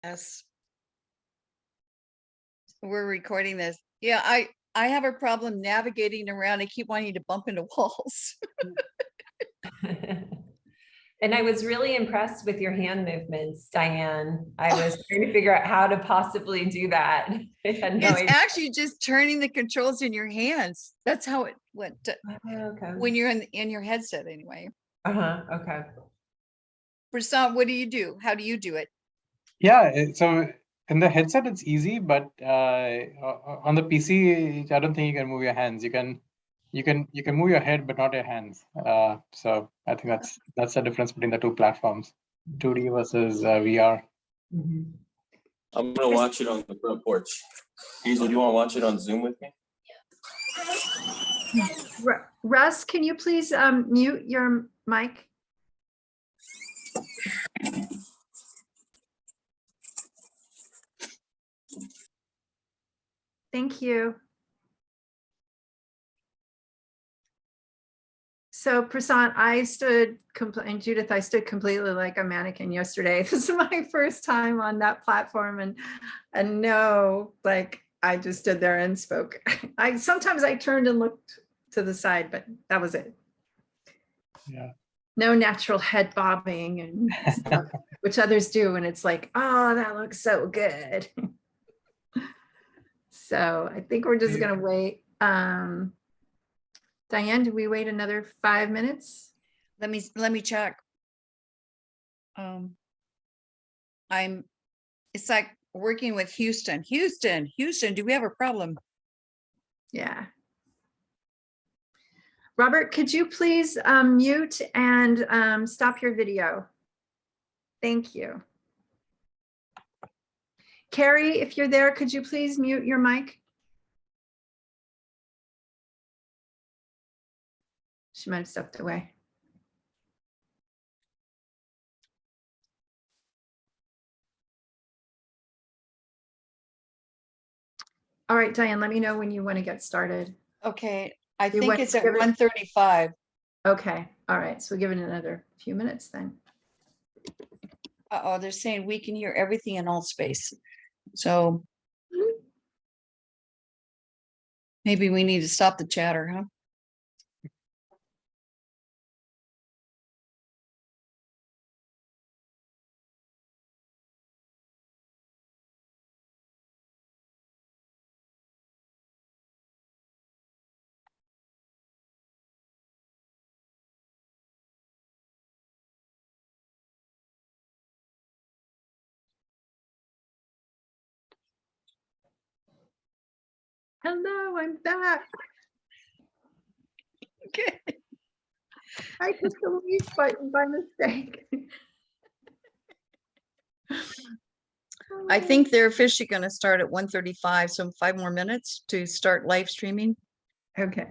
Yes. We're recording this. Yeah, I have a problem navigating around. I keep wanting to bump into walls. And I was really impressed with your hand movements, Diane. I was trying to figure out how to possibly do that. I had no idea. Actually just turning the controls in your hands. That's how it went Okay. when you're in your headset anyway. Okay. Prasad, what do you do? How do you do it? Yeah, so in the headset it's easy, but on the PC, I don't think you can move your hands. You can move your head, but not your hands. So I think that's the difference between the two platforms, 2D versus VR. Mm-hmm. I'm gonna watch it on the front porch. Hazel, do you want to watch it on Zoom with me? Russ, can you please mute your mic? Thank you. So Prasad, and Judith, I stood completely like a mannequin yesterday. This is my first time on that platform, and no, like I just stood there and spoke. Sometimes I turned and looked to the side, but that was it. Yeah. No natural head bobbing and stuff, which others do, and it's like, oh, that looks so good. So I think we're just gonna wait. Diane, do we wait another 5 minutes? Let me check. It's like working with Houston, do we have a problem? Yeah. Robert, could you please mute and stop your video? Thank you. Carrie, if you're there, could you please mute your mic? She might have stepped away. All right, Diane, let me know when you want to get started. Okay, I think it's at 1:35. Okay, all right, so we'll give it another few minutes then. Uh-oh, they're saying we can hear everything in all space. So maybe we need to stop the chatter, huh? Hello, I'm back. Okay. I hit the leave button by mistake. I think they're officially going to start at 1:35, so 5 more minutes to start live streaming. Okay.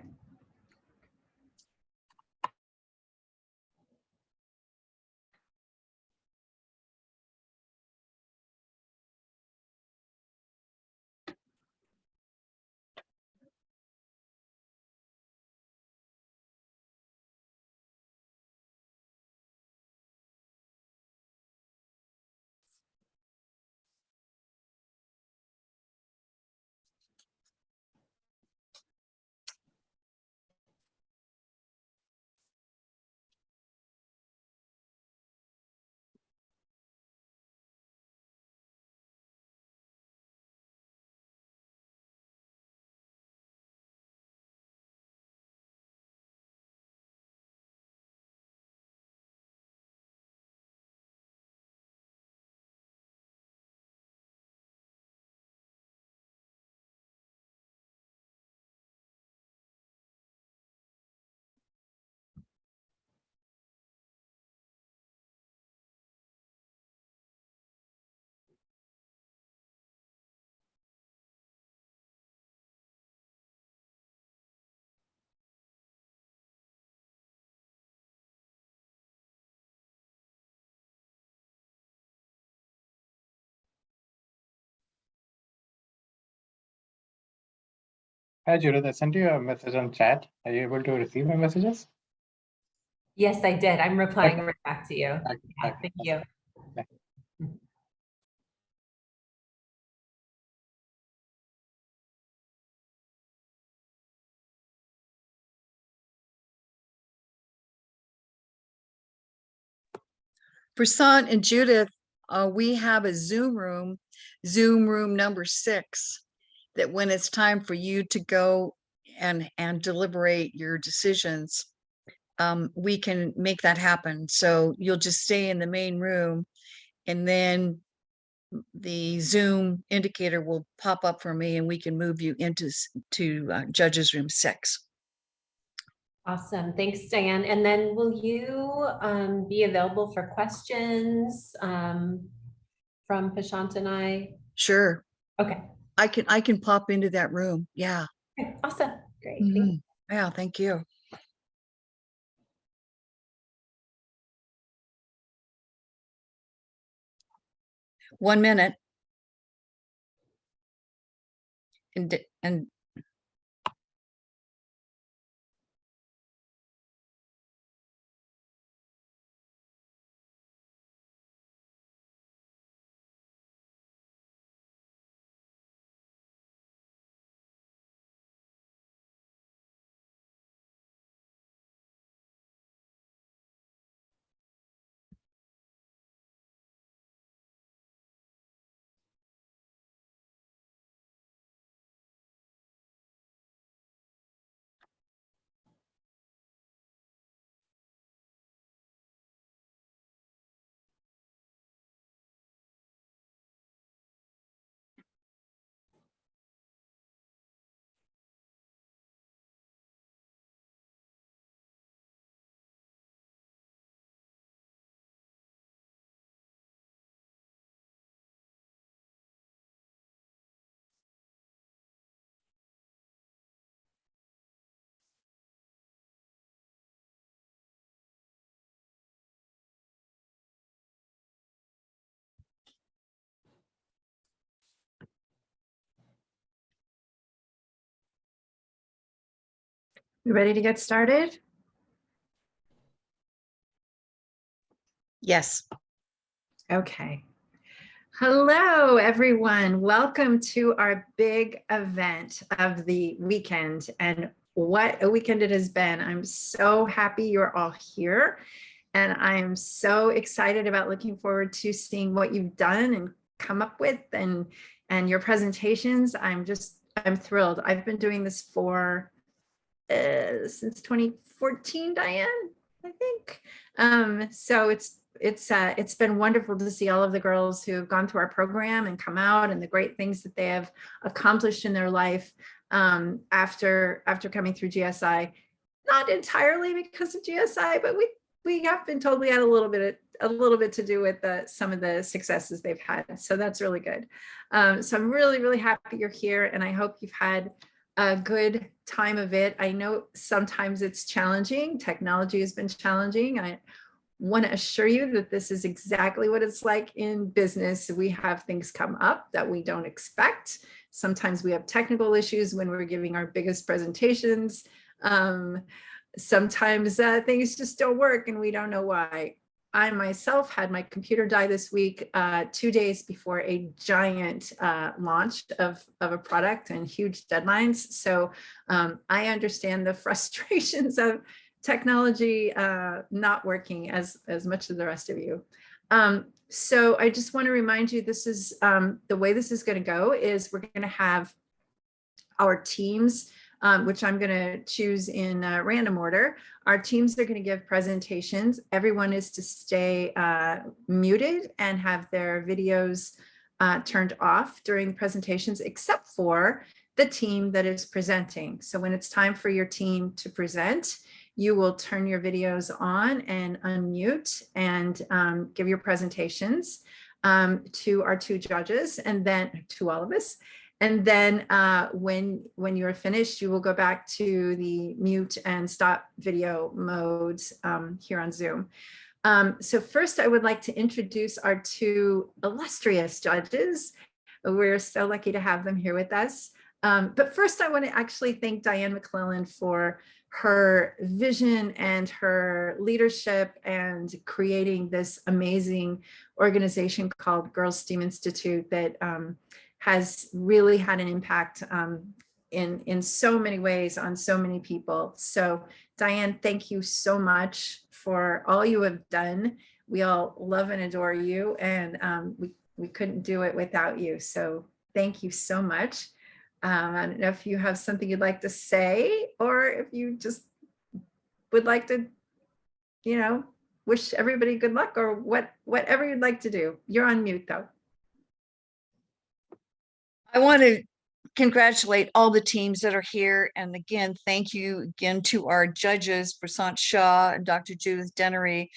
Hi, Judith. I sent you a message on chat. Are you able to receive my messages? Yes, I did. I'm replying right back to you. Okay. Yeah, thank you. Prasant and Judith, we have a Zoom room number 6, that when it's time for you to go and deliberate your decisions, we can make that happen. So you'll just stay in the main room, and then the Zoom indicator will pop up for me, and we can move you into judges room 6. Awesome. Thanks, Diane. And then will you be available for questions from Prashant and I? Sure. Okay. I can pop into that room. Yeah. Okay, awesome. Great. Thank you. Mhm. Yeah, thank you. One minute. And You ready to get started? yes. Okay. Hello, everyone. Welcome to our big event of the weekend. And what a weekend it has been. I'm so happy you're all here. And I am so excited about looking forward to seeing what you've done and come up with and your presentations. I'm thrilled. I've been doing this for since 2014, Diane, I think. So it's been wonderful to see all of the girls who have gone through our program and come out, and the great things that they have accomplished in their life after coming through GSI. Not entirely because of GSI, but we have been told we had a little bit to do with some of the successes they've had. So that's really good. So I'm really, really happy you're here, and I hope you've had a good time of it. I know sometimes it's challenging. Technology has been challenging. I want to assure you that this is exactly what it's like in business. We have things come up that we don't expect. Sometimes we have technical issues when we're giving our biggest presentations. Sometimes things just don't work and we don't know why. I myself had my computer die this week, 2 days before a giant launch of a product and huge deadlines. So I understand the frustrations of technology not working as much as the rest of you. So I just want to remind you, this is the way this is going to go is we're going to have our teams, which I'm going to choose in random order. Our teams are going to give presentations. Everyone is to stay muted and have their videos turned off during presentations, except for the team that is presenting. So when it's time for your team to present, you will turn your videos on and unmute and give your presentations to our 2 judges, and then to all of us. And then when you're finished, you will go back to the mute and stop video modes here on Zoom. So first, I would like to introduce our 2 illustrious judges. We're so lucky to have them here with us. But first, I want to actually thank Diane McClellan for her vision and her leadership and creating this amazing organization called Girls STEAM Institute that has really had an impact in so many ways on so many people. So Diane, thank you so much for all you have done. we all love and adore you, and we couldn't do it without you. So thank you so much. I don't know if you have something you'd like to say, or if you just would like to, wish everybody good luck, or whatever you'd like to do. You're on mute though. I want to congratulate all the teams that are here. And again, thank you again to our judges, Prasant Shah and Dr. Judith Dennery.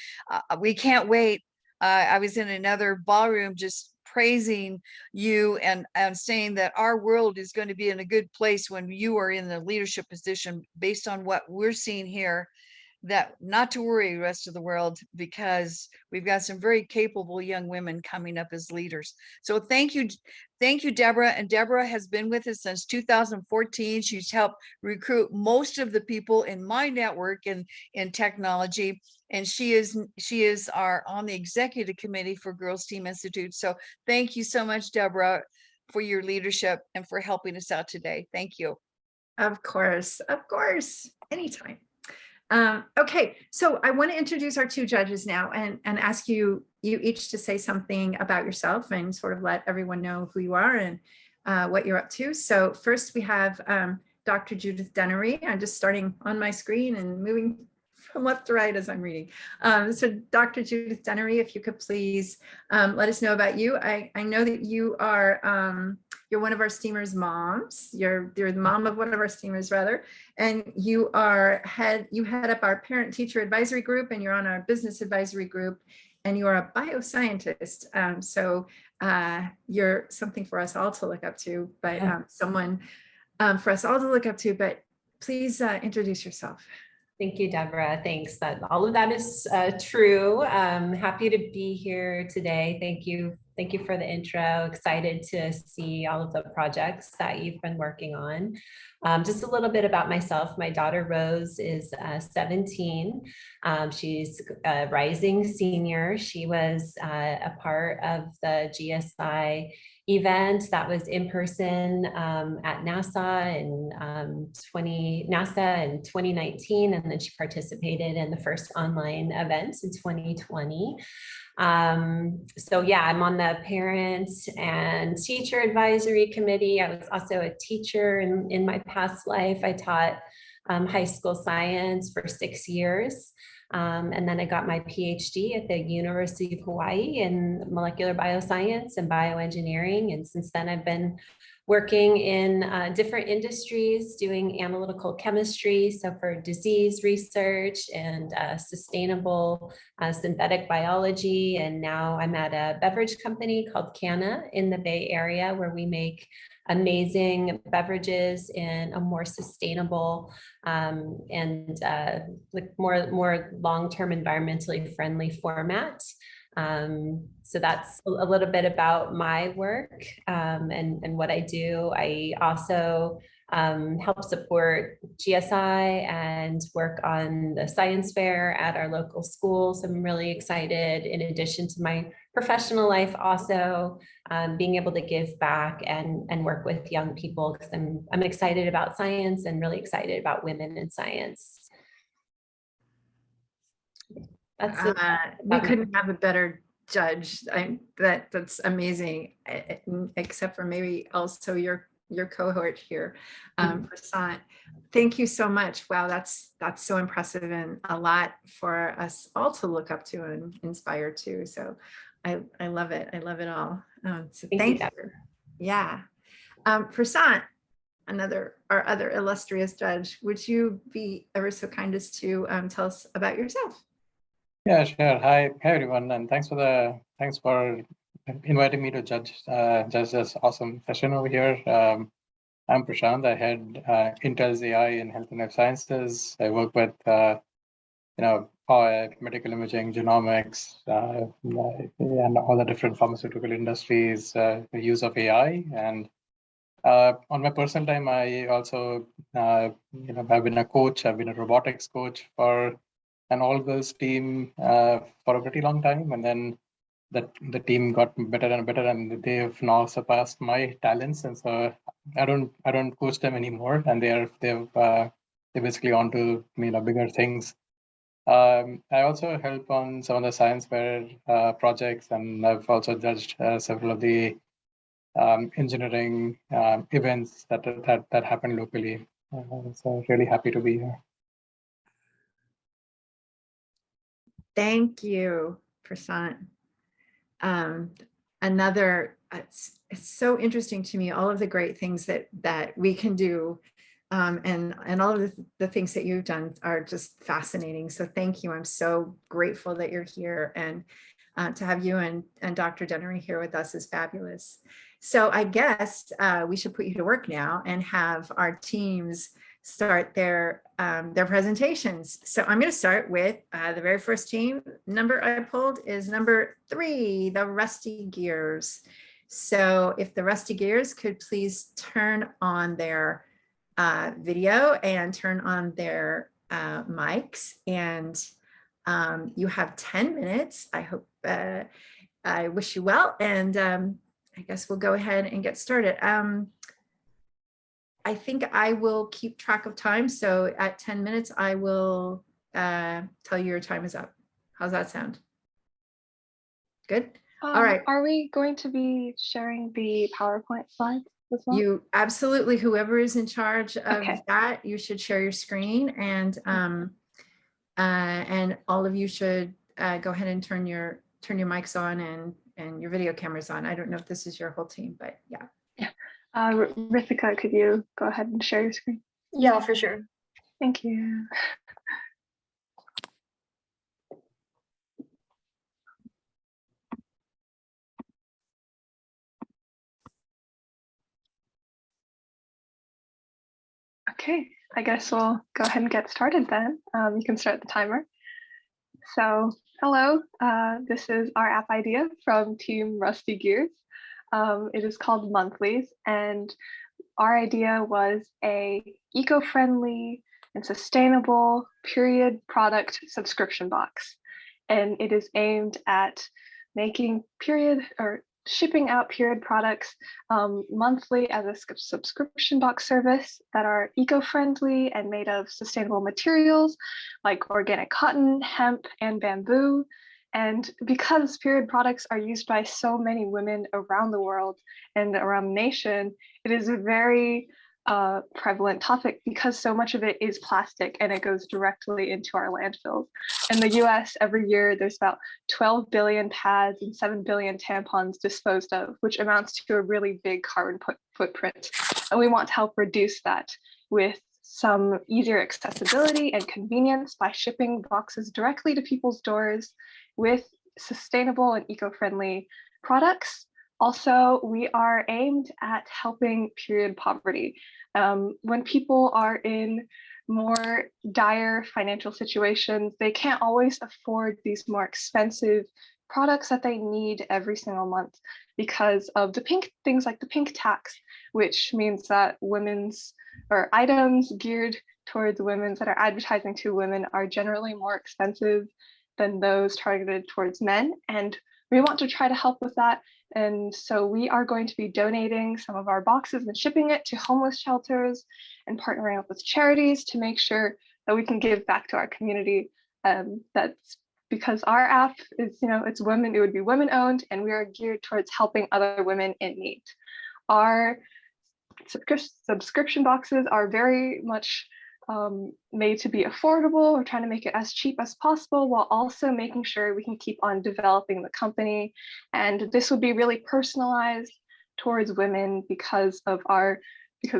We can't wait. I was in another ballroom just praising you and saying that our world is going to be in a good place when you are in the leadership position based on what we're seeing here, that not to worry the rest of the world, because we've got some very capable young women coming up as leaders. So thank you, Deborah. And Deborah has been with us since 2014. She's helped recruit most of the people in my network in technology. And she is on the executive committee for Girls Team Institute. So thank you so much, Deborah, for your leadership and for helping us out today. Thank you. Of course, anytime. Okay, so I want to introduce our two judges now and ask you each to say something about yourself and sort of let everyone know who you are and what you're up to. So first we have Dr. Judith Dennery. I'm just starting on my screen and moving from left to right as I'm reading. So Dr. Judith Dennery, if you could please let us know about you. I know that you are, you're one of our steamers' moms. You're the mom of one of our steamers, rather, and you head up our parent teacher advisory group, and you're on our business advisory group, and you are a bioscientist. So you're something for us all to look up to, but someone for us all to look up to. But please introduce yourself. Thank you, Deborah. Thanks. That all of that is true. Happy to be here today. Thank you. Thank you for the intro. Excited to see all of the projects that you've been working on. Just a little bit about myself. My daughter Rose is 17. She's a rising senior. She was a part of the GSI event that was in person at NASA in 2019, and then she participated in the first online event in 2020. So yeah, I'm on the parents and teacher advisory committee. I was also a teacher in my past life. I taught high school science for 6 years. And then I got my PhD at the University of Hawaii in molecular bioscience and bioengineering. And since then I've been working in different industries, doing analytical chemistry, so for disease research and sustainable synthetic biology. And now I'm at a beverage company called Canna in the Bay Area, where we make amazing beverages in a more sustainable and like more long-term environmentally friendly format. So that's a little bit about my work and what I do. I also help support GSI and work on the science fair at our local schools. I'm really excited, in addition to my professional life, also being able to give back and work with young people, because I'm excited about science and really excited about women in science. That's it. We couldn't have a better judge. That's amazing, except for maybe also your cohort here, Prasant. Thank you so much. Wow, that's so impressive and a lot for us all to look up to and inspire to. So I love it. I love it all. So thank you. Yeah. Prasant, our other illustrious judge, would you be ever so kind as to tell us about yourself? Yeah, sure. Hi everyone, and thanks for inviting me to judge this awesome session over here. I'm Prashant. I head Intel's AI in Health and Life Sciences. I work with medical imaging, genomics, and all the different pharmaceutical industries, the use of AI. And on my personal time, I also I've been a coach. I've been a robotics coach for an all-girls team for a pretty long time, and then the team got better and better, and they've now surpassed my talents, and so I don't coach them anymore, and they're basically on to bigger things. I also help on some of the science fair projects, and I've also judged several of the engineering events that happen locally. So really happy to be here. Thank you, Prasant. It's so interesting to me, all of the great things that we can do. And all of the things that you've done are just fascinating. So thank you. I'm so grateful that you're here, and to have you and Dr. Dennery here with us is fabulous. So I guess we should put you to work now and have our teams start their presentations. So I'm going to start with the very first team number I pulled is number 3, the Rusty Gears. So if the Rusty Gears could please turn on their video and turn on their mics, and you have 10 minutes. I hope, I wish you well, and I guess we'll go ahead and get started. I think I will keep track of time. So at 10 minutes, I will tell you your time is up. How's that sound? Good. All right. Are we going to be sharing the PowerPoint slides as well? You absolutely, whoever is in charge of Okay. that, you should share your screen, and all of you should go ahead and turn your mics on and your video cameras on. I don't know if this is your whole team, but yeah. Rithika, could you go ahead and share your screen? Yeah, for sure. Thank you. Okay, I guess we'll go ahead and get started then. You can start the timer. So, hello, this is our app idea from Team Rusty Gears. It is called Monthlies, and our idea was a eco-friendly and sustainable period product subscription box. And it is aimed at making period or shipping out period products monthly as a subscription box service that are eco-friendly and made of sustainable materials like organic cotton, hemp, and bamboo. And because period products are used by so many women around the world and around the nation, it is a very prevalent topic because so much of it is plastic and it goes directly into our landfills. In the US, every year, there's about 12 billion pads and 7 billion tampons disposed of, which amounts to a really big carbon footprint. And we want to help reduce that with some easier accessibility and convenience by shipping boxes directly to people's doors with sustainable and eco-friendly products. Also, we are aimed at helping period poverty. When people are in more dire financial situations, they can't always afford these more expensive products that they need every single month because of the things like the pink tax, which means that women's or items geared towards women that are advertising to women are generally more expensive than those targeted towards men. And we want to try to help with that. And so we are going to be donating some of our boxes and shipping it to homeless shelters and partnering up with charities to make sure that we can give back to our community. That's because our app is, it's women, it would be women owned, and we are geared towards helping other women in need. Our subscription boxes are very much made to be affordable. We're trying to make it as cheap as possible while also making sure we can keep on developing the company. And this would be really personalized towards women because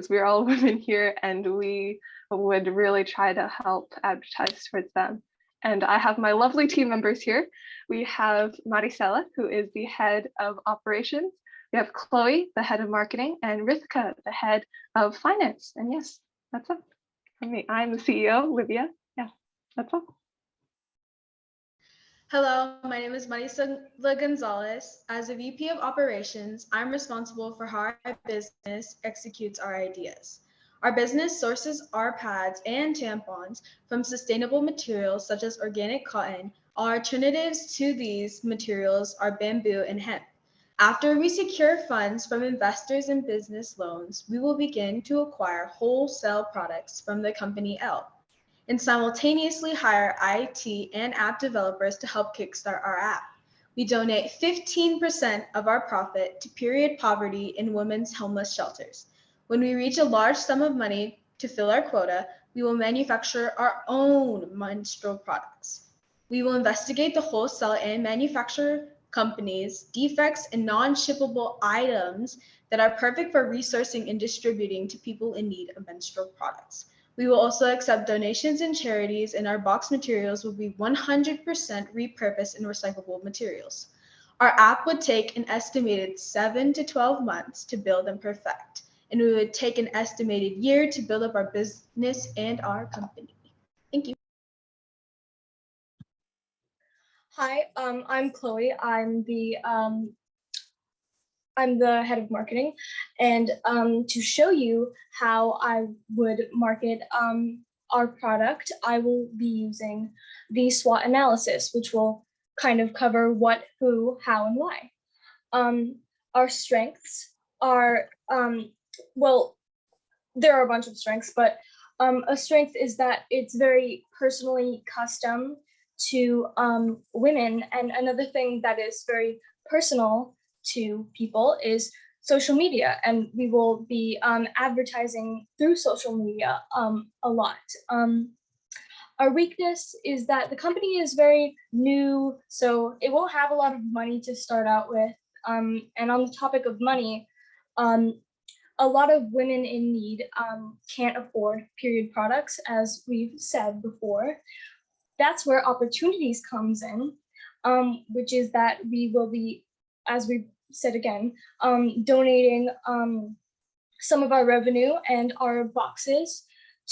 we're all women here, and we would really try to help advertise towards them. And I have my lovely team members here. We have Maricela, who is the head of operations. We have Chloe, the head of marketing, and Rithika, the head of finance. And yes, that's it. From me. I'm the CEO, Livia. Yeah, that's all. Hello, my name is Maricela Gonzalez. As a VP of Operations, I'm responsible for how our business executes our ideas. Our business sources our pads and tampons from sustainable materials such as organic cotton. Our alternatives to these materials are bamboo and hemp. After we secure funds from investors and business loans, we will begin to acquire wholesale products from the company L. and simultaneously hire IT and app developers to help kickstart our app. We donate 15% of our profit to period poverty and women's homeless shelters. When we reach a large sum of money to fill our quota, we will manufacture our own menstrual products. We will investigate the wholesale and manufacturer companies, defects, and non-shippable items that are perfect for resourcing and distributing to people in need of menstrual products. We will also accept donations and charities, and our box materials will be 100% repurposed and recyclable materials. Our app would take an estimated 7 to 12 months to build and perfect, and it would take an estimated year to build up our business and our company. Thank you. Hi, I'm Chloe. I'm the head of marketing, and to show you how I would market our product, I will be using the SWOT analysis, which will kind of cover what, who, how, and why. Our strengths are, well, there are a bunch of strengths, but a strength is that it's very personally custom to women. And another thing that is very personal to people is social media, and we will be advertising through social media a lot. Our weakness is that the company is very new, so it won't have a lot of money to start out with. And on the topic of money, a lot of women in need can't afford period products, as we've said before. That's where opportunities comes in, which is that we will be, as we said again, donating some of our revenue and our boxes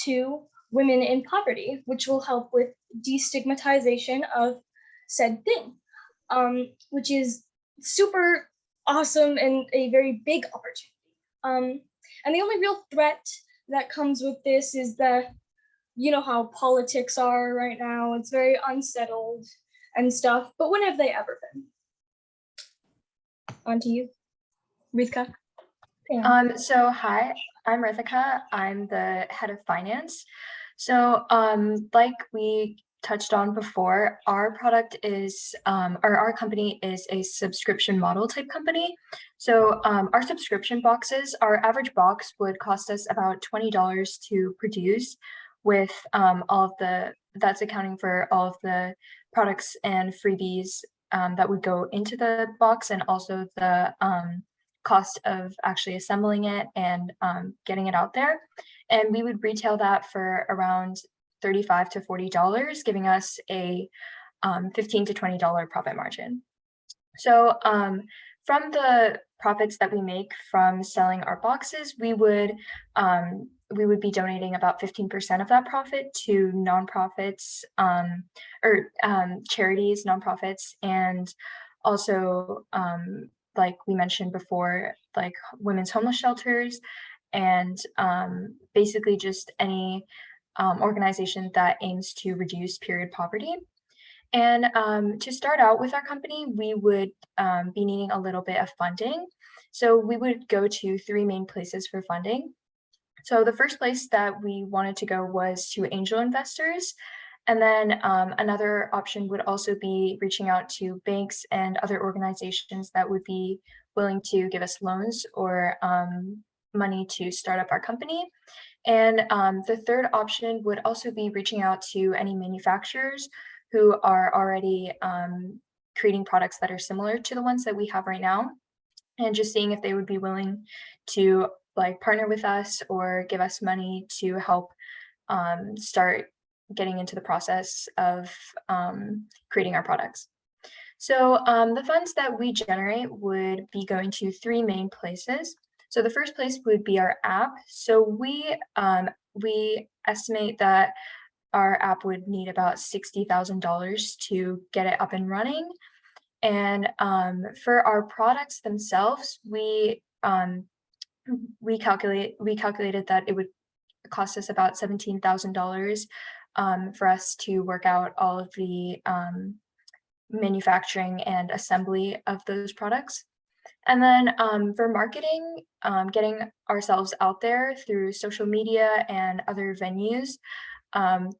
to women in poverty, which will help with destigmatization of said thing, which is super awesome and a very big opportunity. And the only real threat that comes with this is that, you know how politics are right now. It's very unsettled and stuff, but when have they ever been? On to you, Rithika. So hi, I'm Rithika. I'm the head of finance. So like we touched on before, our product is, or our company is a subscription model type company. So our subscription boxes, our average box would cost us about $20 to produce, with all of the, that's accounting for all of the products and freebies that would go into the box, and also the cost of actually assembling it and getting it out there. And we would retail that for around $35 to $40, giving us a $15 to $20 profit margin. So from the profits that we make from selling our boxes, we would be donating about 15% of that profit to nonprofits, or charities, nonprofits, and also, like we mentioned before, like women's homeless shelters, and basically just any organization that aims to reduce period poverty. And to start out with our company, we would be needing a little bit of funding. So we would go to three main places for funding. So the first place that we wanted to go was to angel investors. And then another option would also be reaching out to banks and other organizations that would be willing to give us loans or money to start up our company. And the third option would also be reaching out to any manufacturers who are already creating products that are similar to the ones that we have right now, and just seeing if they would be willing to like partner with us or give us money to help start getting into the process of creating our products. So the funds that we generate would be going to three main places. So the first place would be our app. So we estimate that our app would need about $60,000 to get it up and running. And for our products themselves, we calculated that it would cost us about $17,000 for us to work out all of the manufacturing and assembly of those products. And then for marketing, getting ourselves out there through social media and other venues,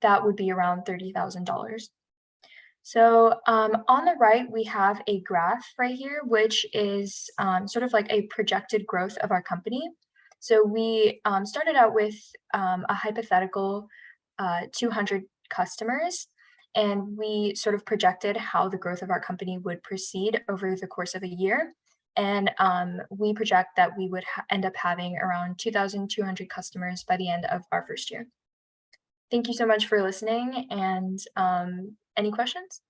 that would be around $30,000. So on the right, we have a graph right here, which is sort of like a projected growth of our company. So we started out with a hypothetical 200 customers, and we sort of projected how the growth of our company would proceed over the course of a year. And we project that we would end up having around 2,200 customers by the end of our first year. Thank you so much for listening, and any questions?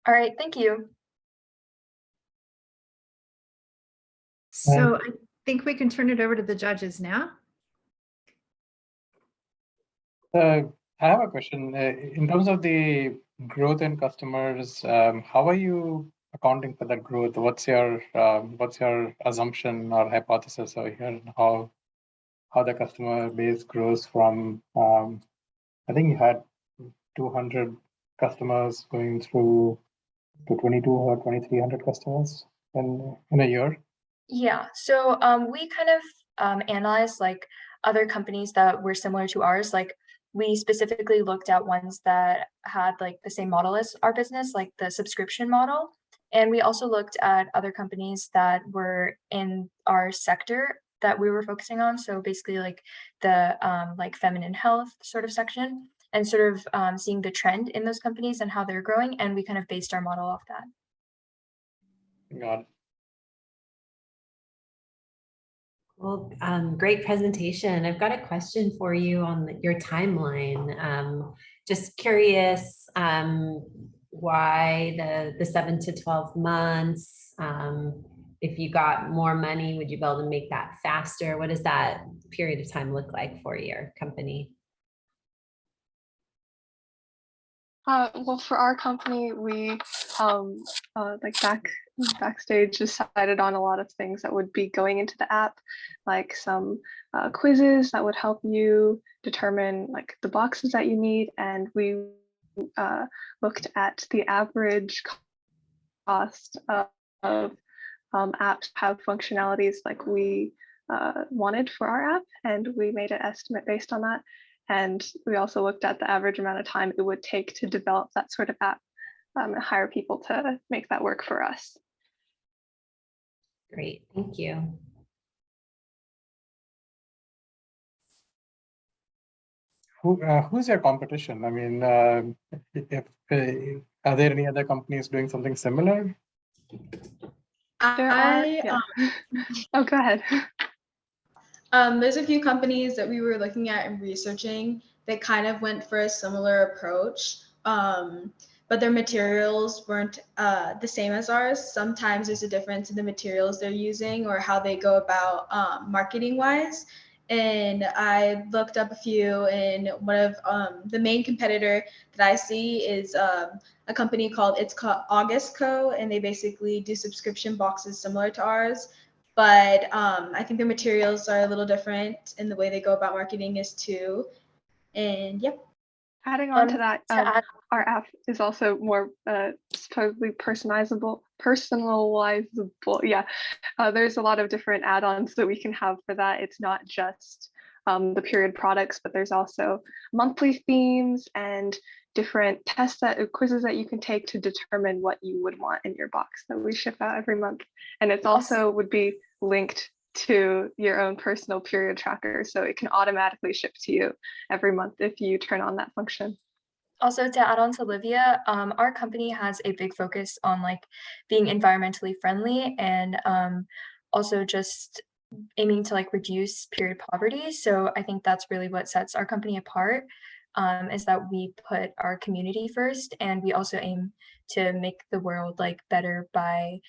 All right, thank you. So I think we can turn it over to the judges now. I have a question. In terms of the growth in customers, how are you accounting for that growth? What's your assumption or hypothesis over here? How the customer base grows from? I think you had 200 customers going through to 22 or 2,300 customers in a year. Yeah, so we kind of analyzed like other companies that were similar to ours. Like we specifically looked at ones that had like the same model as our business, like the subscription model. And we also looked at other companies that were in our sector that we were focusing on. So basically like the like feminine health sort of section, and sort of seeing the trend in those companies and how they're growing. And we kind of based our model off that. Got it. Well, great presentation. I've got a question for you on your timeline. Just curious why the 7 to 12 months? If you got more money, would you be able to make that faster? What does that period of time look like for your company? Well, for our company, we like backstage decided on a lot of things that would be going into the app, like some quizzes that would help you determine like the boxes that you need, and we looked at the average cost of apps have functionalities like we wanted for our app, and we made an estimate based on that. And we also looked at the average amount of time it would take to develop that sort of app and hire people to make that work for us. Great, thank you. Who's your competition? I mean, are there any other companies doing something similar? There are, yeah. Oh, go ahead. There's a few companies that we were looking at and researching that kind of went for a similar approach, but their materials weren't the same as ours. Sometimes there's a difference in the materials they're using or how they go about marketing wise. And I looked up a few, and one of the main competitor that I see is a company called August Co, and they basically do subscription boxes similar to ours. But I think the materials are a little different, and the way they go about marketing is too. And yep. Adding on to that, our app is also more supposedly personalizable. Yeah, there's a lot of different add-ons that we can have for that. It's not just the period products, but there's also monthly themes and different tests quizzes that you can take to determine what you would want in your box that we ship out every month. And it's also would be linked to your own personal period tracker, so it can automatically ship to you every month if you turn on that function. Also, to add on to Livia, our company has a big focus on like being environmentally friendly, and also just aiming to like reduce period poverty. So I think that's really what sets our company apart, is that we put our community first, and we also aim to make the world like better by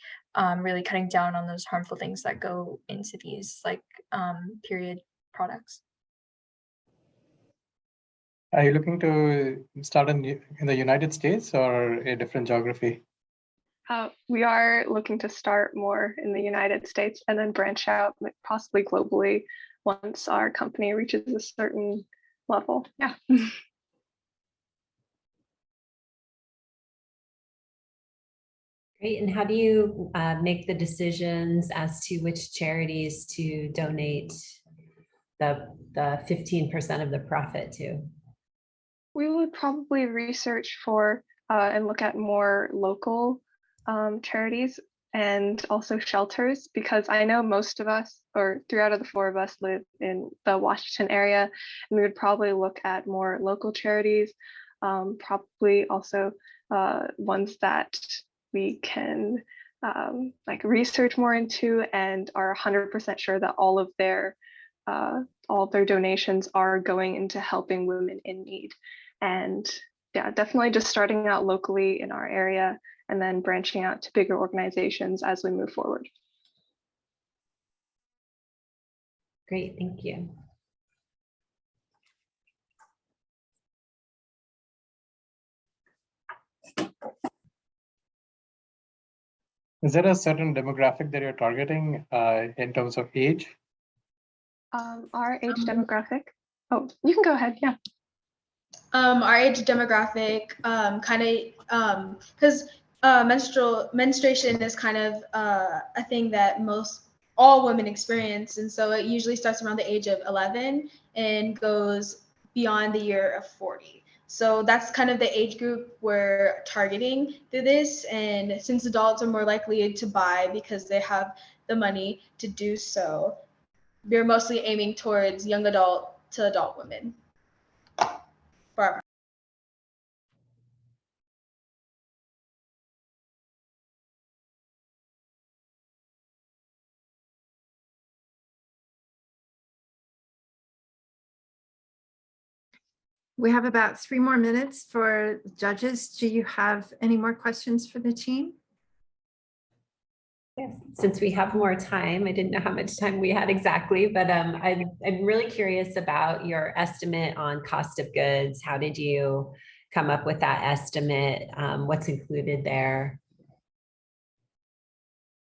really cutting down on those harmful things that go into these like period products. Are you looking to start in the United States or a different geography? We are looking to start more in the United States and then branch out possibly globally once our company reaches a certain level. Yeah. Great. And how do you make the decisions as to which charities to donate the 15% of the profit to? We would probably research for and look at more local charities and also shelters, because I know most of us, or 3 out of the 4 of us, live in the Washington area, and we would probably look at more local charities, probably also ones that we can like research more into and are 100% sure that all of their donations are going into helping women in need. And yeah, definitely just starting out locally in our area and then branching out to bigger organizations as we move forward. Great, thank you. Is there a certain demographic that you're targeting in terms of age? Our age demographic. Oh, you can go ahead. Yeah. Our age demographic, because menstruation is kind of a thing that all women experience, and so it usually starts around the age of 11 and goes beyond the year of 40. So that's kind of the age group we're targeting through this. And since adults are more likely to buy because they have the money to do so, we're mostly aiming towards young adult to adult women. For We have about 3 more minutes for judges. Do you have any more questions for the team? Yes, since we have more time, I didn't know how much time we had exactly, but I'm really curious about your estimate on cost of goods. How did you come up with that estimate? What's included there?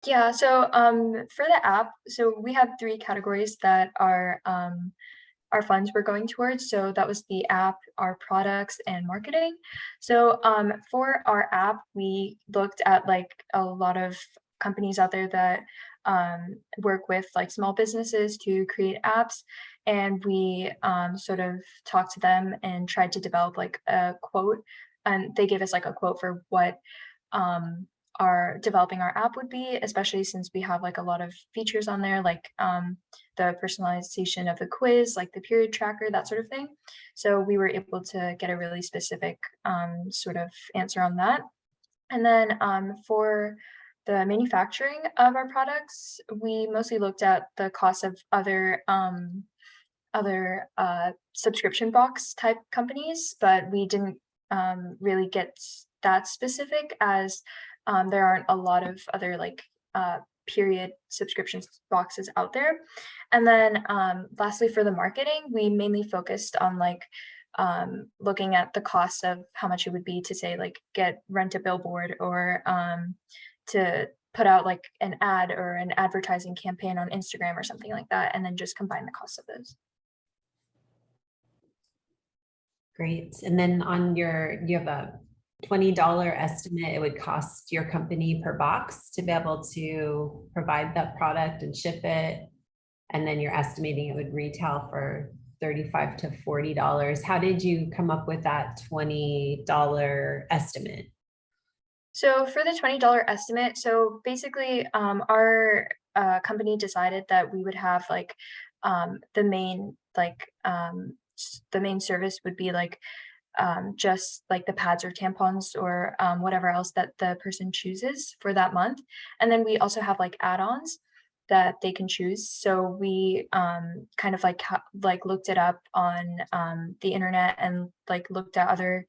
Yeah, so for the app, so we had 3 categories that our funds were going towards. So that was the app, our products, and marketing. So for our app, we looked at like a lot of companies out there that work with like small businesses to create apps, and we sort of talked to them and tried to develop like a quote, and they gave us like a quote for what our developing our app would be, especially since we have like a lot of features on there, like the personalization of the quiz, like the period tracker, that sort of thing. So we were able to get a really specific sort of answer on that. And then for the manufacturing of our products, we mostly looked at the cost of other subscription box type companies, but we didn't really get that specific, as there aren't a lot of other like period subscription boxes out there. And then lastly, for the marketing, we mainly focused on like looking at the cost of how much it would be to say like rent a billboard, or to put out like an ad or an advertising campaign on Instagram or something like that, and then just combine the cost of those. Great. And then on you have a $20 estimate it would cost your company per box to be able to provide that product and ship it. And then you're estimating it would retail for $35 to $40. How did you come up with that $20 estimate? So for the $20 estimate, so basically our company decided that we would have like the main service would be like just like the pads or tampons or whatever else that the person chooses for that month. And then we also have like add-ons that they can choose. So we kind of like looked it up on the internet and like looked at other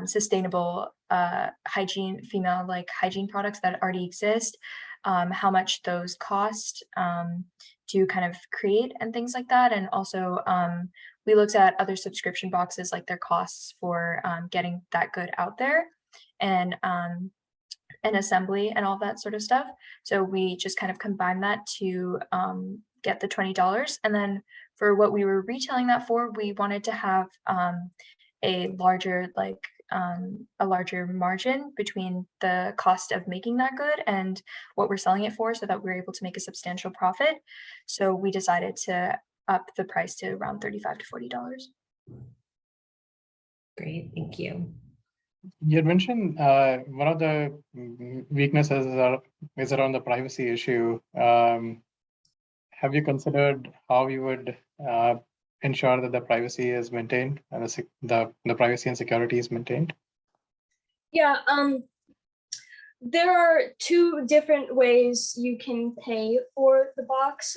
sustainable female hygiene products that already exist, how much those cost to kind of create and things like that. And also we looked at other subscription boxes, like their costs for getting that good out there, and assembly and all that sort of stuff. So we just kind of combined that to get the $20. And then for what we were retailing that for, we wanted to have a larger like a larger margin between the cost of making that good and what we're selling it for, so that we're able to make a substantial profit. So we decided to up the price to around $35 to $40. Great, thank you. You had mentioned one of the weaknesses is around the privacy issue. Have you considered how you would ensure that the privacy is maintained and the privacy and security is maintained? Yeah, there are two different ways you can pay for the box.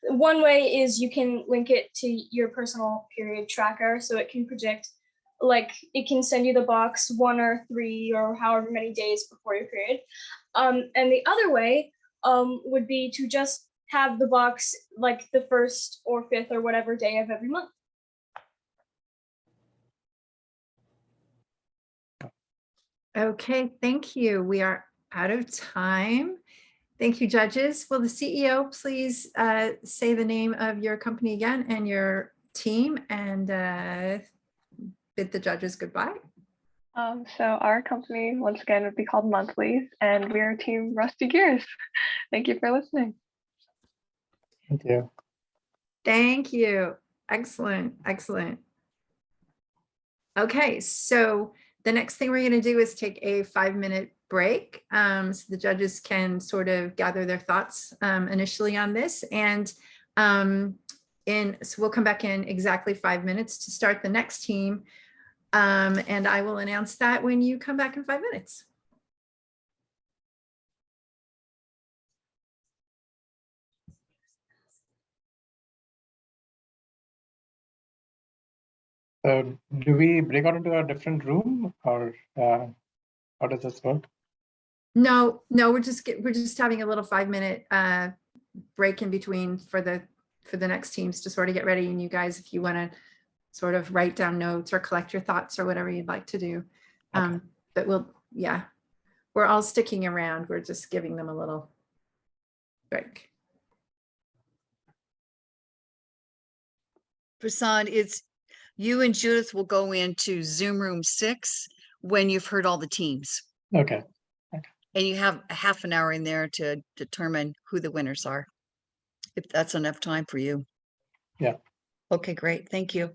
One way is you can link it to your personal period tracker, so it can predict, like it can send you the box 1 or 3 or however many days before your period. And the other way would be to just have the box like the 1st or 5th or whatever day of every month. Okay, thank you. We are out of time. Thank you, judges. Will the CEO please say the name of your company again and your team, and bid the judges goodbye? So our company, once again, would be called Monthlies, and we are Team Rusty Gears. Thank you for listening. Thank you. Thank you. Excellent, excellent. Okay, so the next thing we're going to do is take a 5-minute break, so the judges can sort of gather their thoughts initially on this, and so we'll come back in exactly 5 minutes to start the next team, and I will announce that when you come back in 5 minutes. So do we break out into a different room, or how does this work? No, we're just having a little 5-minute break in between for the next teams to sort of get ready, and you guys, if you want to sort of write down notes or collect your thoughts or whatever you'd like to do. Okay. But we're all sticking around. We're just giving them a little break. Prasad, it's you and Judith will go into Zoom room 6 when you've heard all the teams. Okay. And you have a half an hour in there to determine who the winners are, if that's enough time for you. Yeah. Okay, great. Thank you.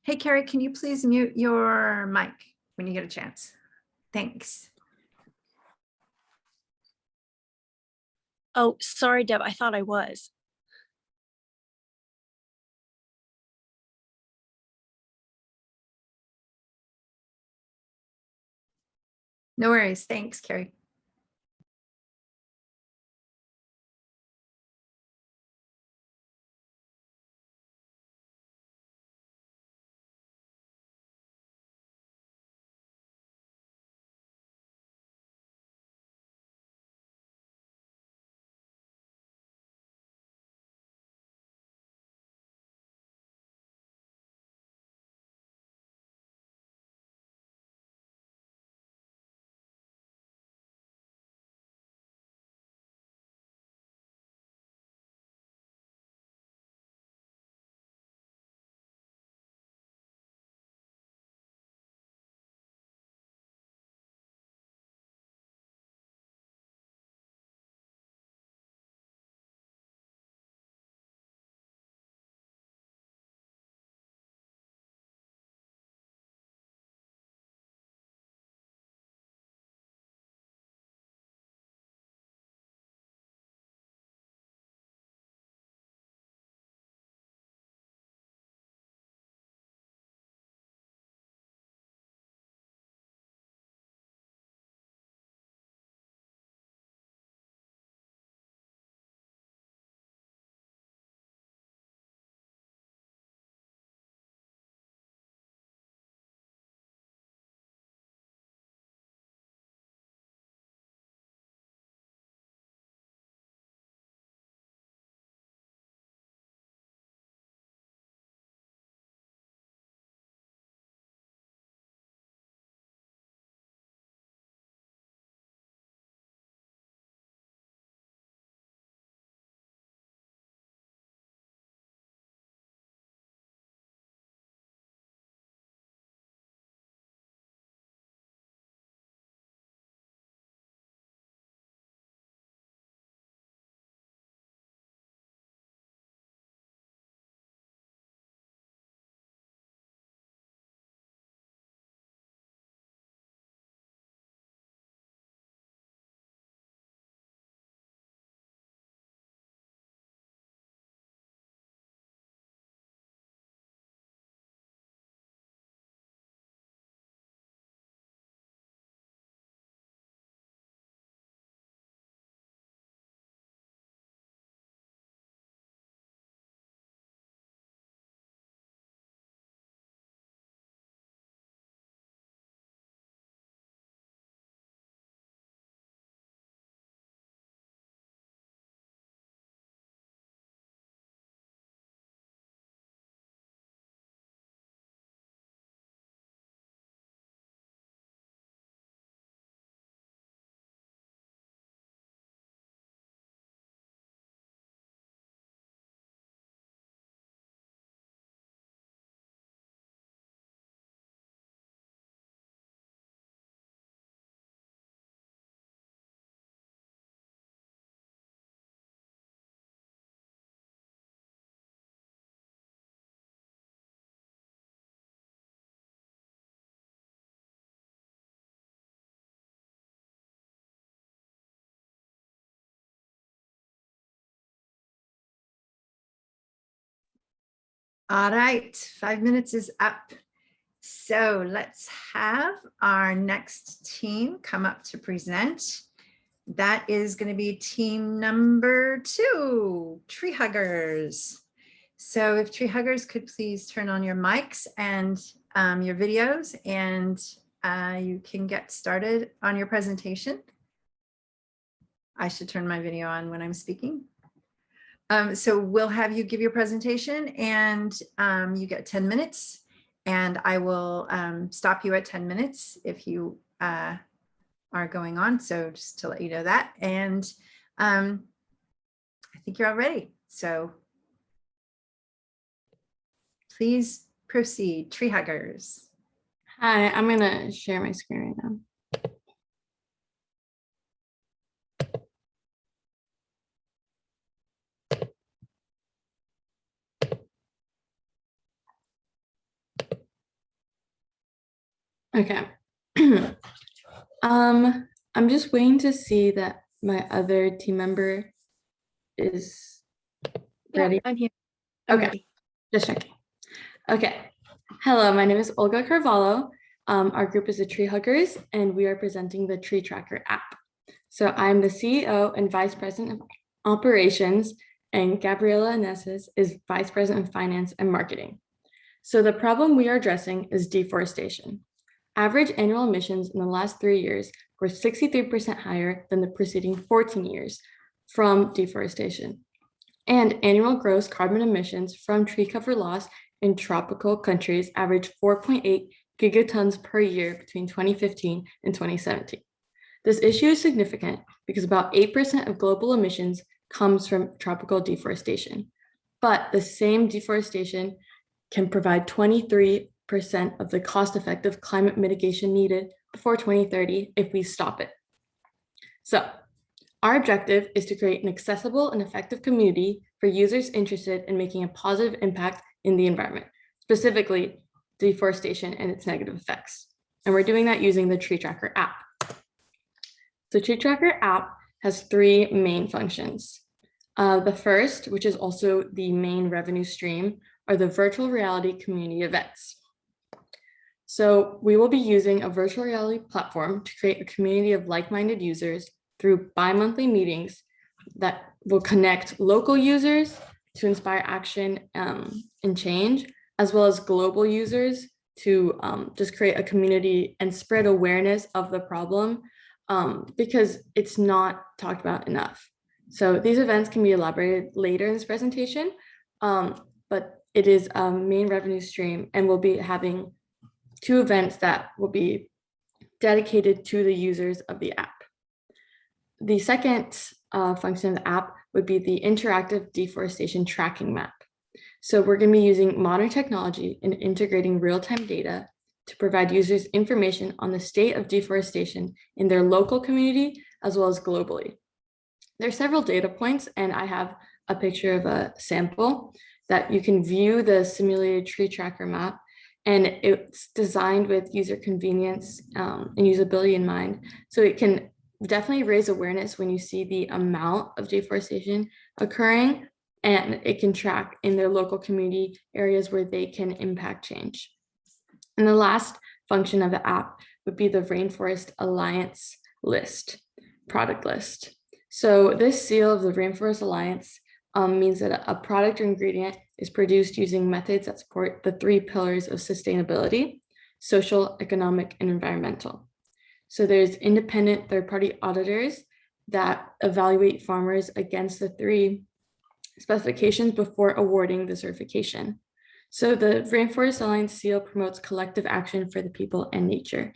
Hey, Carrie, can you please mute your mic when you get a chance? Thanks. Oh, sorry, Deb. I thought I was. No worries. Thanks, Carrie. All right, 5 minutes is up. So let's have our next team come up to present. That is going to be team number 2, Tree Huggers. So if Tree Huggers could please turn on your mics and your videos, and you can get started on your presentation. I should turn my video on when I'm speaking. So we'll have you give your presentation, and you get 10 minutes, and I will stop you at 10 minutes if you are going on. So just to let you know that. And I think you're all ready. So please proceed, Tree Huggers. Hi, I'm gonna share my screen right now. Okay. I'm just waiting to see that my other team member is ready. Yeah, I'm here. I'm Okay, ready. just checking. Okay. Hello, my name is Olga Carvalho. Our group is the Tree Huggers, and we are presenting the Tree Tracker app. So I'm the CEO and Vice President of Operations, and Gabriela Aneses is Vice President of Finance and Marketing. So the problem we are addressing is deforestation. Average annual emissions in the last 3 years were 63% higher than the preceding 14 years from deforestation. And annual gross carbon emissions from tree cover loss in tropical countries averaged 4.8 gigatons per year between 2015 and 2017. This issue is significant because about 8% of global emissions comes from tropical deforestation. But the same deforestation can provide 23% of the cost-effective climate mitigation needed before 2030 if we stop it. So our objective is to create an accessible and effective community for users interested in making a positive impact in the environment, specifically deforestation and its negative effects. And we're doing that using the Tree Tracker app. The Tree Tracker app has 3 main functions. The first, which is also the main revenue stream, are the virtual reality community events. So we will be using a virtual reality platform to create a community of like-minded users through bi-monthly meetings that will connect local users to inspire action and change, as well as global users to just create a community and spread awareness of the problem because it's not talked about enough. So these events can be elaborated later in this presentation, but it is a main revenue stream, and we'll be having 2 events that will be dedicated to the users of the app. The second function of the app would be the interactive deforestation tracking map. So we're going to be using modern technology and integrating real-time data to provide users information on the state of deforestation in their local community as well as globally. There are several data points, and I have a picture of a sample that you can view the simulated tree tracker map, and it's designed with user convenience and usability in mind. So it can definitely raise awareness when you see the amount of deforestation occurring, and it can track in their local community areas where they can impact change. And the last function of the app would be the Rainforest Alliance list, product list. So this seal of the Rainforest Alliance means that a product or ingredient is produced using methods that support the 3 pillars of sustainability: social, economic, and environmental. So there's independent third-party auditors that evaluate farmers against the 3 specifications before awarding the certification. So the Rainforest Alliance seal promotes collective action for the people and nature.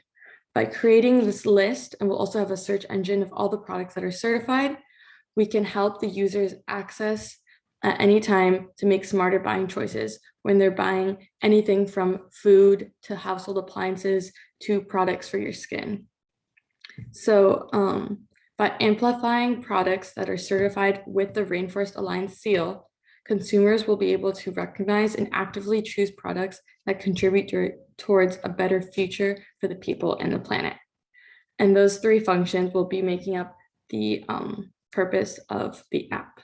By creating this list, and we'll also have a search engine of all the products that are certified, we can help the users access at any time to make smarter buying choices when they're buying anything from food to household appliances to products for your skin. So by amplifying products that are certified with the Rainforest Alliance seal, consumers will be able to recognize and actively choose products that contribute towards a better future for the people and the planet. And those 3 functions will be making up the purpose of the app.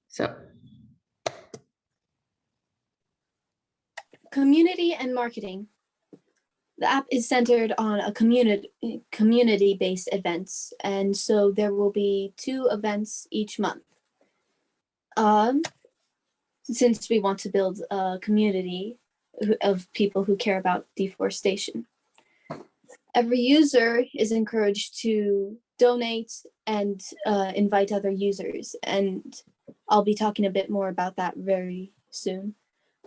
So community and marketing. The app is centered on a community-based events, and so there will be 2 events each month. Since we want to build a community of people who care about deforestation. Every user is encouraged to donate and invite other users, and I'll be talking a bit more about that very soon.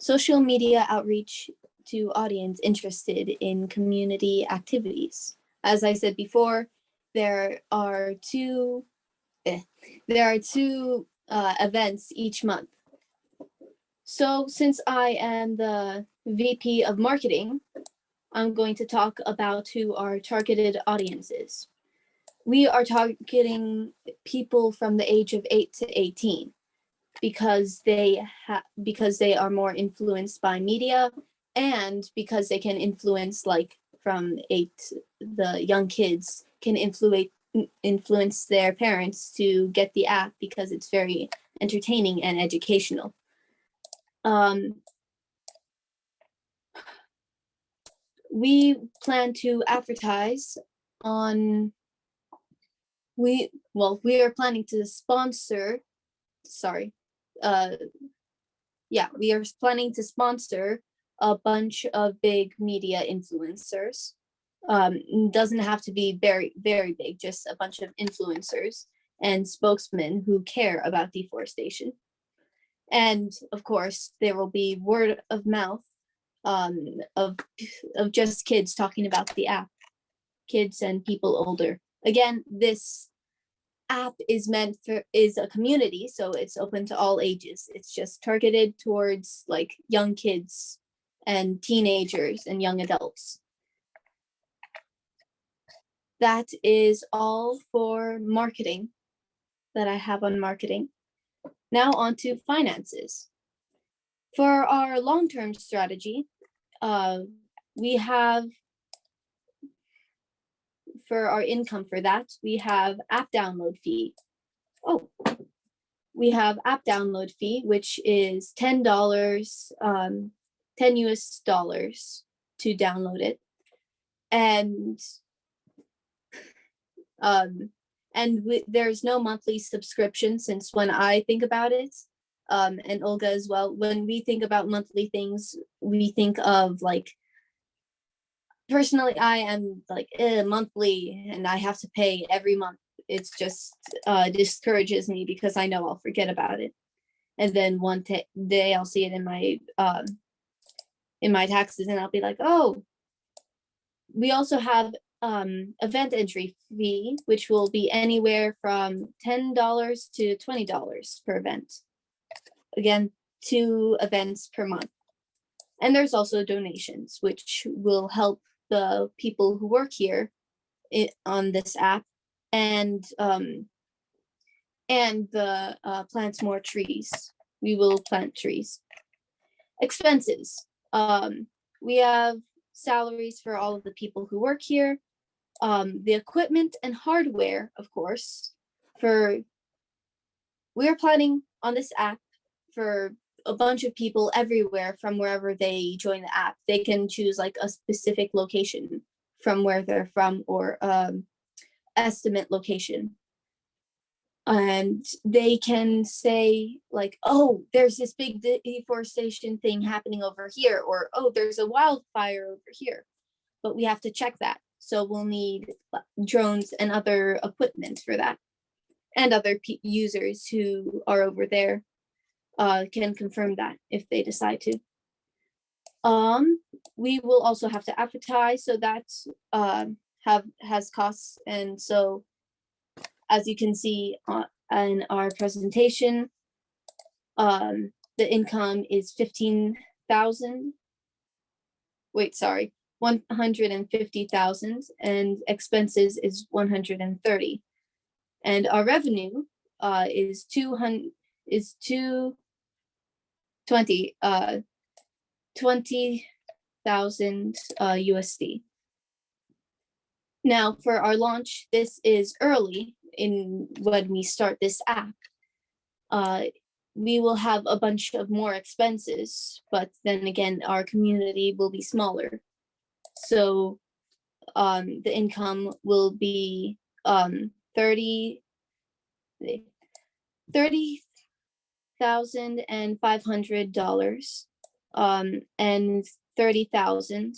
Social media outreach to audience interested in community activities. As I said before, there are two events each month. So since I am the VP of marketing, I'm going to talk about who our targeted audience is. We are targeting people from the age of 8 to 18 because they are more influenced by media and because they can influence, like from 8, the young kids can influence their parents to get the app because it's very entertaining and educational. We plan to advertise on, we are planning to sponsor, we are planning to sponsor a bunch of big media influencers. Doesn't have to be very, very big, just a bunch of influencers and spokesmen who care about deforestation. And of course, there will be word of mouth of just kids talking about the app, kids and people older. Again, this app is a community, so it's open to all ages. It's just targeted towards like young kids and teenagers and young adults. That is all for marketing that I have on marketing. Now on to finances. For our long-term strategy, we have, for our income for that, we have app download fee. We have app download fee, which is $10, $10 US to download it. There's no monthly subscription, since when I think about it, and Olga as well, when we think about monthly things, we think of like, personally, I am like monthly and I have to pay every month. It's just discourages me because I know I'll forget about it. And then one day I'll see it in my taxes and I'll be like, oh. We also have event entry fee, which will be anywhere from $10 to $20 per event. Again, 2 events per month. And there's also donations, which will help the people who work here on this app and plant more trees. We will plant trees. Expenses. We have salaries for all of the people who work here. The equipment and hardware, of course, we are planning on this app for a bunch of people everywhere from wherever they join the app. They can choose like a specific location from where they're from, or estimate location. And they can say like, oh, there's this big deforestation thing happening over here, or oh, there's a wildfire over here. But we have to check that. So we'll need drones and other equipment for that. And other users who are over there can confirm that if they decide to. We will also have to advertise, so that has costs. And so, as you can see in our presentation, the income is 150,000, and expenses is 130. And our revenue is 20,000 USD. Now for our launch, this is early in when we start this app. we will have a bunch of more expenses, but then again, our community will be smaller. So the income will be $30,500 and 30,000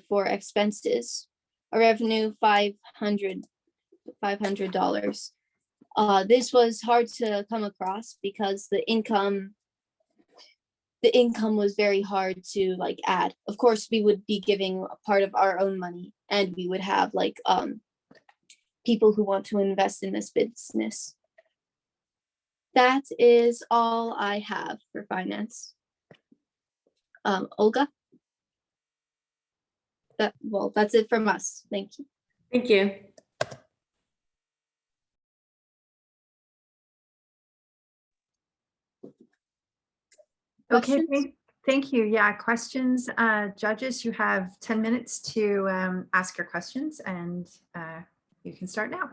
for expenses. A revenue $500. This was hard to come across because the income was very hard to like add. Of course, we would be giving a part of our own money, and we would have like people who want to invest in this business. That is all I have for finance. Olga? That's it from us. Thank you. Thank you. Okay, Questions? thank you. Yeah, questions. Judges, you have 10 minutes to ask your questions, and you can start now.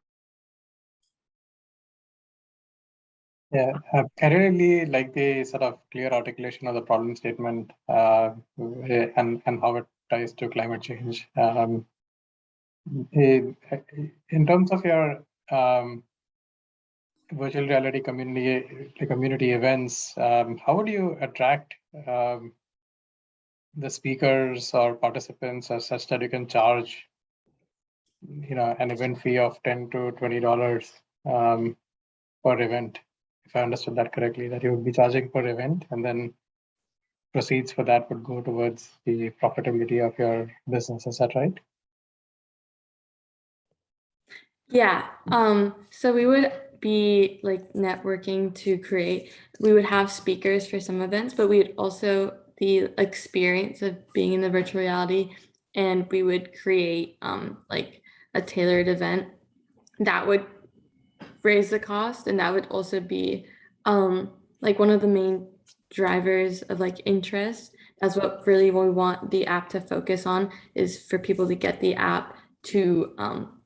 Yeah, I really like the sort of clear articulation of the problem statement and how it ties to climate change. In terms of your virtual reality community events, how would you attract the speakers or participants as such that you can charge, an event fee of $10 to $20 per event? If I understood that correctly, that you would be charging per event, and then proceeds for that would go towards the profitability of your business. Is that right? Yeah, so we would be like networking to create, we would have speakers for some events, but we would also the experience of being in the virtual reality, and we would create like a tailored event that would raise the cost, and that would also be like one of the main drivers of like interest. That's what really we want the app to focus on, is for people to get the app to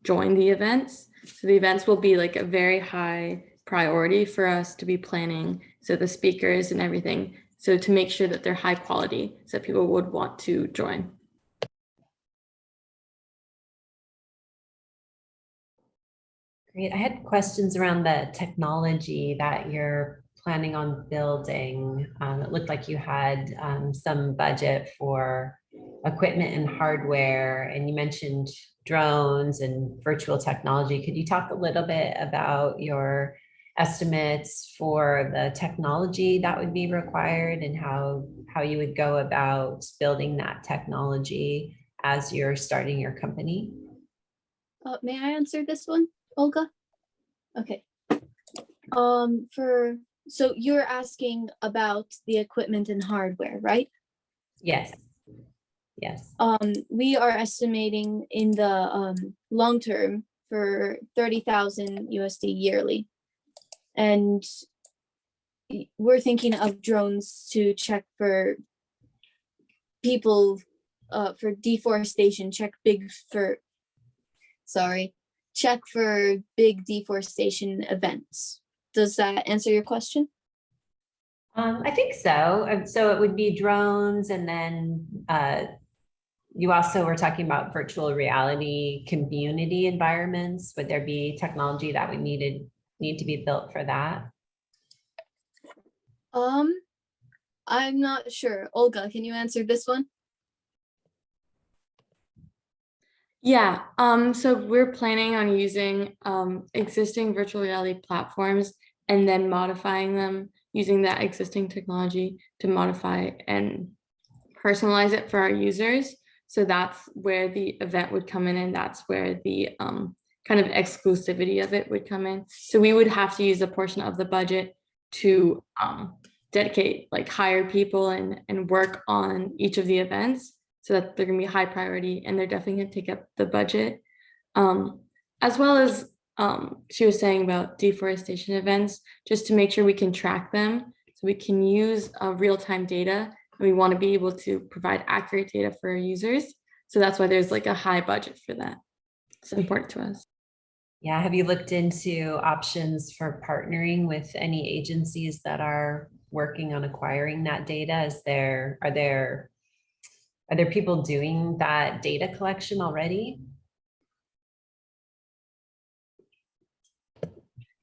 join the events. So the events will be like a very high priority for us to be planning. So the speakers and everything. So to make sure that they're high quality, so people would want to join. Great. I had questions around the technology that you're planning on building. It looked like you had some budget for equipment and hardware, and you mentioned drones and virtual technology. Could you talk a little bit about your estimates for the technology that would be required and how you would go about building that technology as you're starting your company? May I answer this one, Olga? Okay. So you're asking about the equipment and hardware, right? Yes. Yes. We are estimating in the long term for 30,000 USD yearly. And we're thinking of drones to check for people, for deforestation, check for big deforestation events. Does that answer your question? I think so. So it would be drones, and then you also were talking about virtual reality community environments. Would there be technology that would need to be built for that? I'm not sure. Olga, can you answer this one? Yeah, so we're planning on using existing virtual reality platforms and then modifying them using that existing technology to modify and personalize it for our users. So that's where the event would come in, and that's where the kind of exclusivity of it would come in. So we would have to use a portion of the budget to dedicate, like hire people and work on each of the events, so that they're gonna be high priority and they're definitely gonna take up the budget. As well as she was saying about deforestation events, just to make sure we can track them, so we can use real-time data. And we want to be able to provide accurate data for our users. So that's why there's like a high budget for that. It's important to us. Yeah, have you looked into options for partnering with any agencies that are working on acquiring that data? Are there people doing that data collection already?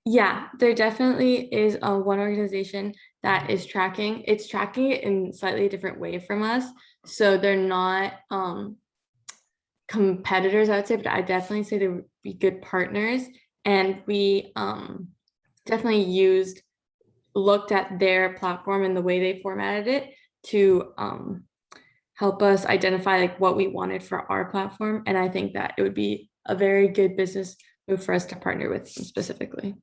Yeah, there definitely is one organization that is tracking. It's tracking it in slightly different way from us. So they're not competitors, I would say, but I definitely say they would be good partners. And we definitely looked at their platform and the way they formatted it to help us identify like what we wanted for our platform. And I think that it would be a very good business move for us to partner with them specifically.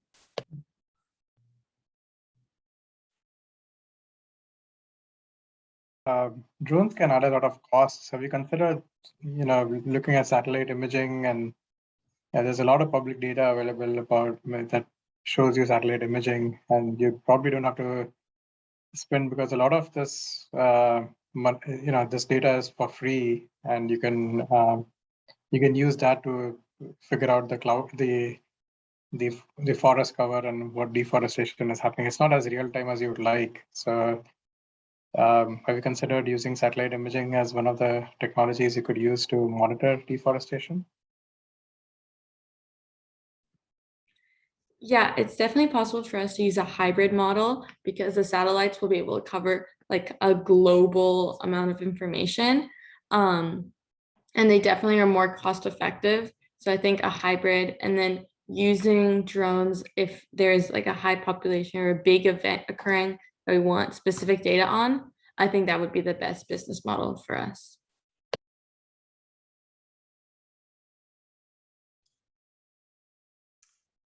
Drones can add a lot of costs. Have you considered, looking at satellite imaging? And there's a lot of public data available about that shows you satellite imaging, and you probably don't have to spend, because a lot of this, this data is for free, and you can use that to figure out the forest cover and what deforestation is happening. It's not as real time as you would like. So have you considered using satellite imaging as one of the technologies you could use to monitor deforestation? Yeah, it's definitely possible for us to use a hybrid model because the satellites will be able to cover like a global amount of information. And they definitely are more cost effective. So I think a hybrid, and then using drones if there's like a high population or a big event occurring that we want specific data on, I think that would be the best business model for us.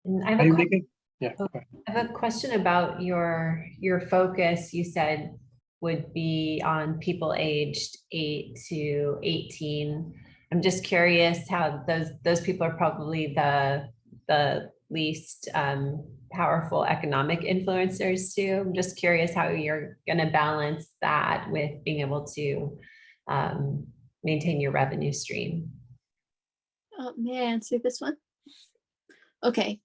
And I have a question about your focus. You said would be on people aged 8 to 18. I'm just curious how those people are probably the least powerful economic influencers too. I'm just curious how you're going to balance that with being able to maintain your revenue stream. May I answer this one? Okay.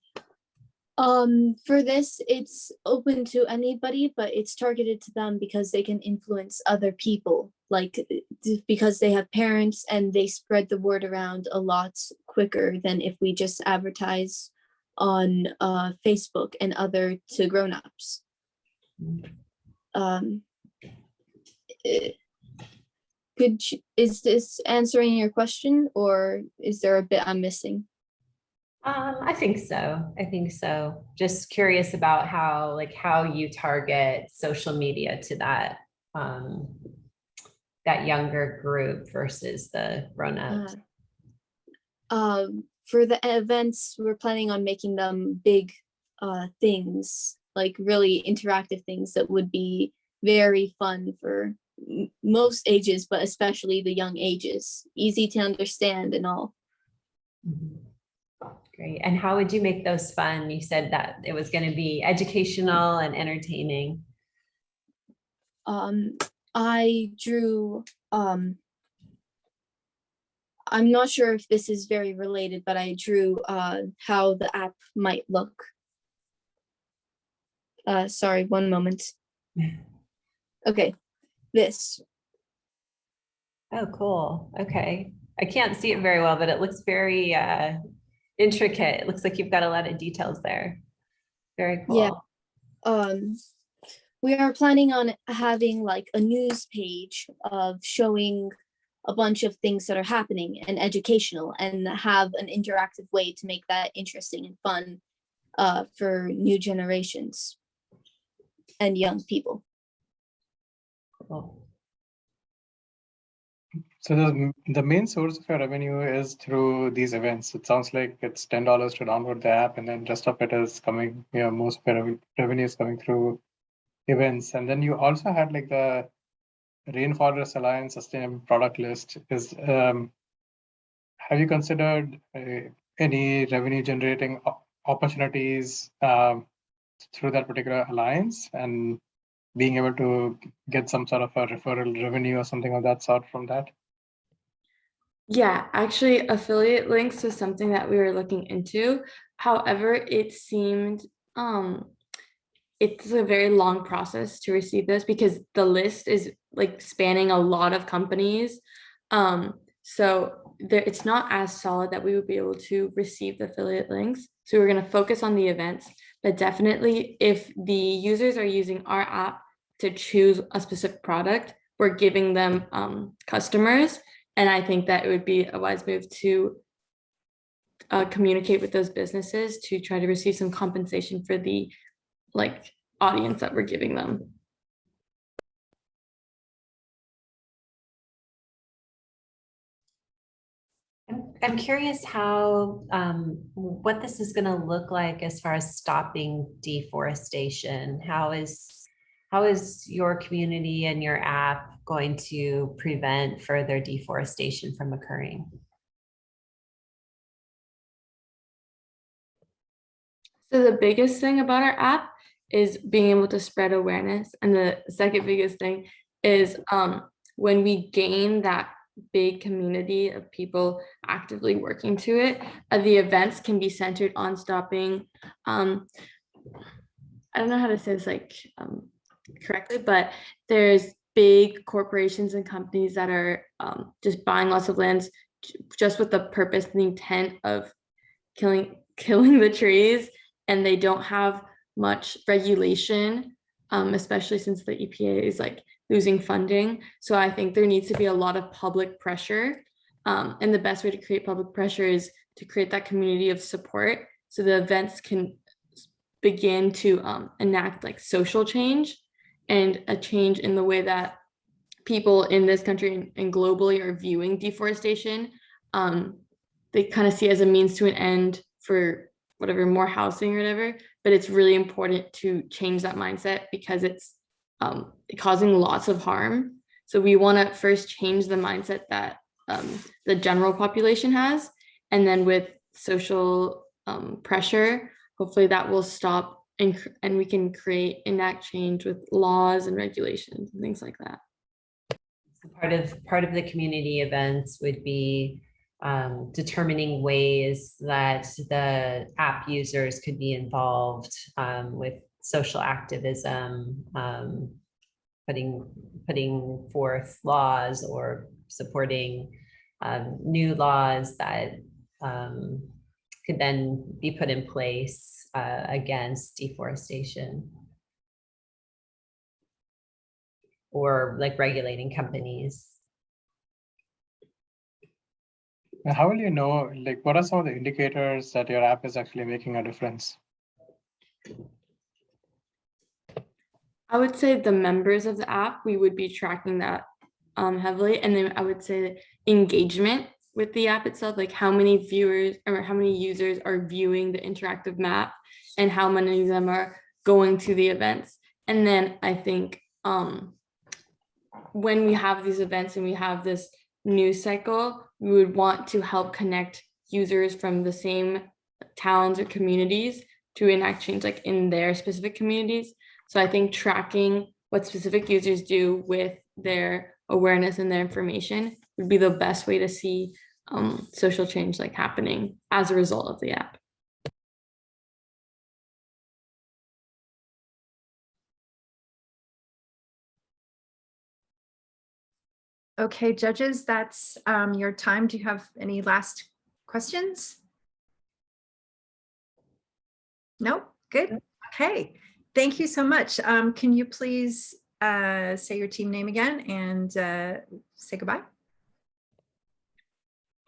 For this, it's open to anybody, but it's targeted to them because they can influence other people, like because they have parents and they spread the word around a lot quicker than if we just advertise on Facebook and other to grown-ups. Is this answering your question, or is there a bit I'm missing? I think so. Just curious about how you target social media to that that younger group versus the grown-ups. For the events, we're planning on making them big things, like really interactive things that would be very fun for most ages, but especially the young ages, easy to understand and all. Mm-hmm. Great. And how would you make those fun? You said that it was going to be educational and entertaining. I drew, I'm not sure if this is very related, but I drew how the app might look. Sorry, one moment. Okay, this. Oh, cool. Okay. I can't see it very well, but it looks very intricate. It looks like you've got a lot of details there. Very cool. Yeah. We are planning on having like a news page of showing a bunch of things that are happening and educational, and have an interactive way to make that interesting and fun for new generations and young people. Cool. So the main source of your revenue is through these events. It sounds like it's $10 to download the app, and then rest of it is coming, most revenue is coming through events. And then you also had like the Rainforest Alliance Sustainable Product List. Have you considered any revenue generating opportunities through that particular alliance, and being able to get some sort of a referral revenue or something of that sort from that? Yeah, actually, affiliate links was something that we were looking into. However, it seemed it's a very long process to receive this because the list is like spanning a lot of companies. So there, it's not as solid that we would be able to receive the affiliate links. So we're going to focus on the events, but definitely if the users are using our app to choose a specific product, we're giving them customers. And I think that it would be a wise move to communicate with those businesses to try to receive some compensation for the like audience that we're giving them. I'm curious how, what this is going to look like as far as stopping deforestation. How is your community and your app going to prevent further deforestation from occurring? So the biggest thing about our app is being able to spread awareness. And the second biggest thing is when we gain that big community of people actively working to it, the events can be centered on stopping, I don't know how to say this correctly, but there's big corporations and companies that are just buying lots of lands just with the purpose and the intent of killing the trees, and they don't have much regulation, especially since the EPA is like losing funding. So I think there needs to be a lot of public pressure. And the best way to create public pressure is to create that community of support so the events can begin to enact like social change and a change in the way that people in this country and globally are viewing deforestation. They kind of see it as a means to an end for whatever, more housing or whatever, but it's really important to change that mindset because it's causing lots of harm. So we want to first change the mindset that the general population has, and then with social pressure, hopefully that will stop and we can enact change with laws and regulations and things like that. So part of the community events would be determining ways that the app users could be involved with social activism, putting forth laws or supporting new laws that could then be put in place against deforestation, or like regulating companies. How will you know, like, what are some of the indicators that your app is actually making a difference? I would say the members of the app, we would be tracking that heavily. And then I would say engagement with the app itself, like how many viewers or how many users are viewing the interactive map and how many of them are going to the events. And then I think when we have these events and we have this news cycle, we would want to help connect users from the same towns or communities to enact change like in their specific communities. So I think tracking what specific users do with their awareness and their information would be the best way to see social change like happening as a result of the app. Okay, judges, that's your time. Do you have any last questions? No? Good. Okay. Thank you so much. Can you please say your team name again and say goodbye?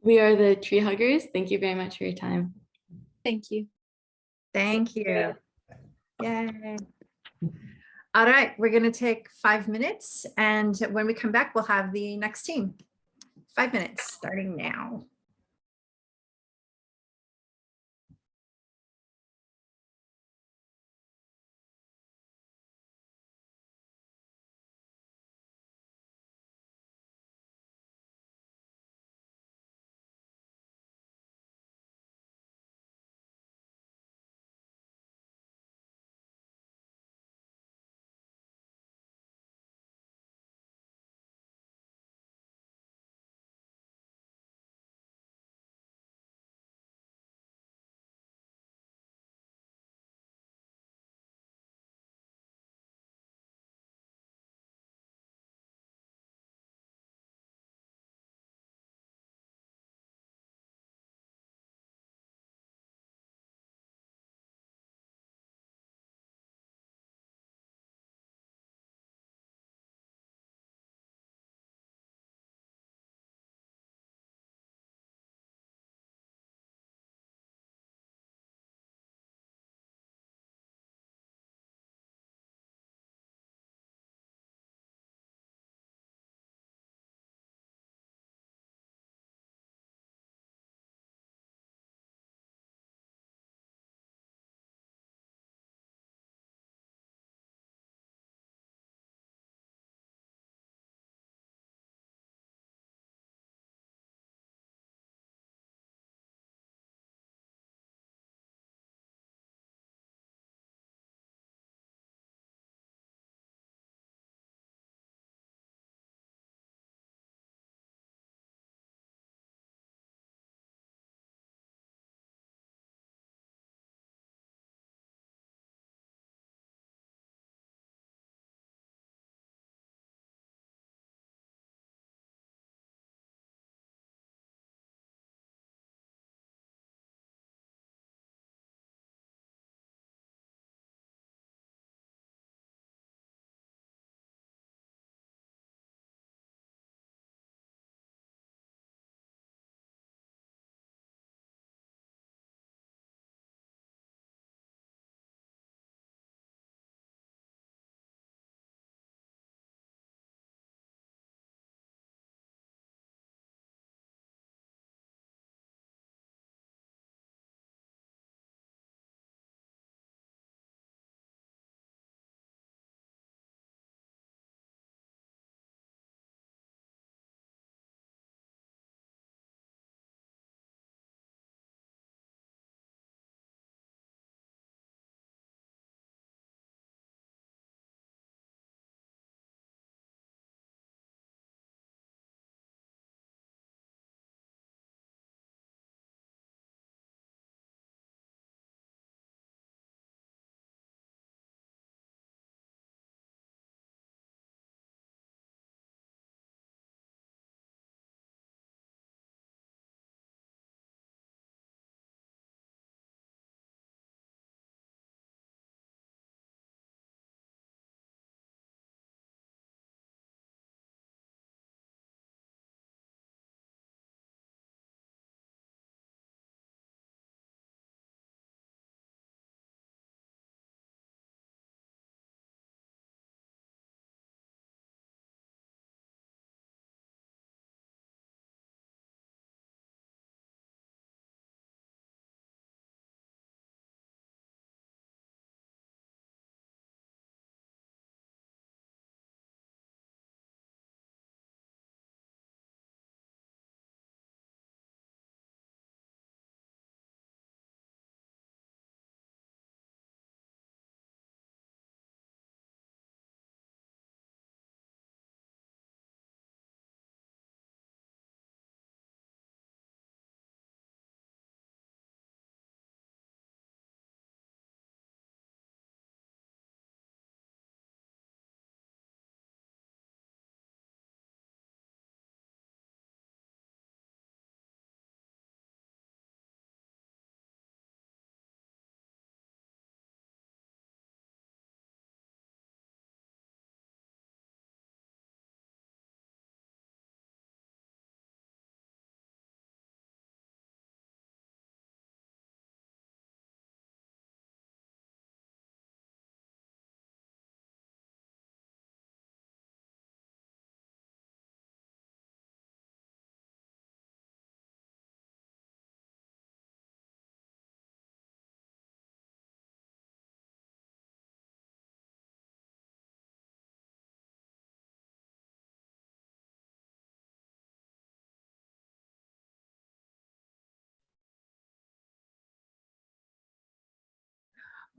We are the Tree Huggers. Thank you very much for your time. Thank you. Thank you. Yay. All right, we're going to take 5 minutes, and when we come back, we'll have the next team. 5 minutes starting now.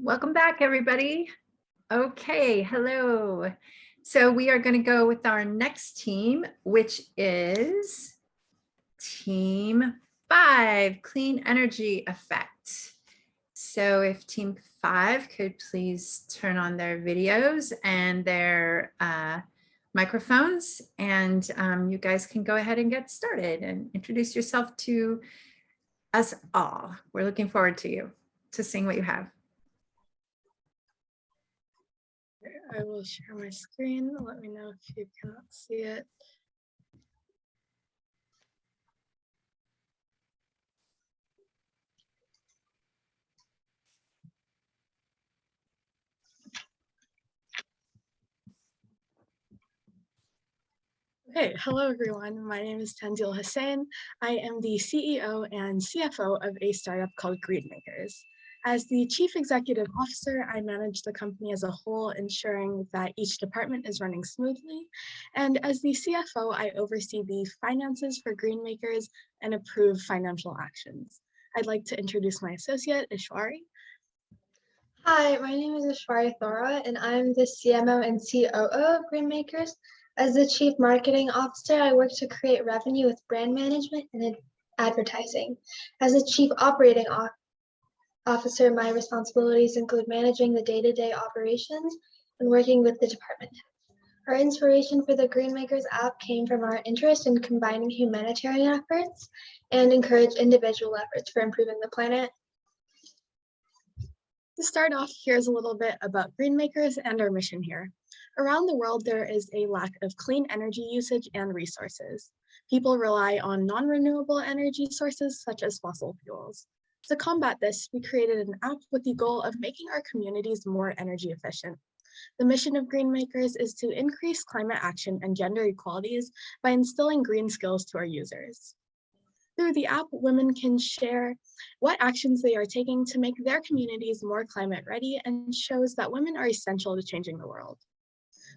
Welcome back, everybody. Okay, hello. So we are going to go with our next team, which is Team 5, Clean Energy Effect. So if Team 5 could please turn on their videos and their microphones, and you guys can go ahead and get started and introduce yourself to us all. We're looking forward to seeing what you have. I will share my screen. Let me know if you cannot see it. Okay, hello everyone. My name is Tanzil Hussain. I am the CEO and CFO of a startup called Greenmakers. As the Chief Executive Officer, I manage the company as a whole, ensuring that each department is running smoothly. And as the CFO, I oversee the finances for Greenmakers and approve financial actions. I'd like to introduce my associate, Ishwari. Hi, my name is Ishwari Thora, and I'm the CMO and COO of Greenmakers. As the Chief Marketing Officer, I work to create revenue with brand management and advertising. As a Chief Operating Officer, my responsibilities include managing the day-to-day operations and working with the department heads. Our inspiration for the Greenmakers app came from our interest in combining humanitarian efforts and encourage individual efforts for improving the planet. To start off, here's a little bit about Greenmakers and our mission here. Around the world, there is a lack of clean energy usage and resources. People rely on non-renewable energy sources such as fossil fuels. To combat this, we created an app with the goal of making our communities more energy efficient. The mission of Greenmakers is to increase climate action and gender equalities by instilling green skills to our users. Through the app, women can share what actions they are taking to make their communities more climate ready, and shows that women are essential to changing the world.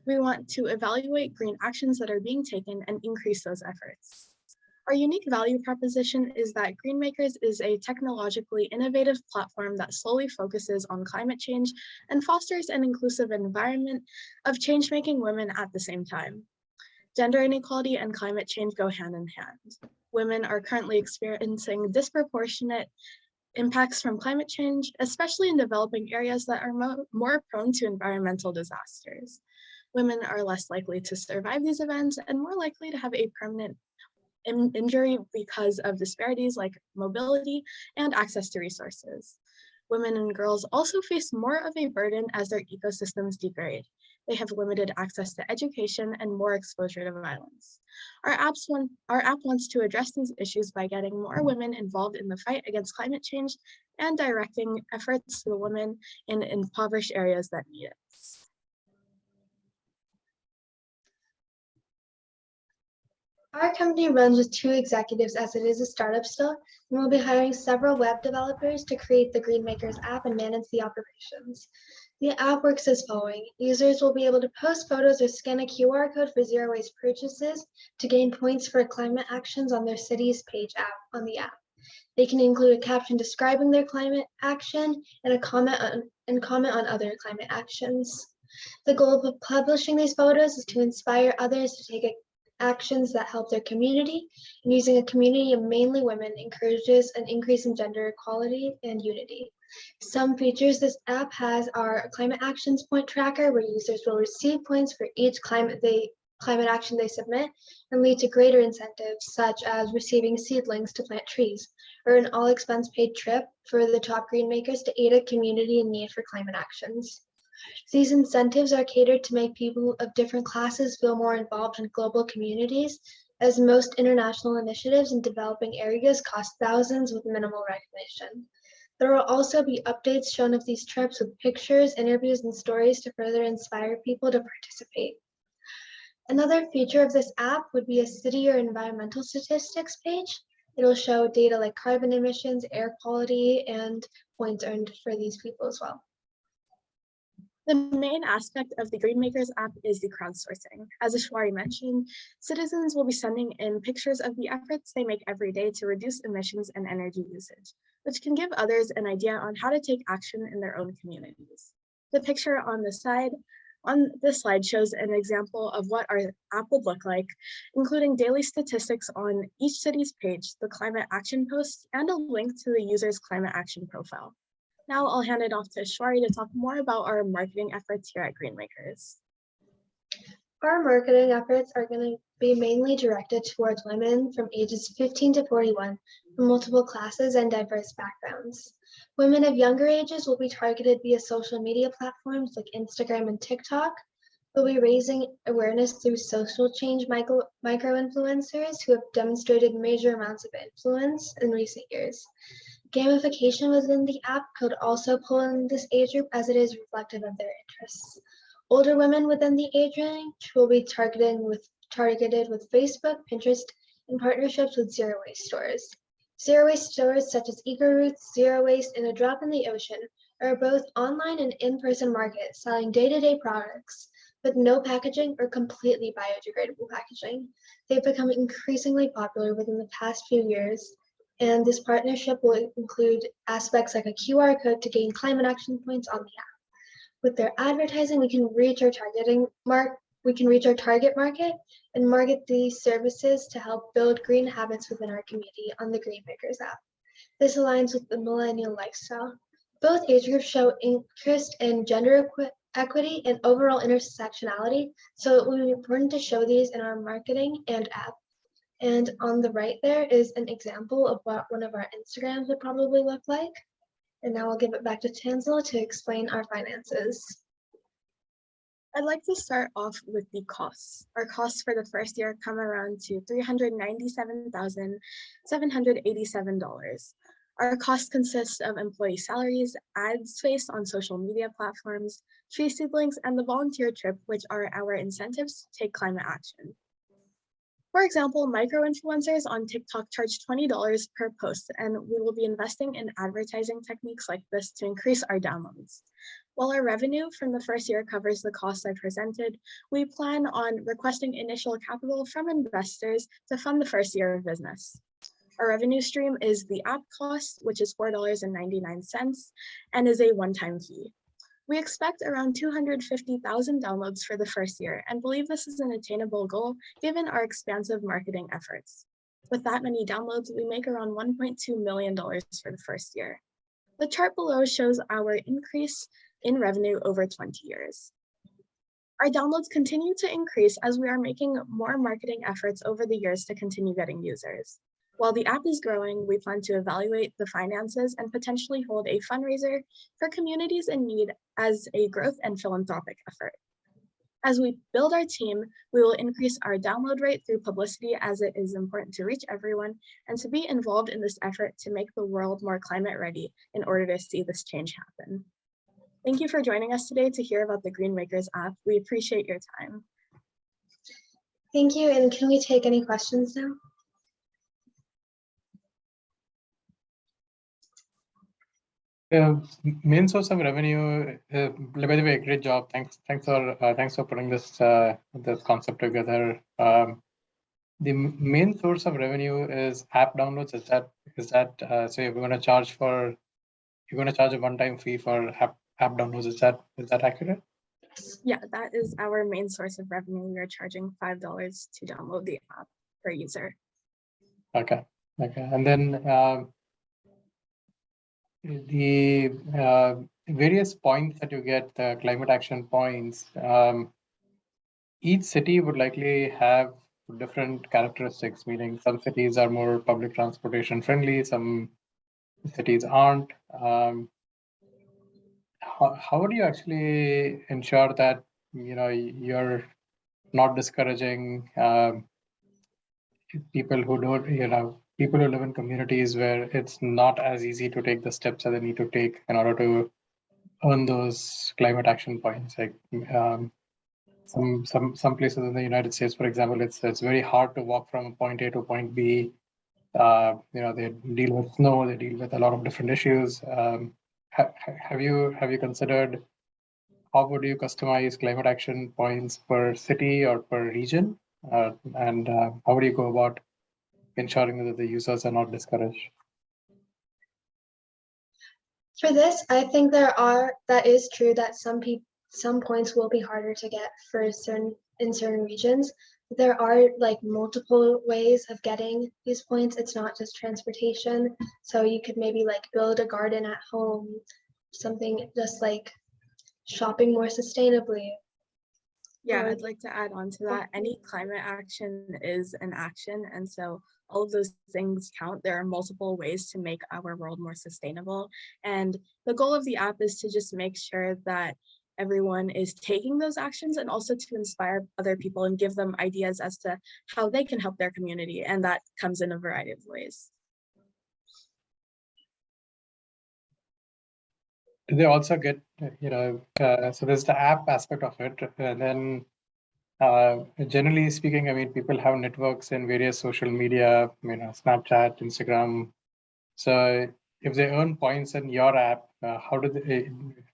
We want to evaluate green actions that are being taken and increase those efforts. Our unique value proposition is that Greenmakers is a technologically innovative platform that solely focuses on climate change and fosters an inclusive environment of change-making women at the same time. Gender inequality and climate change go hand in hand. Women are currently experiencing disproportionate impacts from climate change, especially in developing areas that are more prone to environmental disasters. Women are less likely to survive these events and more likely to have a permanent injury because of disparities like mobility and access to resources. Women and girls also face more of a burden as their ecosystems degrade. They have limited access to education and more exposure to violence. Our app wants to address these issues by getting more women involved in the fight against climate change and directing efforts to the women in impoverished areas that need it. Our company runs with 2 executives as it is a startup still, and we'll be hiring several web developers to create the Greenmakers app and manage the operations. The app works as following. Users will be able to post photos or scan a QR code for zero waste purchases to gain points for climate actions on their city's page app on the app. They can include a caption describing their climate action and a comment on other climate actions. The goal of publishing these photos is to inspire others to take actions that help their community, and using a community of mainly women encourages an increase in gender equality and unity. Some features this app has are a climate actions point tracker, where users will receive points for each climate action they submit, and lead to greater incentives such as receiving seedlings to plant trees, or an all expense paid trip for the top Greenmakers to aid a community in need for climate actions. These incentives are catered to make people of different classes feel more involved in global communities, as most international initiatives in developing areas cost thousands with minimal recognition. There will also be updates shown of these trips with pictures, interviews, and stories to further inspire people to participate. Another feature of this app would be a city or environmental statistics page. It'll show data like carbon emissions, air quality, and points earned for these people as well. The main aspect of the Greenmakers app is the crowdsourcing. As Ashwari mentioned, citizens will be sending in pictures of the efforts they make every day to reduce emissions and energy usage, which can give others an idea on how to take action in their own communities. The picture on this slide shows an example of what our app would look like, including daily statistics on each city's page, the climate action posts, and a link to the user's climate action profile. Now I'll hand it off to Shwari to talk more about our marketing efforts here at Greenmakers. Our marketing efforts are going to be mainly directed towards women from ages 15 to 41 from multiple classes and diverse backgrounds. Women of younger ages will be targeted via social media platforms like Instagram and TikTok. We'll be raising awareness through social change micro-influencers who have demonstrated major amounts of influence in recent years. Gamification within the app could also pull in this age group as it is reflective of their interests. Older women within the age range will be targeted with Facebook, Pinterest, and partnerships with zero waste stores. Zero waste stores such as EcoRoots, Zero Waste, and A Drop in the Ocean are both online and in-person markets selling day-to-day products with no packaging or completely biodegradable packaging. They've become increasingly popular within the past few years, and this partnership will include aspects like a QR code to gain climate action points on the app. With their advertising, we can reach our target market and market these services to help build green habits within our community on the Greenmakers app. This aligns with the millennial lifestyle. Both age groups show interest in gender equity and overall intersectionality, so it will be important to show these in our marketing and app. And on the right there is an example of what one of our Instagrams would probably look like. And now I'll give it back to Tanzila to explain our finances. I'd like to start off with the costs. Our costs for the first year come around to $397,787. Our costs consist of employee salaries, ad space on social media platforms, tree seedlings, and the volunteer trip, which are our incentives to take climate action. For example, micro-influencers on TikTok charge $20 per post, and we will be investing in advertising techniques like this to increase our downloads. While our revenue from the first year covers the costs I presented, we plan on requesting initial capital from investors to fund the first year of business. Our revenue stream is the app cost, which is $4.99, and is a one-time fee. We expect around 250,000 downloads for the first year and believe this is an attainable goal given our expansive marketing efforts. With that many downloads, we make around $1.2 million for the first year. The chart below shows our increase in revenue over 20 years. Our downloads continue to increase as we are making more marketing efforts over the years to continue getting users. While the app is growing, we plan to evaluate the finances and potentially hold a fundraiser for communities in need as a growth and philanthropic effort. As we build our team, we will increase our download rate through publicity as it is important to reach everyone and to be involved in this effort to make the world more climate ready in order to see this change happen. Thank you for joining us today to hear about the Greenmakers app. We appreciate your time. Thank you, and can we take any questions now? Main source of revenue, by the way, great job. Thanks for putting this concept together. The main source of revenue is app downloads. Is that so? You're going to charge a one-time fee for app downloads. Is that accurate? Yeah, that is our main source of revenue. We are charging $5 to download the app per user. Okay, and then the various points that you get, the climate action points, each city would likely have different characteristics, meaning some cities are more public transportation friendly, some cities aren't. How do you actually ensure that you're not discouraging people who don't, people who live in communities where it's not as easy to take the steps that they need to take in order to earn those climate action points? Like some places in the United States, for example, it's very hard to walk from point A to point B. They deal with snow, they deal with a lot of different issues. Have you considered how would you customize climate action points per city or per region? And how would you go about ensuring that the users are not discouraged? For this, I think that is true that some points will be harder to get for certain regions. There are like multiple ways of getting these points. It's not just transportation. So you could maybe like build a garden at home, something just like shopping more sustainably. Yeah, Or- I'd like to add on to that. Any climate action is an action. And so all of those things count. There are multiple ways to make our world more sustainable. And the goal of the app is to just make sure that everyone is taking those actions and also to inspire other people and give them ideas as to how they can help their community. And that comes in a variety of ways. Do they also get, so there's the app aspect of it, and then generally speaking, I mean, people have networks in various social media, Snapchat, Instagram. So if they earn points in your app, how do they,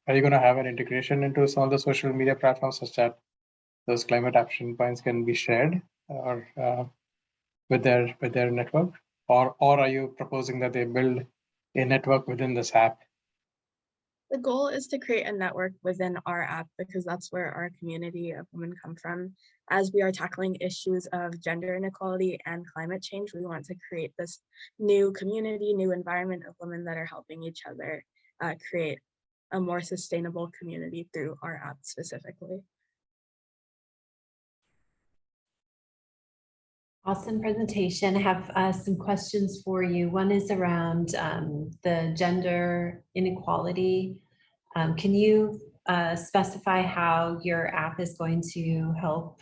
are you going to have an integration into some of the social media platforms such that those climate action points can be shared or with their network? Or are you proposing that they build a network within this app? The goal is to create a network within our app because that's where our community of women come from. As we are tackling issues of gender inequality and climate change, we want to create this new community, new environment of women that are helping each other create a more sustainable community through our app specifically. Awesome presentation. I have some questions for you. One is around the gender inequality. Can you specify how your app is going to help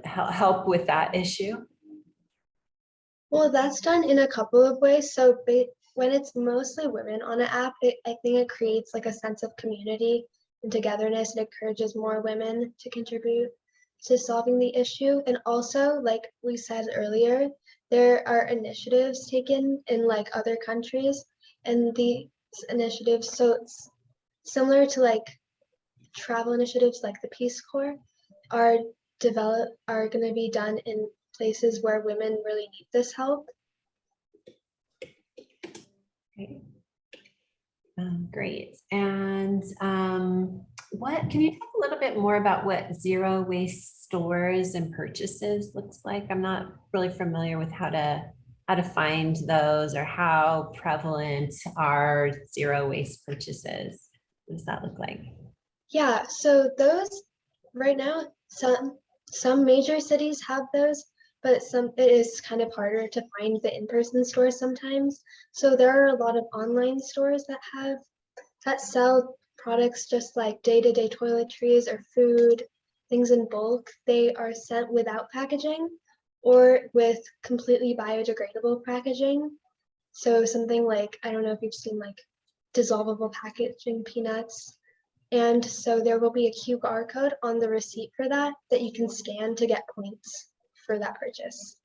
help with that issue? Well, that's done in a couple of ways. So when it's mostly women on an app, I think it creates like a sense of community and togetherness and encourages more women to contribute to solving the issue. And also, like we said earlier, there are initiatives taken in like other countries, and these initiatives, so it's similar to like travel initiatives like the Peace Corps, are going to be done in places where women really need this help. Great. And what can you talk a little bit more about what zero waste stores and purchases looks like? I'm not really familiar with how to find those or how prevalent are zero waste purchases. What does that look like? Yeah, so those right now, some major cities have those, but it is kind of harder to find the in-person stores sometimes. So there are a lot of online stores that sell products just like day-to-day toiletries or food, things in bulk. They are sent without packaging or with completely biodegradable packaging. So something like, I don't know if you've seen like dissolvable packaging peanuts. And so there will be a QR code on the receipt for that you can scan to get points for that purchase.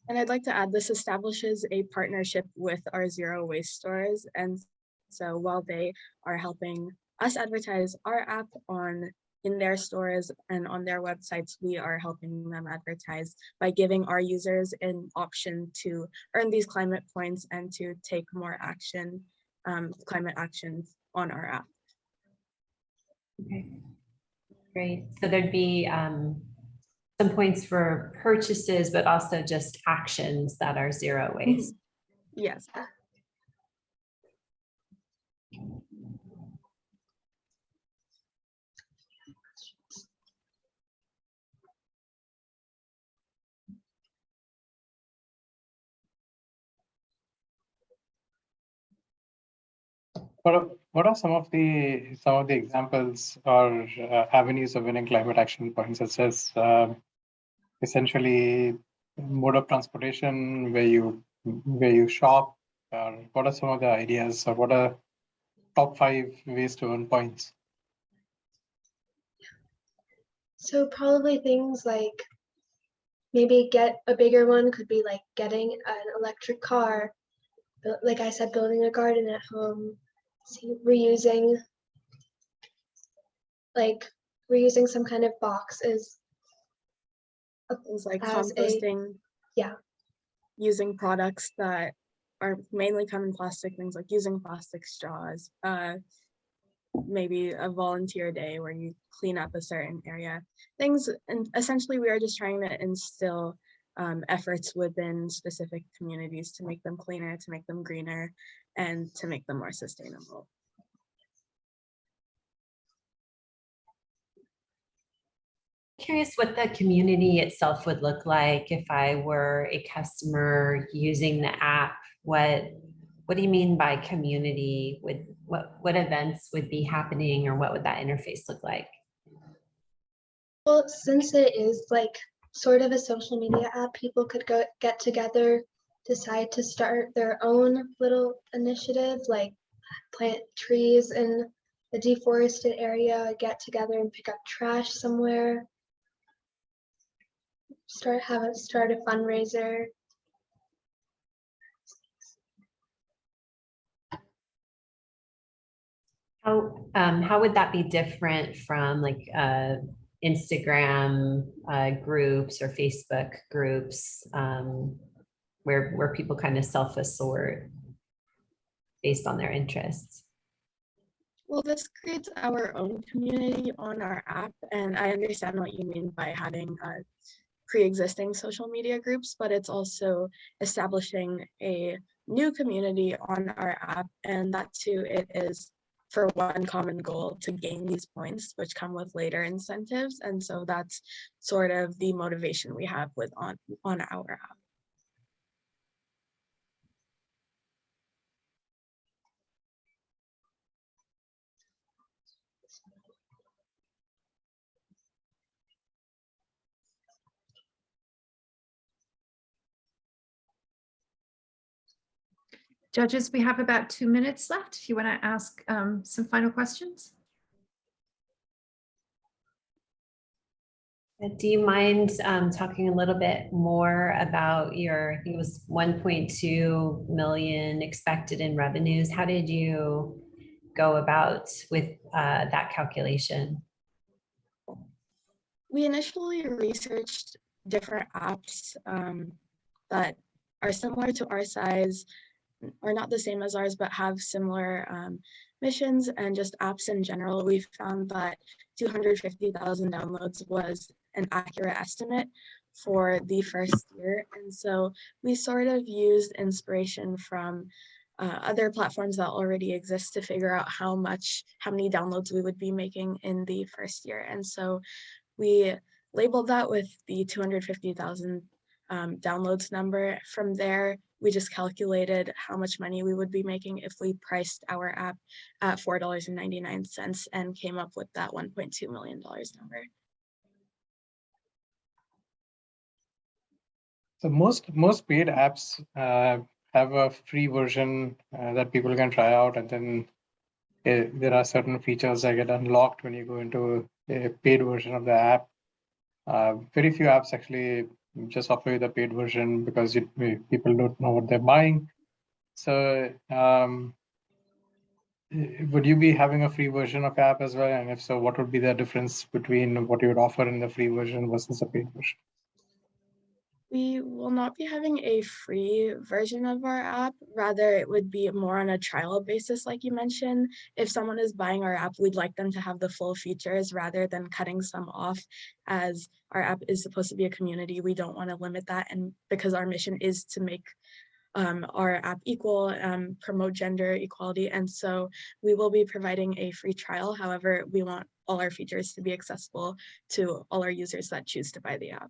And I'd like to add, this establishes a partnership with our zero waste stores. And so while they are helping us advertise our app in their stores and on their websites, we are helping them advertise by giving our users an option to earn these climate points and to take more action, climate actions on our app. Okay, great. So there'd be some points for purchases, but also just actions that are zero waste. Yes. What are some of the examples or avenues of winning climate action points, such as essentially mode of transportation where you shop? What are some of the ideas, or what are top 5 ways to earn points? So probably things like maybe get a bigger one could be like getting an electric car, like I said, building a garden at home, reusing some kind of box is Things like as composting, yeah. using products that are mainly come in plastic, things like using plastic straws, maybe a volunteer day where you clean up a certain area, things, and essentially we are just trying to instill efforts within specific communities to make them cleaner, to make them greener, and to make them more sustainable. Curious what the community itself would look like if I were a customer using the app. What do you mean by community? What events would be happening, or what would that interface look like? Well, since it is like sort of a social media app, people could get together, decide to start their own little initiative, like plant trees in a deforested area, get together and pick up trash somewhere, start a fundraiser. How would that be different from like Instagram groups or Facebook groups where people kind of self-assort based on their interests? Well, this creates our own community on our app, and I understand what you mean by having pre-existing social media groups, but it's also establishing a new community on our app, and that too, it is for one common goal, to gain these points, which come with later incentives. And so that's sort of the motivation we have with on our app. Judges, we have about 2 minutes left. If you want to ask some final questions. Do you mind talking a little bit more about your, I think it was 1.2 million expected in revenues. How did you go about with that calculation? We initially researched different apps that are similar to our size, or not the same as ours, but have similar missions, and just apps in general. We found that 250,000 downloads was an accurate estimate for the first year. And so we sort of used inspiration from other platforms that already exist to figure out how many downloads we would be making in the first year. And so we labeled that with the 250,000 downloads number. From there, we just calculated how much money we would be making if we priced our app at $4.99 and came up with that $1.2 million number. So most paid apps have a free version that people can try out, and then there are certain features that get unlocked when you go into a paid version of the app. Very few apps actually just offer you the paid version because people don't know what they're buying. So would you be having a free version of app as well? And if so, what would be the difference between what you would offer in the free version versus the paid version? We will not be having a free version of our app. Rather, it would be more on a trial basis, like you mentioned. If someone is buying our app, we'd like them to have the full features rather than cutting some off. As our app is supposed to be a community, we don't want to limit that. And because our mission is to make our app equal, promote gender equality. And so we will be providing a free trial. However, we want all our features to be accessible to all our users that choose to buy the app.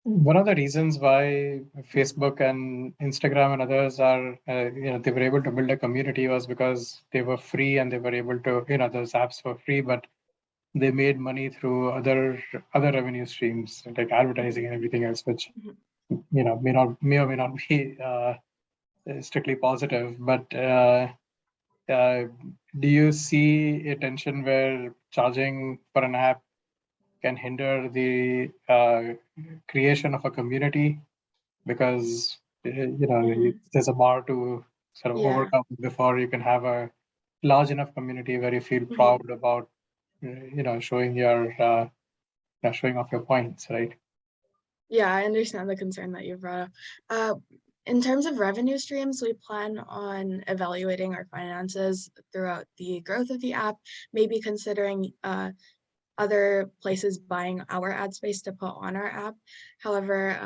One of the reasons why Facebook and Instagram and others are, they were able to build a community was because they were free and they were able to, those apps were free, but they made money through other revenue streams like advertising and everything else, which, may or may not be strictly positive. But do you see a tension where charging for an app can hinder the creation of a community because there's a bar to sort of Yeah. overcome before you can have a large enough community where you feel proud about showing your showing off your points, right? Yeah, I understand the concern that you brought up. In terms of revenue streams, we plan on evaluating our finances throughout the growth of the app, maybe considering other places buying our ad space to put on our app. However,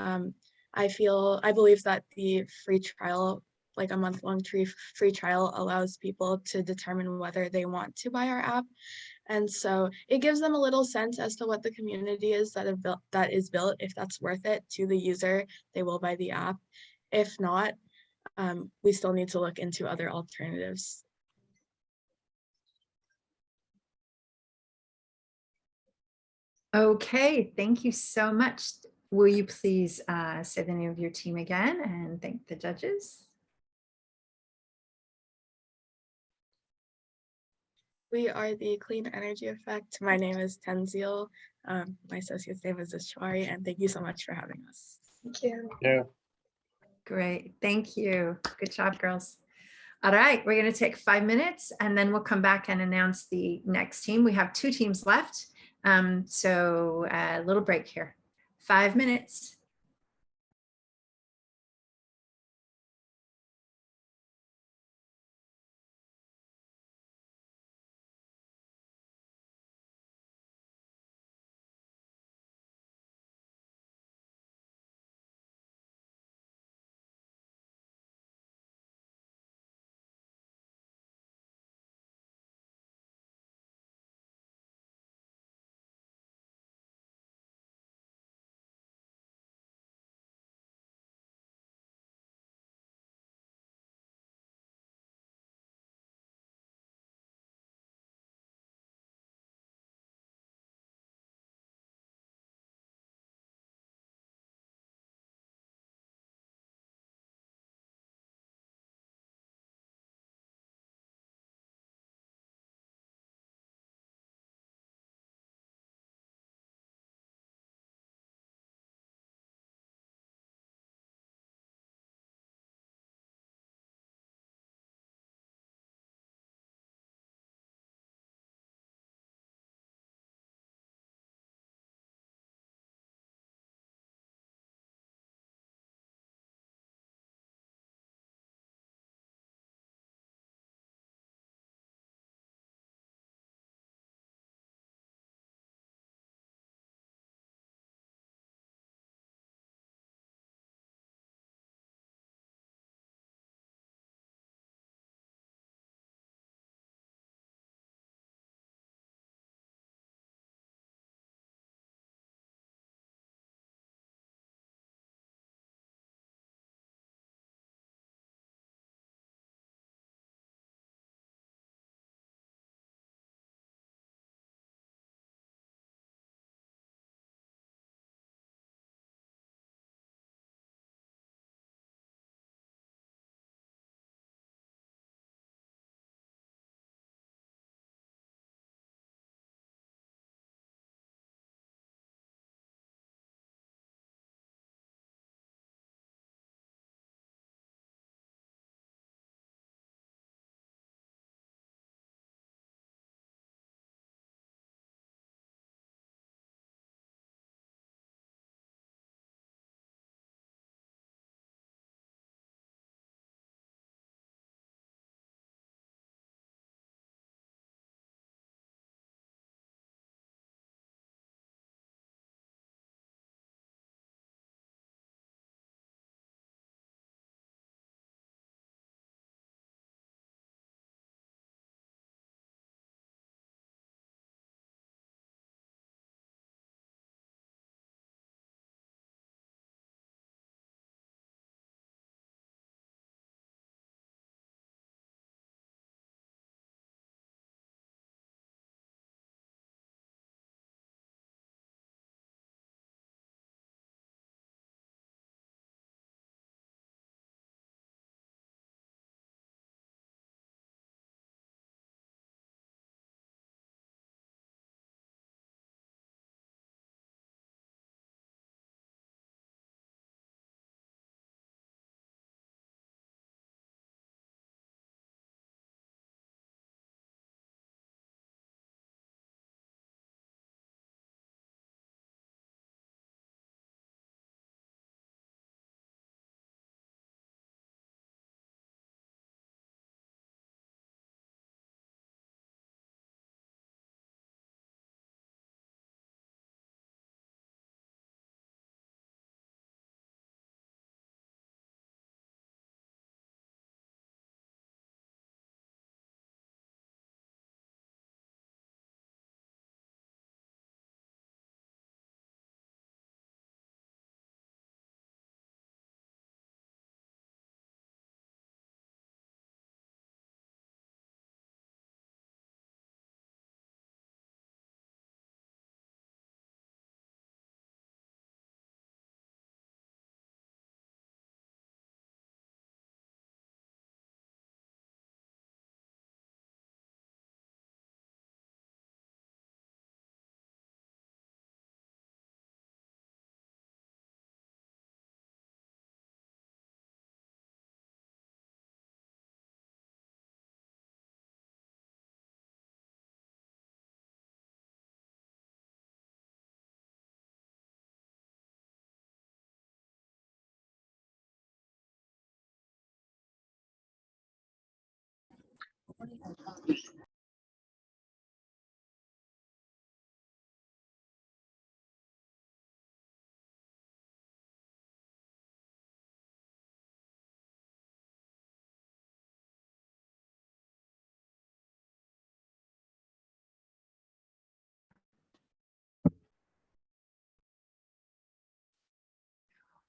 I believe that the free trial, like a month-long free trial, allows people to determine whether they want to buy our app. And so it gives them a little sense as to what the community is that is built. If that's worth it to the user, they will buy the app. If not, we still need to look into other alternatives. Okay, thank you so much. Will you please say the name of your team again and thank the judges? We are the Clean Energy Effect. My name is Tenzil. My associate's name is Ashwari, and thank you so much for having us. Thank you. Yeah. Great, thank you. Good job, girls. All right, we're going to take 5 minutes and then we'll come back and announce the next team. We have 2 teams left. So a little break here. 5 minutes.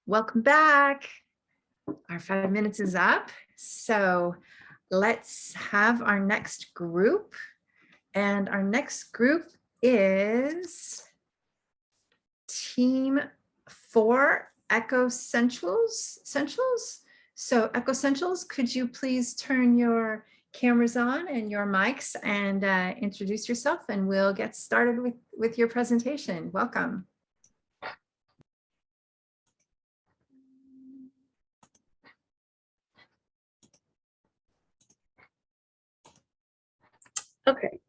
Welcome back. Our 5 minutes is up. So let's have our next group. And our next group is Team 4 Eco-Essentials. So Eco-Essentials, could you please turn your cameras on and your mics and introduce yourself, and we'll get started with your presentation. Welcome. Okay.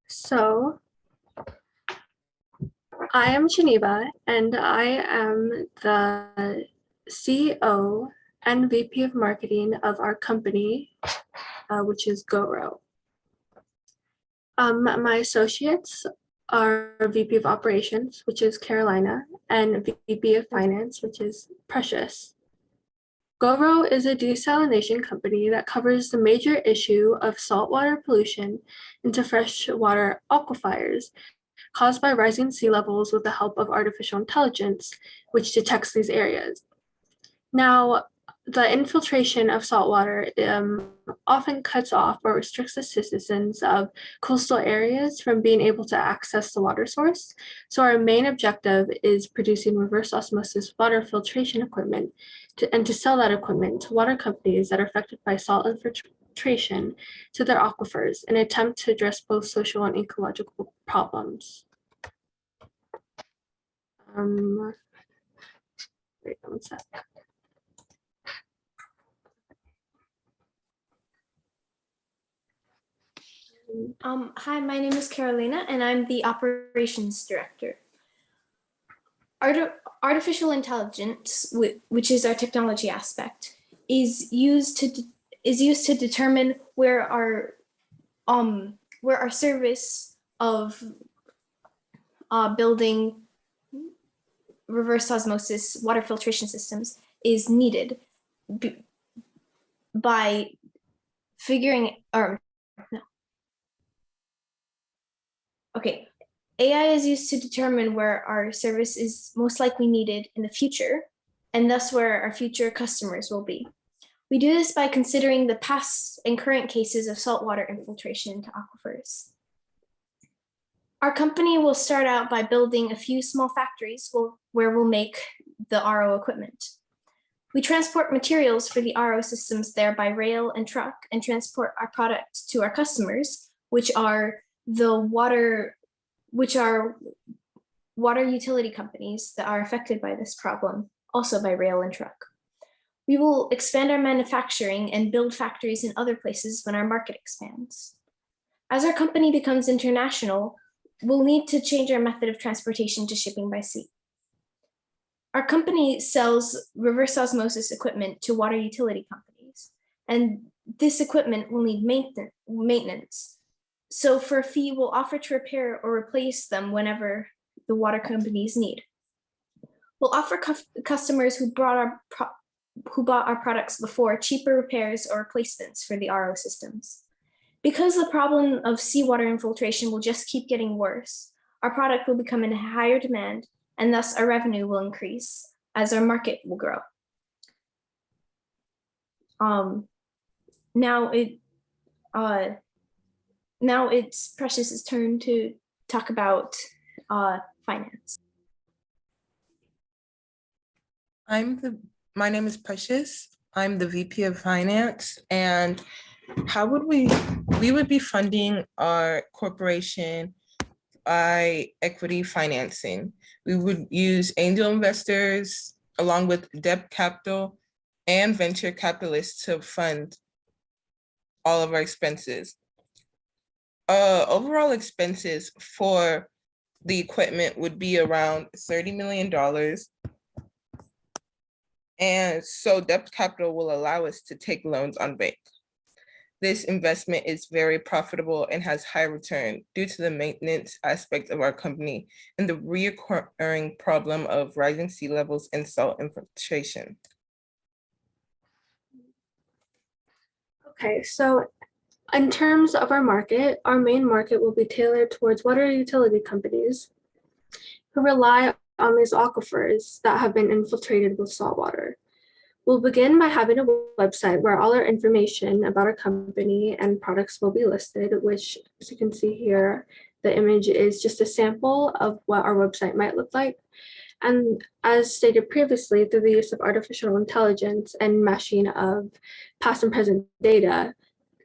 So I am Geneva, and I am the CEO and VP of Marketing of our company, which is GoRo. My associates are VP of Operations, which is Carolina, and VP of Finance, which is Precious. GoRo is a desalination company that covers the major issue of saltwater pollution into freshwater aquifers caused by rising sea levels with the help of artificial intelligence, which detects these areas. Now, the infiltration of saltwater often cuts off or restricts the citizens of coastal areas from being able to access the water source. So our main objective is producing reverse osmosis water filtration equipment and to sell that equipment to water companies that are affected by salt infiltration to their aquifers in an attempt to address both social and ecological problems. Wait one sec. Hi, my name is Carolina, and I'm the operations director. Artificial intelligence, which is our technology aspect, is used to determine where our service of building reverse osmosis water filtration systems is needed by figuring Okay, AI is used to determine where our service is most likely needed in the future, and thus where our future customers will be. We do this by considering the past and current cases of saltwater infiltration into aquifers. Our company will start out by building a few small factories where we'll make the RO equipment. We transport materials for the RO systems there by rail and truck, and transport our products to our customers, which are water utility companies that are affected by this problem, also by rail and truck. We will expand our manufacturing and build factories in other places when our market expands. As our company becomes international, we'll need to change our method of transportation to shipping by sea. Our company sells reverse osmosis equipment to water utility companies, and this equipment will need maintenance. So for a fee, we'll offer to repair or replace them whenever the water companies need. We'll offer customers who bought our products before cheaper repairs or replacements for the RO systems. Because the problem of seawater infiltration will just keep getting worse, our product will become in higher demand, and thus our revenue will increase as our market will grow. Now it's Precious's turn to talk about finance. My name is Precious. I'm the VP of Finance, and how would we would be funding our corporation by equity financing. We would use angel investors along with debt capital and venture capitalists to fund all of our expenses. Overall expenses for the equipment would be around $30 million. And so debt capital will allow us to take loans on bank. This investment is very profitable and has high return due to the maintenance aspect of our company and the recurring problem of rising sea levels and salt infiltration. Okay, so in terms of our main market will be tailored towards water utility companies. who rely on these aquifers that have been infiltrated with saltwater. We'll begin by having a website where all our information about our company and products will be listed, which, as you can see here, the image is just a sample of what our website might look like. And as stated previously, through the use of artificial intelligence and meshing of past and present data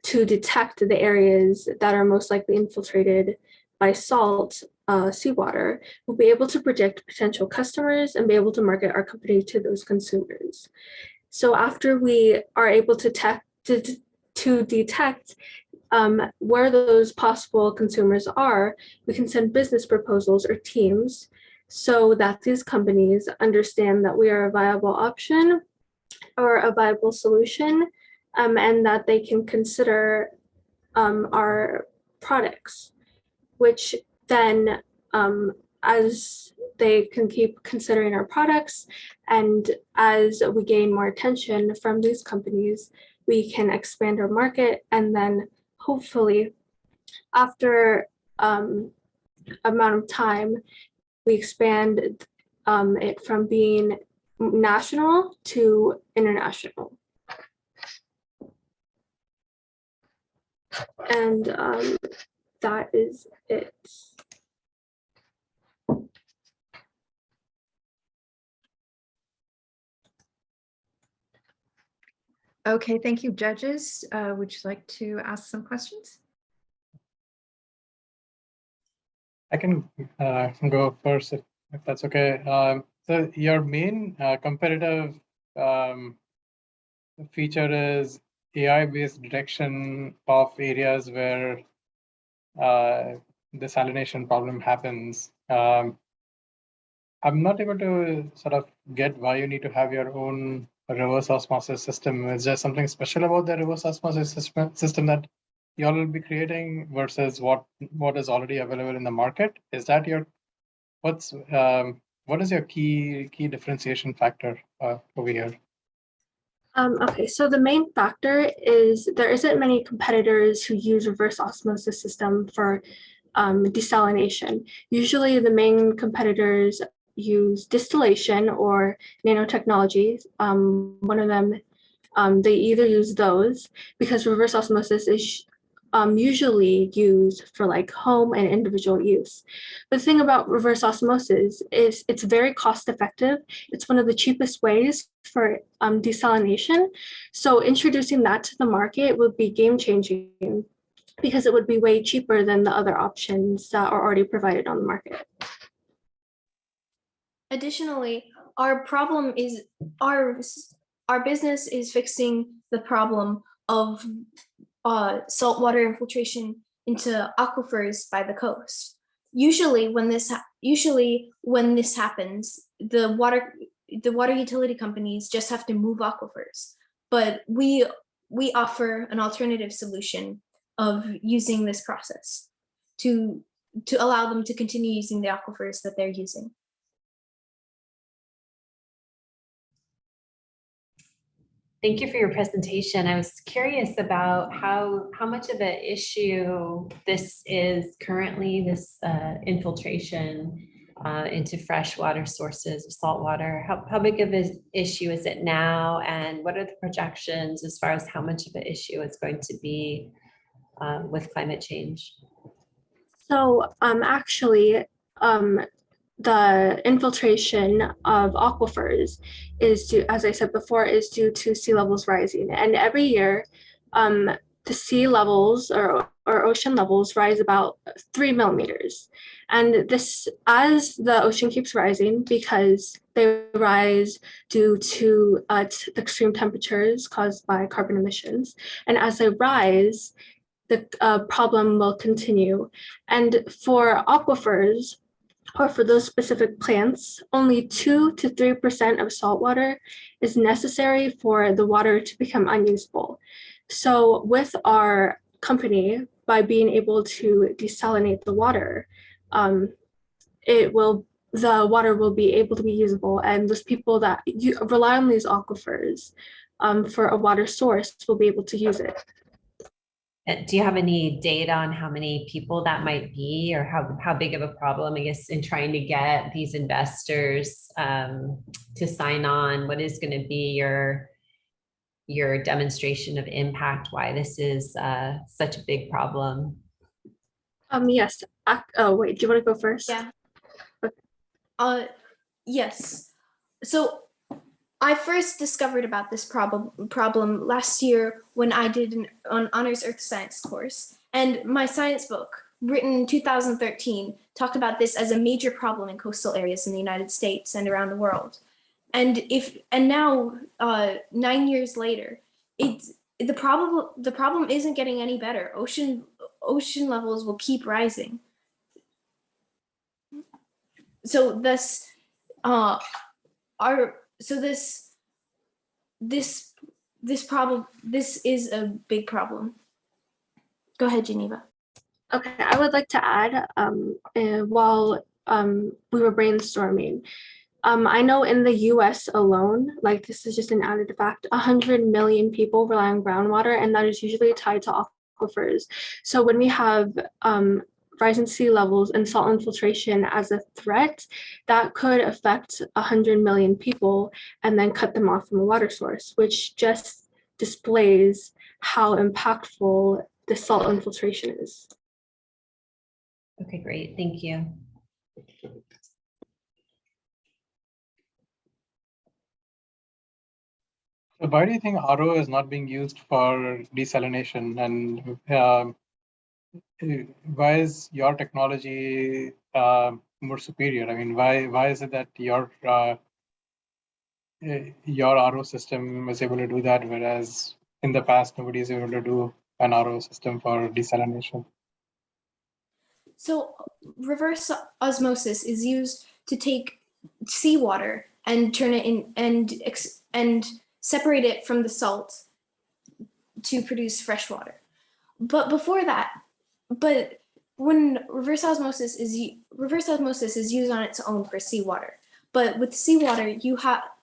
to detect the areas that are most likely infiltrated by salt seawater, we'll be able to predict potential customers and be able to market our company to those consumers. So after we are able to detect where those possible consumers are, we can send business proposals or teams so that these companies understand that we are a viable option or a viable solution, and that they can consider our products, which then as they can keep considering our products and as we gain more attention from these companies, we can expand our market, and then hopefully after amount of time, we expand it from being national to international. And that is it. Okay, thank you, judges. Would you like to ask some questions? I can go first if that's okay. So your main competitive feature is AI-based detection of areas where desalination problem happens. I'm not able to sort of get why you need to have your own reverse osmosis system. Is there something special about the reverse osmosis system that you all will be creating versus what is already available in the market? Is that your what is your key differentiation factor over here? Okay, so the main factor is there isn't many competitors who use reverse osmosis system for desalination. Usually the main competitors use distillation or nanotechnology. One of them, they either use those because reverse osmosis is usually used for like home and individual use. The thing about reverse osmosis is it's very cost effective. It's one of the cheapest ways for desalination. So introducing that to the market would be game changing because it would be way cheaper than the other options that are already provided on the market. Additionally, our problem is our business is fixing the problem of saltwater infiltration into aquifers by the coast. Usually when this happens, the water utility companies just have to move aquifers. But we offer an alternative solution of using this process to allow them to continue using the aquifers that they're using. Thank you for your presentation. I was curious about how much of an issue this is currently, this infiltration into freshwater sources of saltwater. How big of an issue is it now? And what are the projections as far as how much of an issue it's going to be with climate change? So actually, the infiltration of aquifers is due, as I said before, is due to sea levels rising. And every year, the sea levels or ocean levels rise about 3 millimeters. And this, as the ocean keeps rising, because they rise due to extreme temperatures caused by carbon emissions. And as they rise, the problem will continue. And for aquifers, or for those specific plants, only 2 to 3% of salt water is necessary for the water to become unusable. So with our company, by being able to desalinate the water, the water will be able to be usable, and those people that rely on these aquifers for a water source will be able to use it. Do you have any data on how many people that might be, or how big of a problem, I guess, in trying to get these investors to sign on? What is going to be your demonstration of impact, why this is such a big problem? Yes. Oh, wait, do you want to go first? Yeah. Yes. So I first discovered about this problem last year when I did an honors earth science course, and my science book, written in 2013, talked about this as a major problem in coastal areas in the United States and around the world. And now 9 years later, the problem isn't getting any better. Ocean levels will keep rising. So this is a big problem. Go ahead, Geneva. Okay, I would like to add, while we were brainstorming, I know in the US alone, like this is just an added fact, 100 million people rely on groundwater, and that is usually tied to aquifers. So when we have rising sea levels and salt infiltration as a threat, that could affect 100 million people and then cut them off from a water source, which just displays how impactful the salt infiltration is. Okay, great. Thank you. So why do you think RO is not being used for desalination, and why is your technology more superior? I mean, why is it that your RO system is able to do that, whereas in the past nobody is able to do an RO system for desalination? So reverse osmosis is used to take seawater and turn it in and separate it from the salt to produce fresh water. But before that, when reverse osmosis is used on its own for seawater. But with seawater,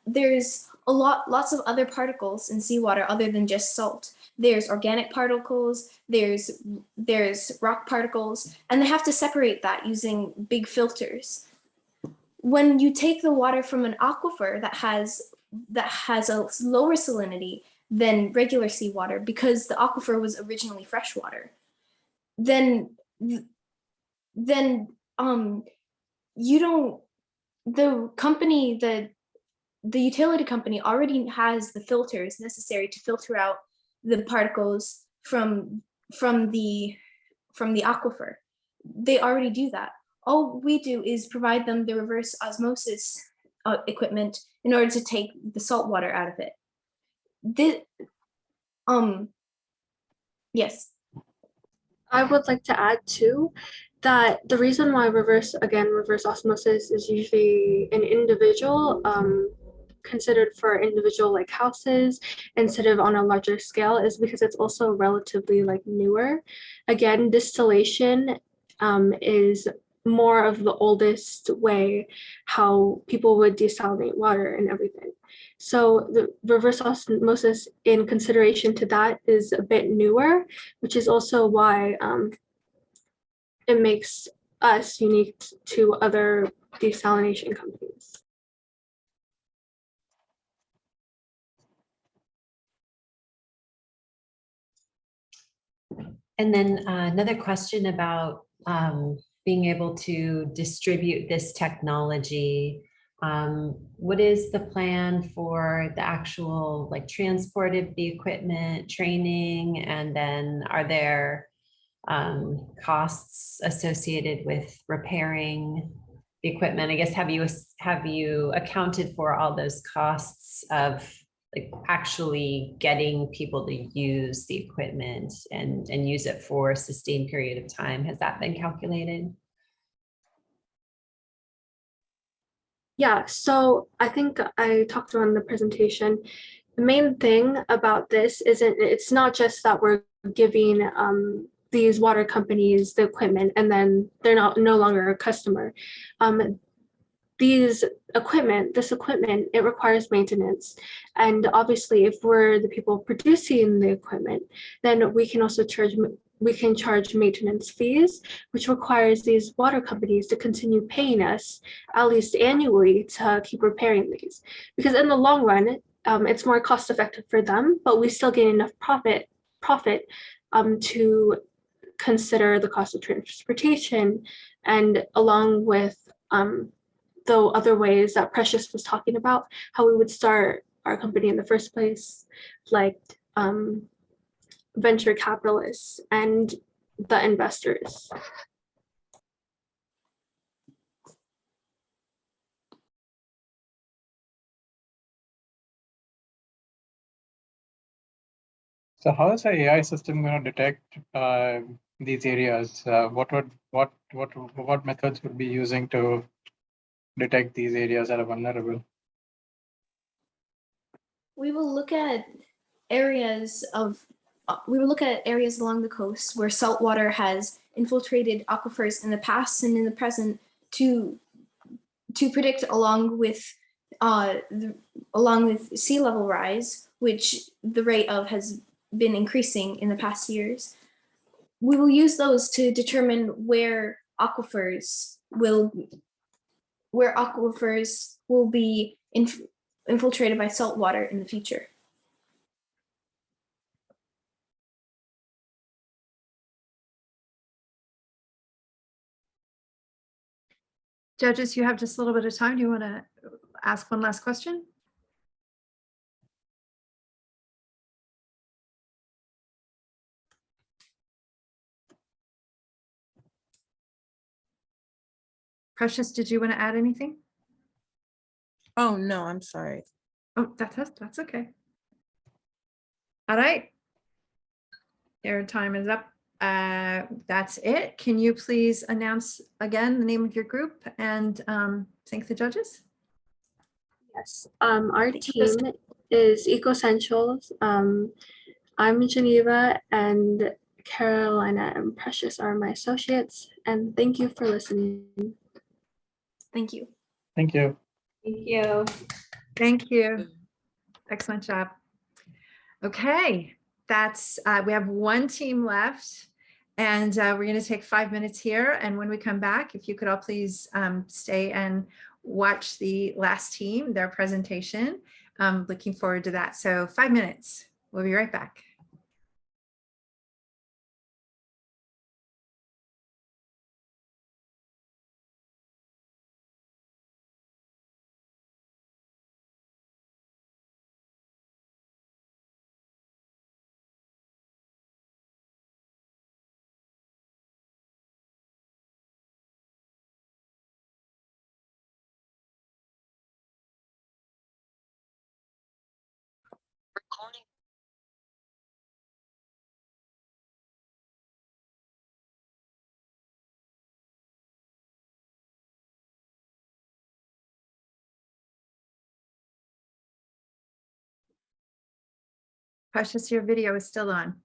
there's lots of other particles in seawater other than just salt. There's organic particles, there's rock particles, and they have to separate that using big filters. When you take the water from an aquifer that has a lower salinity than regular seawater, because the aquifer was originally freshwater, then you don't, the utility company already has the filters necessary to filter out the particles from the aquifer. They already do that. All we do is provide them the reverse osmosis equipment in order to take the salt water out of it. Yes. I would like to add too that the reason why reverse osmosis is usually an individual, considered for individual like houses instead of on a larger scale, is because it's also relatively like newer. Again, distillation is more of the oldest way how people would desalinate water and everything. So the reverse osmosis, in consideration to that, is a bit newer, which is also why it makes us unique to other desalination companies. And then another question about being able to distribute this technology. What is the plan for the actual like transport of the equipment, training, and then are there costs associated with repairing the equipment? I guess have you accounted for all those costs of like actually getting people to use the equipment and use it for a sustained period of time? Has that been calculated? Yeah, so I think I talked about in the presentation, the main thing about this it's not just that we're giving these water companies the equipment and then they're no longer a customer. this equipment, it requires maintenance. And obviously, if we're the people producing the equipment, then we can also charge maintenance fees, which requires these water companies to continue paying us at least annually to keep repairing these. Because in the long run, it's more cost effective for them, but we still gain enough profit to consider the cost of transportation, and along with the other ways that Precious was talking about, how we would start our company in the first place, like venture capitalists and the investors. So how is the AI system going to detect these areas? What methods would be using to detect these areas that are vulnerable? We will look at areas along the coast where saltwater has infiltrated aquifers in the past and in the present to predict along with sea level rise, which the rate of has been increasing in the past years. We will use those to determine where aquifers will be infiltrated by saltwater in the future. Judges, you have just a little bit of time. Do you want to ask one last question? Precious, did you want to add anything? Oh, no, I'm sorry. Oh, that's okay. All right. Your time is up. That's it. Can you please announce again the name of your group and thank the judges? Yes, our team is EcoCentials. I'm Geneva, and Carolina and Precious are my associates. And thank you for listening. Thank you. Thank you. Thank you. Thank you. Excellent job. Okay, that's we have one team left, and we're going to take 5 minutes here. And when we come back, if you could all please stay and watch the last team, their presentation. Looking forward to that. So 5 minutes. We'll be right back. Precious, your video is still on.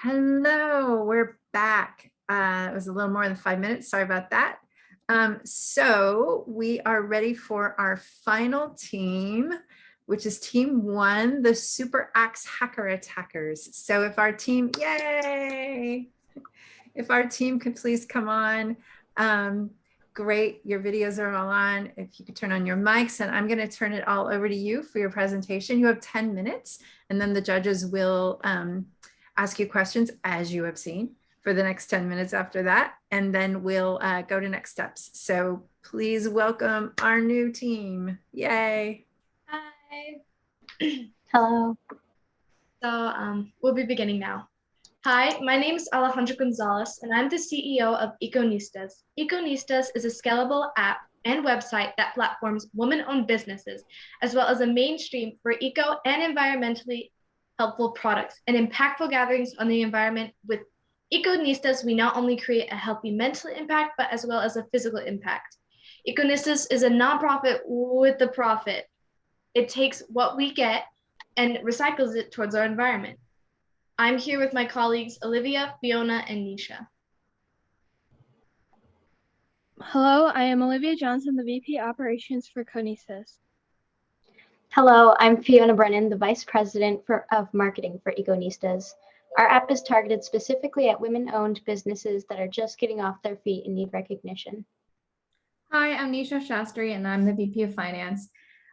Hello, we're back. It was a little more than 5 minutes. Sorry about that. So we are ready for our final team, which is team 1, the Super Axe Hacker Attackers. So if our team, yay! If our team could please come on. Great, your videos are all on. If you could turn on your mics, and I'm going to turn it all over to you for your presentation. You have 10 minutes, and then the judges will ask you questions, as you have seen, for the next 10 minutes after that, and then we'll go to next steps. So please welcome our new team. Yay. Hi. Hello. So we'll be beginning now. Hi, my name is Alejandra Gonzalez, and I'm the CEO of Econistas. Econistas is a scalable app and website that platforms women-owned businesses, as well as a mainstream for eco and environmentally helpful products and impactful gatherings on the environment. With Econistas, we not only create a healthy mental impact, but as well as a physical impact. Econistas is a nonprofit with a profit. It takes what we get and recycles it towards our environment. I'm here with my colleagues, Olivia, Fiona, and Nisha. Hello, I am Olivia Johnson, the VP Operations for Econistas. Hello, I'm Fiona Brennan, the Vice President of Marketing for Econistas. Our app is targeted specifically at women-owned businesses that are just getting off their feet and need recognition. Hi, I'm Nisha Shastri, and I'm the VP of Finance.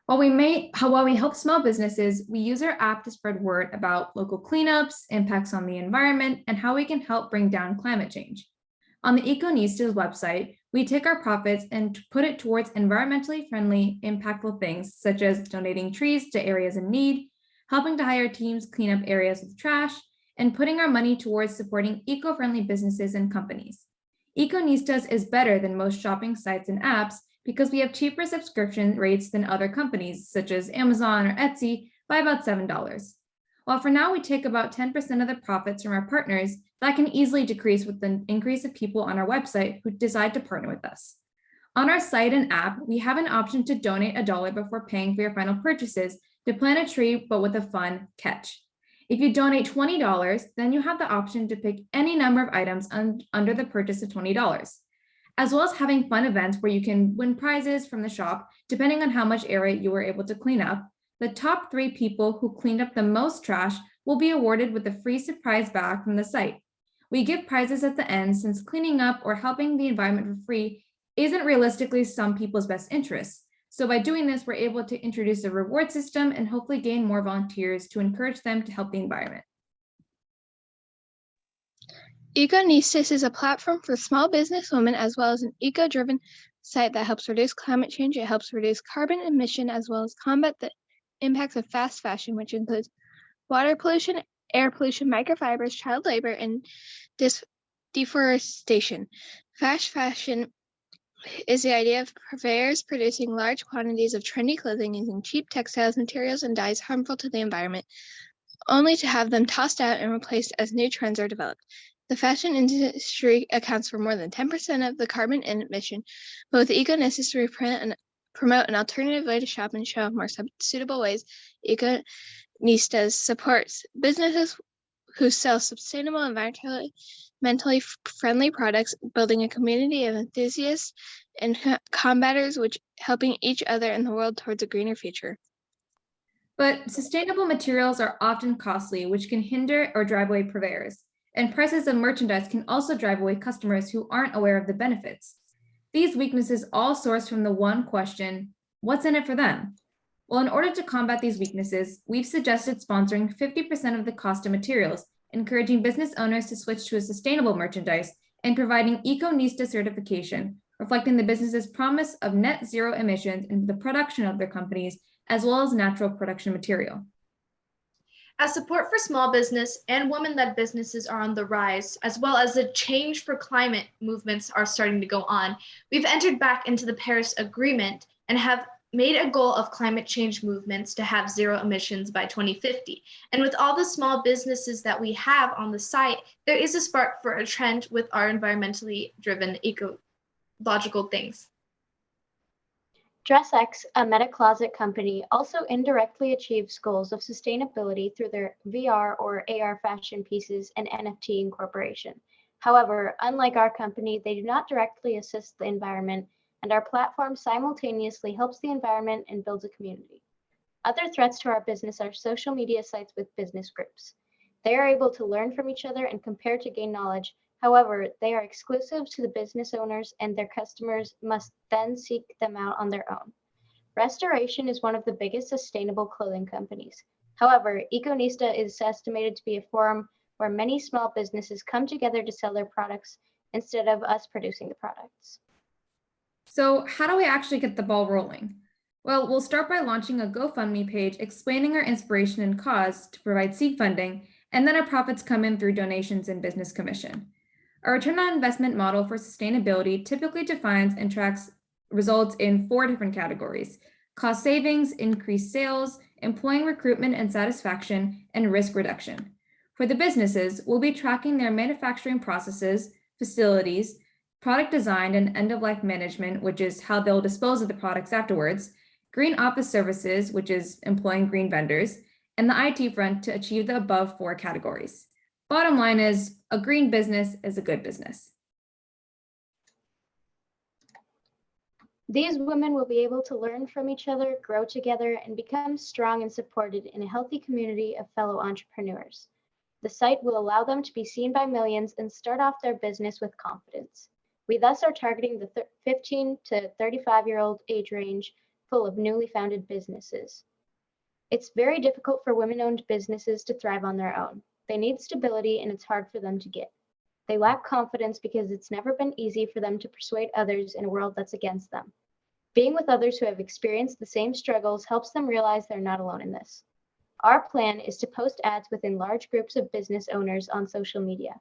While we help small businesses, we use our app to spread word about local cleanups, impacts on the environment, and how we can help bring down climate change. On the Econistas website, we take our profits and put it towards environmentally friendly, impactful things, such as donating trees to areas in need, helping to hire teams clean up areas with trash, and putting our money towards supporting eco-friendly businesses and companies. Econistas is better than most shopping sites and apps because we have cheaper subscription rates than other companies, such as Amazon or Etsy, by about $7. While for now we take about 10% of the profits from our partners, that can easily decrease with the increase of people on our website who decide to partner with us. On our site and app, we have an option to donate $1 before paying for your final purchases to plant a tree, but with a fun catch. If you donate $20, then you have the option to pick any number of items under the purchase of $20. As well as having fun events where you can win prizes from the shop, depending on how much area you were able to clean up. The top 3 people who cleaned up the most trash will be awarded with a free surprise bag from the site. We give prizes at the end since cleaning up or helping the environment for free isn't realistically some people's best interests. So by doing this, we're able to introduce a reward system and hopefully gain more volunteers to encourage them to help the environment. Econistas is a platform for small business women as well as an eco-driven site that helps reduce climate change. It helps reduce carbon emission as well as combat the impacts of fast fashion, which includes water pollution, air pollution, microfibers, child labor, and deforestation. Fast fashion is the idea of purveyors producing large quantities of trendy clothing using cheap textiles, materials, and dyes harmful to the environment, only to have them tossed out and replaced as new trends are developed. The fashion industry accounts for more than 10% of the carbon emission, but with Econistas to promote an alternative way to shop and show more suitable ways. Econistas supports businesses who sell sustainable, environmentally friendly products, building a community of enthusiasts and combaters, which helping each other in the world towards a greener future. But sustainable materials are often costly, which can hinder or drive away purveyors. And prices of merchandise can also drive away customers who aren't aware of the benefits. These weaknesses all source from the one question, what's in it for them? Well, in order to combat these weaknesses, we've suggested sponsoring 50% of the cost of materials, encouraging business owners to switch to a sustainable merchandise, and providing Econista certification, reflecting the business's promise of net zero emissions in the production of their companies, as well as natural production material. As support for small business and women-led businesses are on the rise, as well as the change for climate movements are starting to go on, we've entered back into the Paris Agreement and have made a goal of climate change movements to have zero emissions by 2050. And with all the small businesses that we have on the site, there is a spark for a trend with our environmentally driven ecological things. DressX, a Meta Closet company, also indirectly achieves goals of sustainability through their VR or AR fashion pieces and NFT incorporation. However, unlike our company, they do not directly assist the environment, and our platform simultaneously helps the environment and builds a community. Other threats to our business are social media sites with business groups. They are able to learn from each other and compare to gain knowledge. However, they are exclusive to the business owners, and their customers must then seek them out on their own. Restoration is one of the biggest sustainable clothing companies. However, Econista is estimated to be a forum where many small businesses come together to sell their products instead of us producing the products. So how do we actually get the ball rolling? Well, we'll start by launching a GoFundMe page explaining our inspiration and cause to provide seed funding, and then our profits come in through donations and business commission. Our return on investment model for sustainability typically defines and tracks results in 4 different categories: cost savings, increased sales, employee recruitment and satisfaction, and risk reduction. For the businesses, we'll be tracking their manufacturing processes, facilities, product design and end-of-life management, which is how they'll dispose of the products afterwards, green office services, which is employing green vendors, and the IT front to achieve the above 4 categories. Bottom line is, a green business is a good business. These women will be able to learn from each other, grow together, and become strong and supported in a healthy community of fellow entrepreneurs. The site will allow them to be seen by millions and start off their business with confidence. We thus are targeting the 15 to 35-year-old age range full of newly founded businesses. It's very difficult for women-owned businesses to thrive on their own. They need stability, and it's hard for them to get. They lack confidence because it's never been easy for them to persuade others in a world that's against them. Being with others who have experienced the same struggles helps them realize they're not alone in this. Our plan is to post ads within large groups of business owners on social media.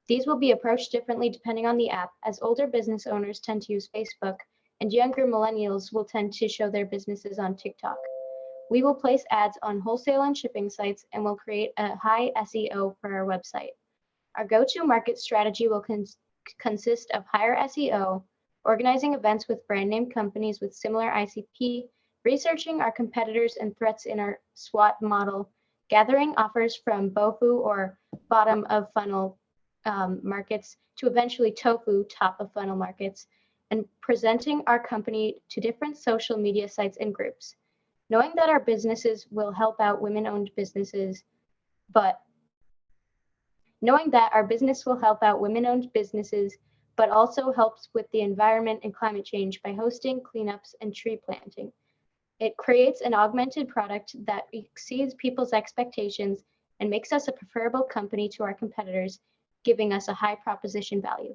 These will be approached differently depending on the app, as older business owners tend to use Facebook, and younger millennials will tend to show their businesses on TikTok. We will place ads on wholesale and shipping sites, and will create a high SEO for our website. Our go-to-market strategy will consist of higher SEO, organizing events with brand name companies with similar ICP, researching our competitors and threats in our SWOT model, gathering offers from BOFU or bottom of funnel markets to eventually TOFU, top of funnel markets, and presenting our company to different social media sites and groups. Knowing that our businesses will help out women-owned businesses, but also helps with the environment and climate change by hosting cleanups and tree planting. It creates an augmented product that exceeds people's expectations and makes us a preferable company to our competitors, giving us a high proposition value.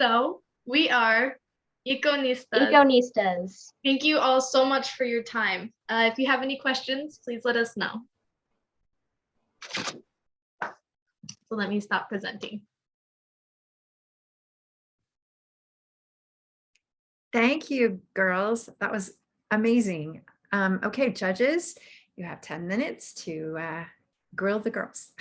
So we are Econistas. Econistas. Thank you all so much for your time. If you have any questions, please let us know. So let me stop presenting. Thank you, girls. That was amazing. Okay, judges, you have 10 minutes to grill the girls.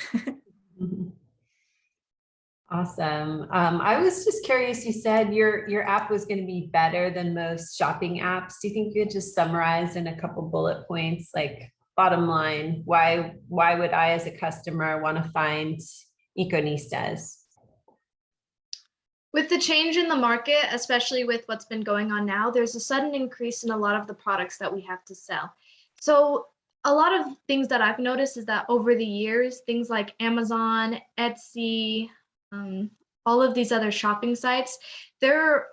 Awesome. I was just curious, you said your app was going to be better than most shopping apps. Do you think you could just summarize in a couple bullet points, like bottom line, why would I as a customer want to find Econistas? With the change in the market, especially with what's been going on now, there's a sudden increase in a lot of the products that we have to sell. So a lot of things that I've noticed is that over the years, things like Amazon, Etsy, all of these other shopping sites, they're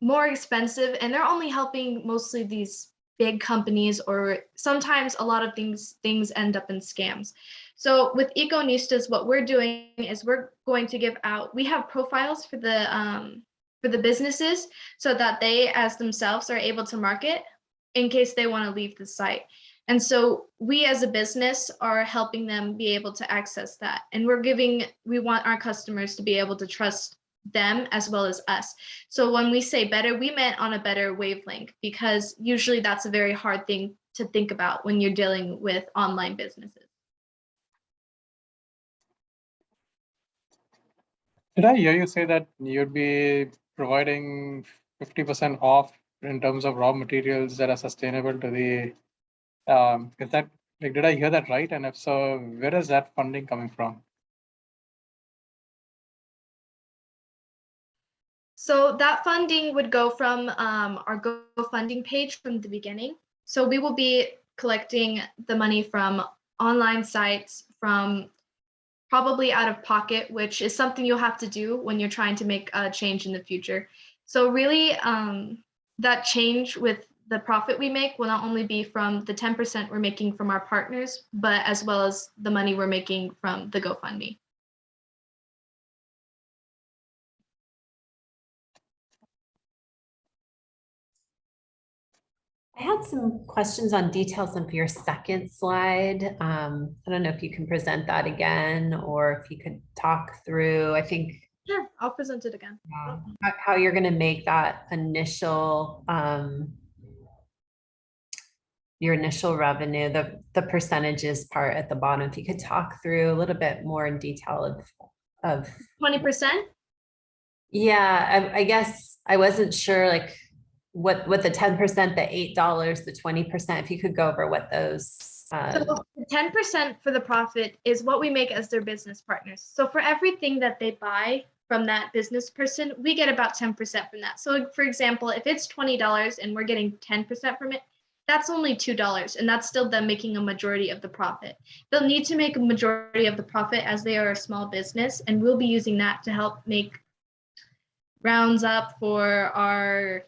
more expensive, and they're only helping mostly these big companies, or sometimes a lot of things end up in scams. So with Econistas, what we're doing is we're going to give out, we have profiles for the businesses so that they as themselves are able to market in case they want to leave the site. And so we as a business are helping them be able to access that. And we want our customers to be able to trust them as well as us. So when we say better, we meant on a better wavelength, because usually that's a very hard thing to think about when you're dealing with online businesses. Did I hear you say that you'd be providing 50% off in terms of raw materials that are sustainable to the, is that, like, did I hear that right? And if so, where is that funding coming from? So that funding would go from our GoFunding page from the beginning. So we will be collecting the money from online sites, from probably out of pocket, which is something you'll have to do when you're trying to make a change in the future. So really, that change with the profit we make will not only be from the 10% we're making from our partners, but as well as the money we're making from the GoFundMe. I had some questions on details of your second slide. I don't know if you can present that again, or if you could talk through, I think. Sure, I'll present it again. How you're going to make that initial, your initial revenue, the percentages part at the bottom. If you could talk through a little bit more in detail of 20%? Yeah, I guess I wasn't sure, like, what the 10%, the $8, the 20%, if you could go over what those. So the 10% for the profit is what we make as their business partners. So for everything that they buy from that business person, we get about 10% from that. So for example, if it's $20 and we're getting 10% from it, that's only $2, and that's still them making a majority of the profit. They'll need to make a majority of the profit as they are a small business, and we'll be using that to help make rounds up for our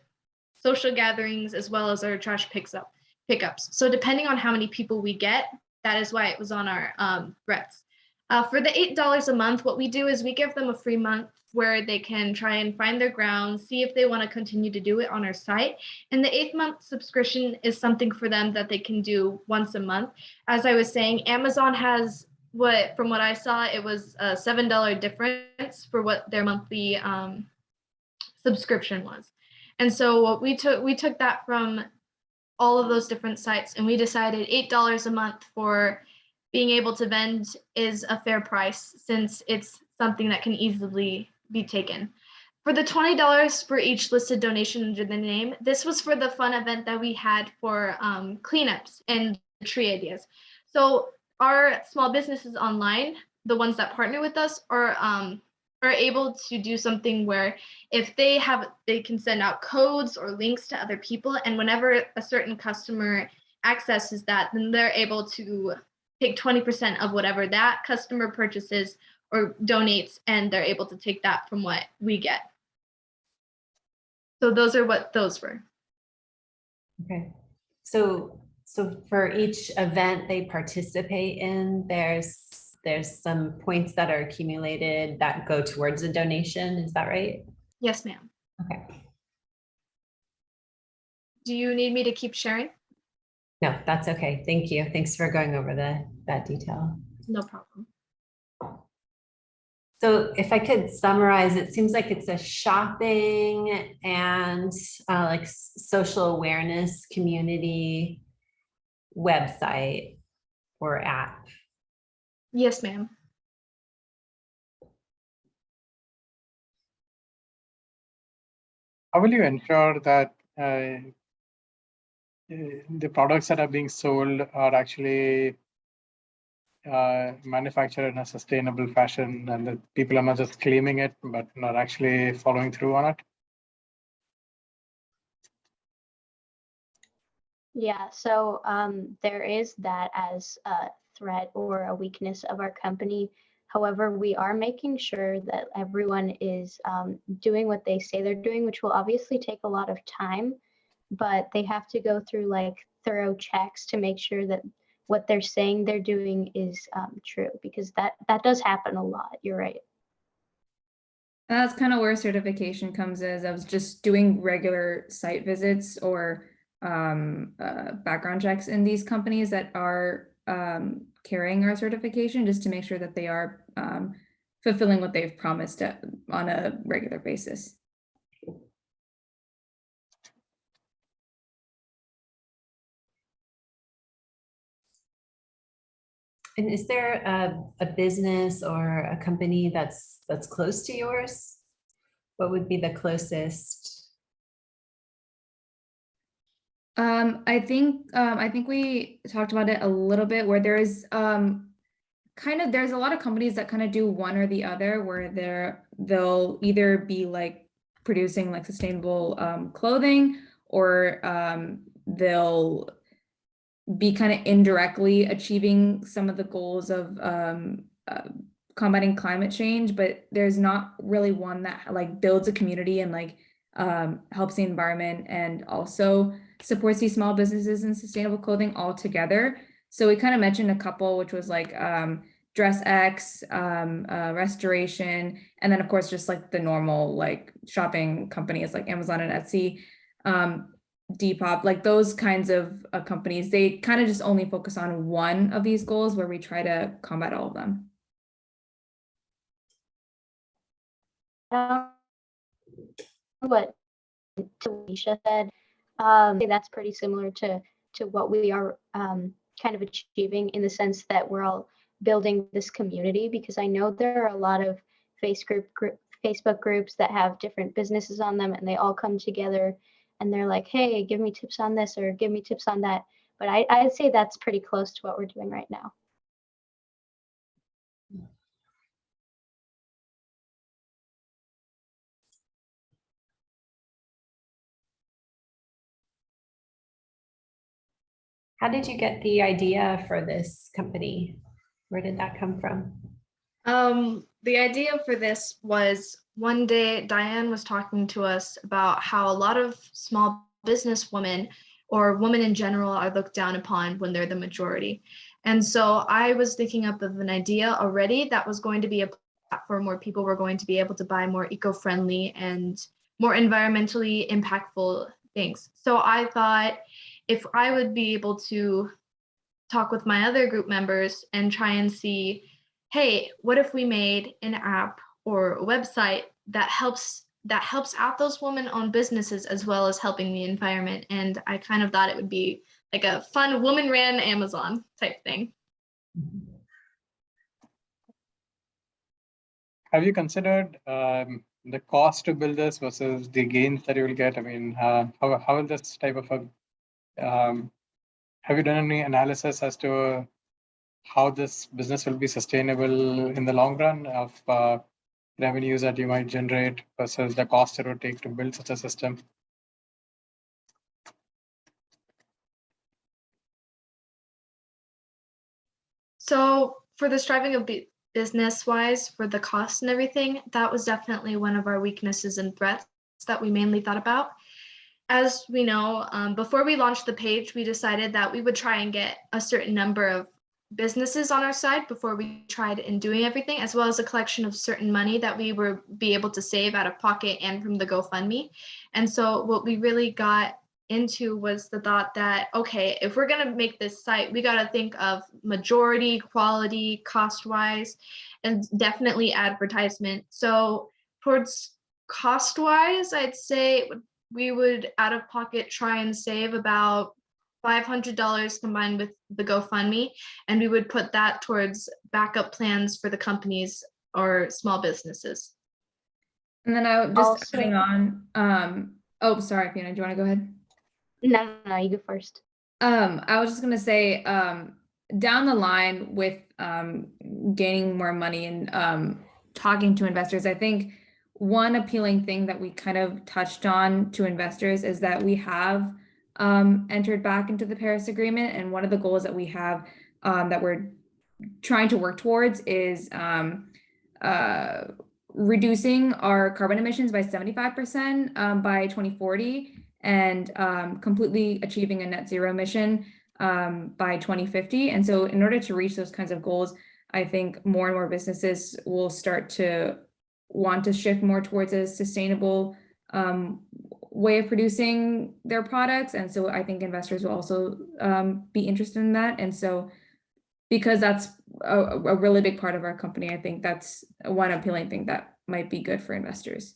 social gatherings as well as our trash pickups. So depending on how many people we get, that is why it was on our threats. For the $8 a month, what we do is we give them a free month where they can try and find their ground, see if they want to continue to do it on our site. And the 8th month subscription is something for them that they can do once a month. As I was saying, Amazon has from what I saw, it was a $7 difference for what their monthly subscription was. And so what we took that from all of those different sites, and we decided $8 a month for being able to vend is a fair price, since it's something that can easily be taken. For the $20 for each listed donation under the name, this was for the fun event that we had for cleanups and tree ideas. So our small businesses online, the ones that partner with us, are able to do something where if they can send out codes or links to other people, and whenever a certain customer accesses that, then they're able to take 20% of whatever that customer purchases or donates, and they're able to take that from what we get. So those are what those were. Okay. So for each event they participate in, there's some points that are accumulated that go towards a donation. Is that right? Yes, ma'am. Okay. Do you need me to keep sharing? No, that's okay. Thank you. Thanks for going over that detail. No problem. So if I could summarize, it seems like it's a shopping and like social awareness community website or app. Yes, ma'am. How will you ensure that the products that are being sold are actually manufactured in a sustainable fashion, and that people are not just claiming it but not actually following through on it? Yeah, so there is that as a threat or a weakness of our company. However, we are making sure that everyone is doing what they say they're doing, which will obviously take a lot of time, but they have to go through like thorough checks to make sure that what they're saying they're doing is true, because that does happen a lot. You're right. And that's kind of where certification comes in. I was just doing regular site visits or background checks in these companies that are carrying our certification, just to make sure that they are fulfilling what they've promised on a regular basis. And is there a business or a company that's close to yours? What would be the closest I think we talked about it a little bit where there's there's a lot of companies that kind of do one or the other where they'll either be like producing like sustainable clothing or they'll be kind of indirectly achieving some of the goals of combating climate change, but there's not really one that like builds a community and like helps the environment and also supports these small businesses and sustainable clothing all together. So we kind of mentioned a couple, which was like DressX, Restoration, and then of course just like the normal like shopping companies like Amazon and Etsy, Depop, like those kinds of companies. They kind of just only focus on one of these goals where we try to combat all of them. What Alicia said, that's pretty similar to what we are kind of achieving in the sense that we're all building this community, because I know there are a lot of Facebook groups that have different businesses on them and they all come together and they're like, hey, give me tips on this or give me tips on that. But I'd say that's pretty close to what we're doing right now. How did you get the idea for this company? Where did that come from? The idea for this was one day Diane was talking to us about how a lot of small business women or women in general are looked down upon when they're the majority. And so I was thinking up of an idea already that was going to be a platform where people were going to be able to buy more eco-friendly and more environmentally impactful things. So I thought if I would be able to talk with my other group members and try and see, hey, what if we made an app or a website that helps out those women-owned businesses as well as helping the environment? And I kind of thought it would be like a fun woman-ran Amazon type thing. Have you considered the cost to build this versus the gains that you will get? I mean, how will this type of have you done any analysis as to how this business will be sustainable in the long run of revenues that you might generate versus the cost it would take to build such a system? So for the striving of business-wise, for the cost and everything, that was definitely one of our weaknesses and threats that we mainly thought about. As we know, before we launched the page, we decided that we would try and get a certain number of businesses on our side before we tried in doing everything, as well as a collection of certain money that we would be able to save out of pocket and from the GoFundMe. And so what we really got into was the thought that, okay, if we're going to make this site, we got to think of majority, quality, cost-wise, and definitely advertisement. So towards cost-wise, I'd say we would out of pocket try and save about $500 combined with the GoFundMe, and we would put that towards backup plans for the companies or small businesses. And then I would just adding on, oh, sorry, Fiona, do you want to go ahead? No, you go first. I was just gonna say, down the line with gaining more money and talking to investors, I think one appealing thing that we kind of touched on to investors is that we have entered back into the Paris Agreement, and one of the goals that we have that we're trying to work towards is reducing our carbon emissions by 75% by 2040 and completely achieving a net zero emission by 2050. And so in order to reach those kinds of goals, I think more and more businesses will start to want to shift more towards a sustainable way of producing their products. And so I think investors will also be interested in that. And so because that's a really big part of our company, I think that's one appealing thing that might be good for investors.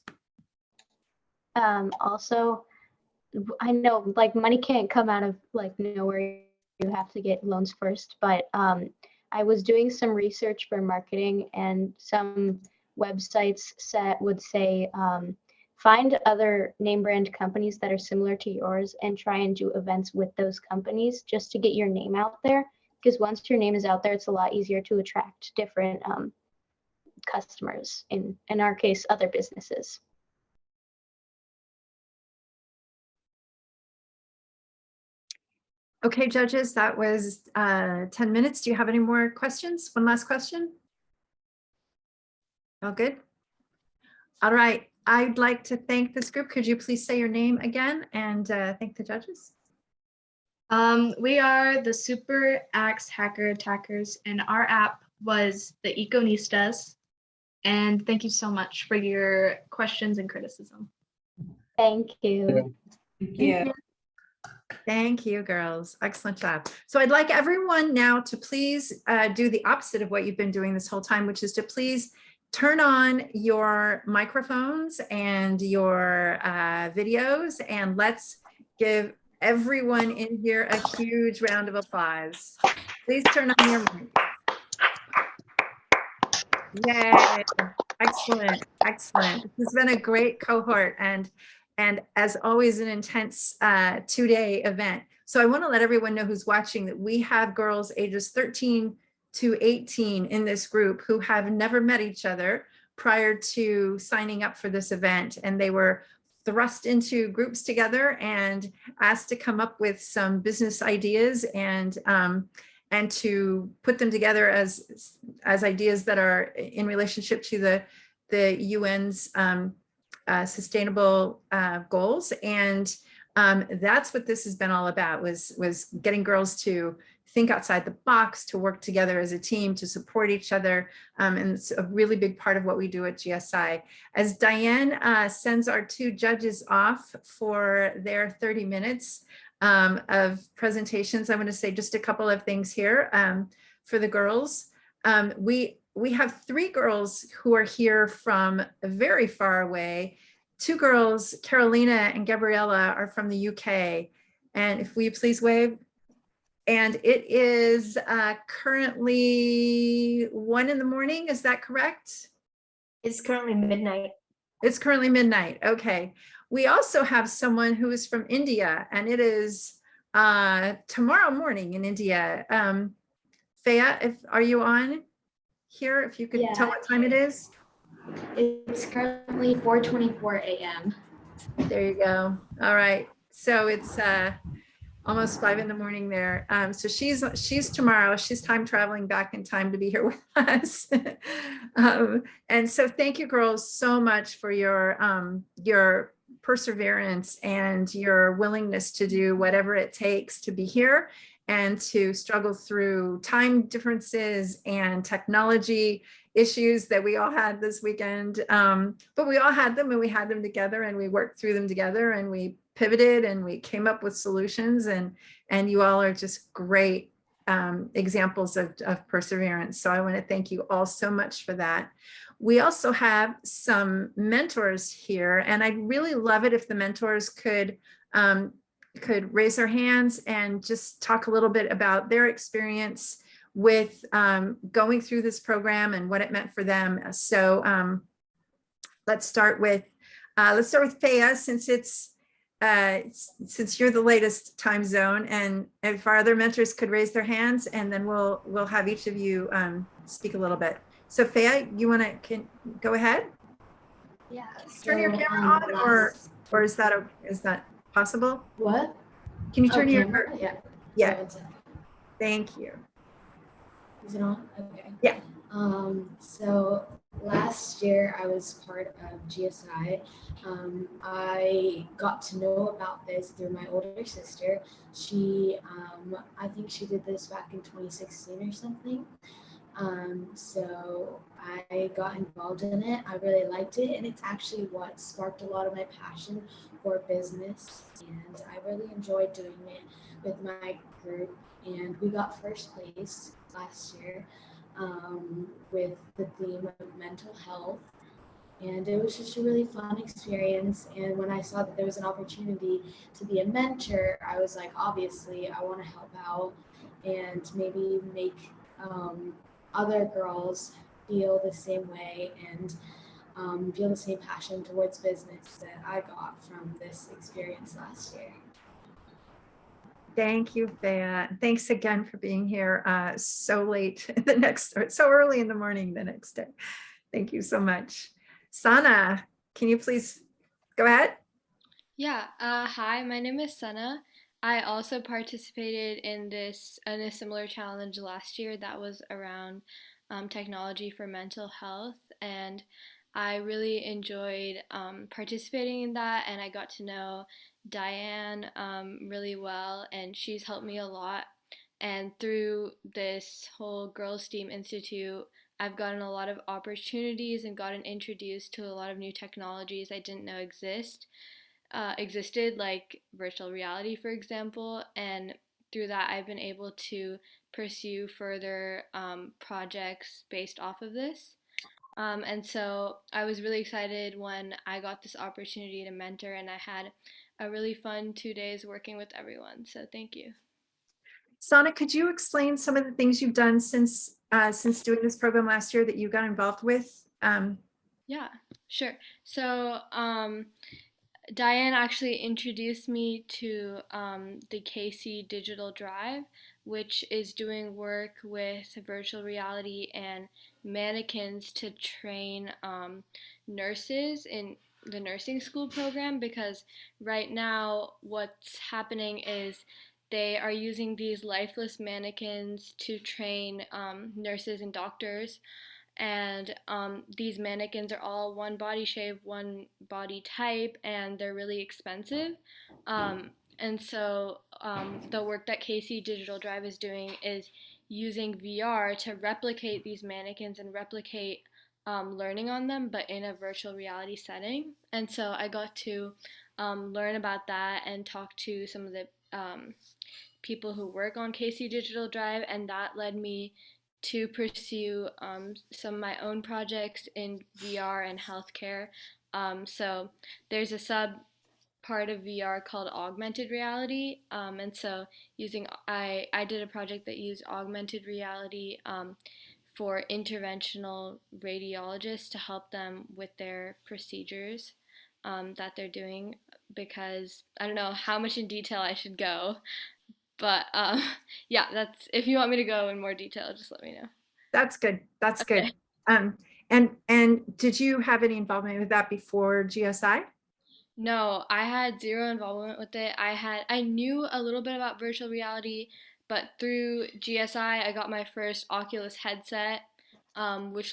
Also, I know like money can't come out of like nowhere. You have to get loans first, but I was doing some research for marketing, and some websites would say Find other name brand companies that are similar to yours and try and do events with those companies just to get your name out there. Because once your name is out there, it's a lot easier to attract different customers, in our case, other businesses. Okay, judges, that was 10 minutes. Do you have any more questions? One last question? All good? All right, I'd like to thank this group. Could you please say your name again and thank the judges? We are the Super Axe Hacker Attackers, and our app was the Econistas. And thank you so much for your questions and criticism. Thank you. Thank you. Thank you, girls. Excellent job. So I'd like everyone now to please do the opposite of what you've been doing this whole time, which is to please turn on your microphones and your videos, and let's give everyone in here a huge round of applause. Please turn on your mic. Yay. Excellent. Excellent. This has been a great cohort, and as always, an intense 2-day event. So I want to let everyone know who's watching that we have girls ages 13 to 18 in this group who have never met each other prior to signing up for this event. And they were thrust into groups together and asked to come up with some business ideas and to put them together as ideas that are in relationship to the UN's sustainable goals. And that's what this has been all about, was getting girls to think outside the box, to work together as a team, to support each other. And it's a really big part of what we do at GSI. As Diane sends our 2 judges off for their 30 minutes of presentations, I want to say just a couple of things here for the girls. We have 3 girls who are here from very far away. 2 girls, Carolina and Gabriella, are from the UK. And if we please wave. And it is currently 1 in the morning, is that correct? It's currently midnight. It's currently midnight, okay. We also have someone who is from India, and it is tomorrow morning in India. Faya, are you on here? If you could tell what time it is. It's currently 4:24 a.m. There you go. All right. So it's almost 5 in the morning there. So she's tomorrow. She's time traveling back in time to be here with us. And so thank you, girls, so much for your perseverance and your willingness to do whatever it takes to be here and to struggle through time differences and technology issues that we all had this weekend. But we all had them, and we had them together, and we worked through them together, and we pivoted, and we came up with solutions, and you all are just great examples of perseverance. So I want to thank you all so much for that. We also have some mentors here, and I'd really love it if the mentors could raise their hands and just talk a little bit about their experience with going through this program and what it meant for them. So let's start with Faya, since you're the latest time zone, and if our other mentors could raise their hands, and then we'll have each of you speak a little bit. So Faya, you want to go ahead? Yeah. Turn your camera on, or is that possible? What? Can you turn your camera? Yeah. Thank you. Is it on? Okay. Yeah. So last year I was part of GSI. I got to know about this through my older sister. She, I think she did this back in 2016 or something. So I got involved in it. I really liked it, and it's actually what sparked a lot of my passion for business. And I really enjoyed doing it with my group. And we got first place last year with the theme of mental health. And it was just a really fun experience. And when I saw that there was an opportunity to be a mentor, I was like, obviously, I want to help out and maybe make other girls feel the same way. And feel the same passion towards business that I got from this experience last year. Thank you, Thea. Thanks again for being here so late the next, or so early in the morning the next day. Thank you so much. Sana, can you please go ahead? Yeah, hi, my name is Sana. I also participated in a similar challenge last year that was around technology for mental health, and I really enjoyed participating in that, and I got to know Diane really well, and she's helped me a lot. And through this whole Girls STEAM Institute, I've gotten a lot of opportunities and gotten introduced to a lot of new technologies I didn't know existed, like virtual reality, for example. And through that, I've been able to pursue further projects based off of this. And so I was really excited when I got this opportunity to mentor, and I had a really fun 2 days working with everyone. So thank you. Sana, could you explain some of the things you've done since doing this program last year that you got involved with? Yeah, sure. So Diane actually introduced me to the KC Digital Drive, which is doing work with virtual reality and mannequins to train nurses in the nursing school program, because right now what's happening is they are using these lifeless mannequins to train nurses and doctors. And these mannequins are all one body shape, one body type, and they're really expensive. And so the work that KC Digital Drive is doing is using VR to replicate these mannequins and replicate learning on them, but in a virtual reality setting. And so I got to learn about that and talk to some of the people who work on KC Digital Drive, and that led me to pursue some of my own projects in VR and healthcare. So there's a sub part of VR called augmented reality, and so I did a project that used augmented reality for interventional radiologists to help them with their procedures that they're doing, because I don't know how much in detail I should go. But yeah, that's, if you want me to go in more detail, just let me know. That's good. That's good. And did you have any involvement with that before GSI? No, I had zero involvement with it. I knew a little bit about virtual reality, but through GSI, I got my first Oculus headset, which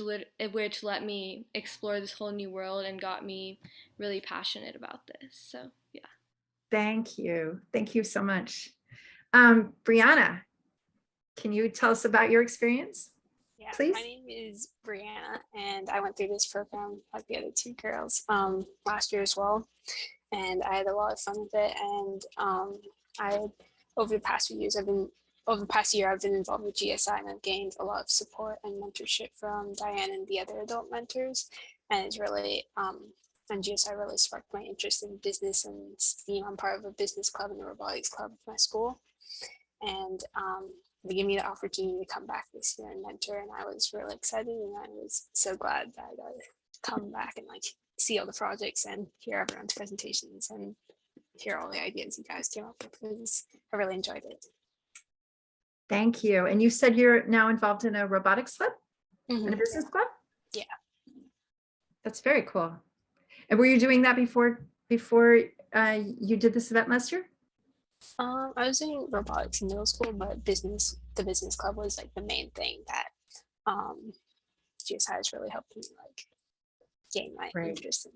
let me explore this whole new world and got me really passionate about this. So yeah. Thank you. Thank you so much. Brianna, can you tell us about your experience? Yeah, please? My name is Brianna, and I went through this program like the other two girls last year as well, and I had a lot of fun with it. And over the past year, I've been involved with GSI, and I've gained a lot of support and mentorship from Diane and the other adult mentors, and it's really and GSI really sparked my interest in business and STEAM. I'm part of a business club and a robotics club with my school, and they gave me the opportunity to come back this year and mentor, and I was really excited, and I was so glad that I got to come back and like see all the projects and hear everyone's presentations and hear all the ideas you guys came up with, because I really enjoyed it. Thank you. And you said you're now involved in a robotics club and a business club? Yeah. That's very cool. And were you doing that before you did this event last year? I was doing robotics in middle school, but the business club was like the main thing that GSI has really helped me like gain my interest in.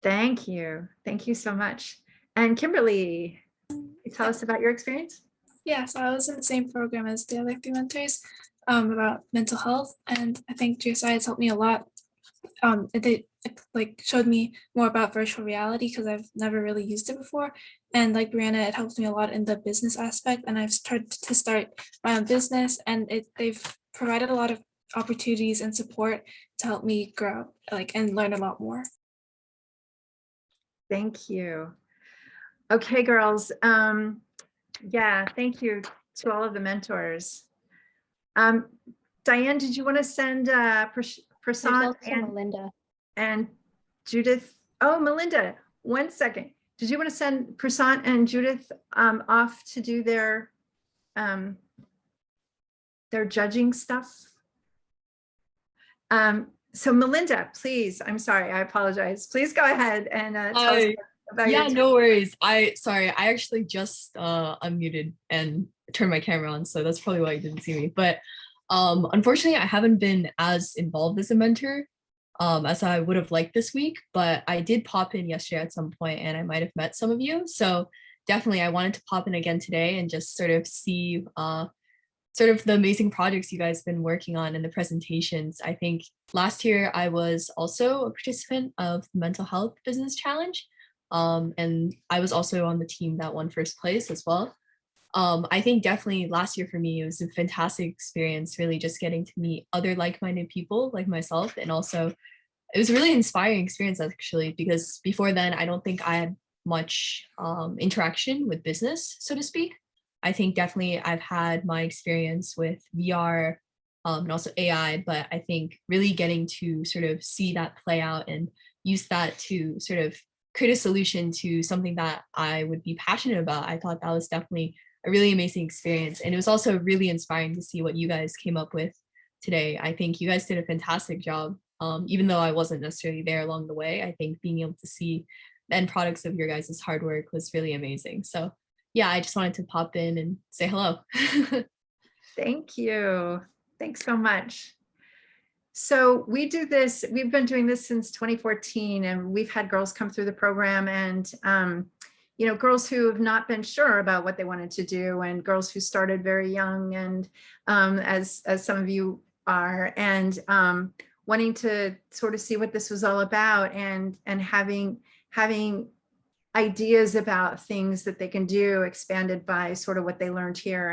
Thank you. Thank you so much. And Kimberly, can you tell us about your experience? Yeah, so I was in the same program as the other three mentors about mental health, and I think GSI has helped me a lot. They like showed me more about virtual reality because I've never really used it before, and like Brianna, it helps me a lot in the business aspect, and I've started to start my own business, and they've provided a lot of opportunities and support to help me grow and learn a lot more. Thank you. Okay, girls. Yeah, thank you to all of the mentors. Diane, did you want to send Prasad also Melinda. and Judith. Oh, Melinda, 1 second. Did you want to send Prasad and Judith off to do their judging stuff? So Melinda, please, I'm sorry, I apologize. Please go ahead and tell us about your no worries. I actually just unmuted and turned my camera on, so that's probably why you didn't see me. But unfortunately, I haven't been as involved as a mentor as I would have liked this week, but I did pop in yesterday at some point and I might have met some of you. So definitely I wanted to pop in again today and just sort of see sort of the amazing projects you guys have been working on and the presentations. I think last year I was also a participant of the Mental Health Business Challenge. And I was also on the team that won first place as well. I think definitely last year for me, it was a fantastic experience, really just getting to meet other like-minded people like myself. And also it was a really inspiring experience actually, because before then, I don't think I had much interaction with business, so to speak. I think definitely I've had my experience with VR and also AI, but I think really getting to sort of see that play out and use that to sort of create a solution to something that I would be passionate about. I thought that was definitely a really amazing experience. And it was also really inspiring to see what you guys came up with today. I think you guys did a fantastic job. Even though I wasn't necessarily there along the way, I think being able to see the end products of your guys' hard work was really amazing. So yeah, I just wanted to pop in and say hello. Thank you. Thanks so much. So we do this, we've been doing this since 2014, and we've had girls come through the program and, you know, girls who have not been sure about what they wanted to do, and girls who started very young, and as some of you are, and wanting to sort of see what this was all about, and having ideas about things that they can do expanded by sort of what they learned here.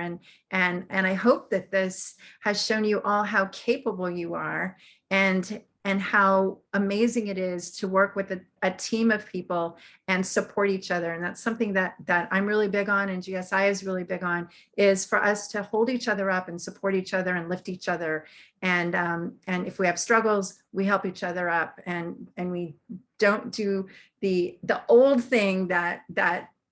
And I hope that this has shown you all how capable you are, and how amazing it is to work with a team of people and support each other. And that's something that I'm really big on, and GSI is really big on, is for us to hold each other up and support each other and lift each other. And if we have struggles, we help each other up, and we don't do the old thing that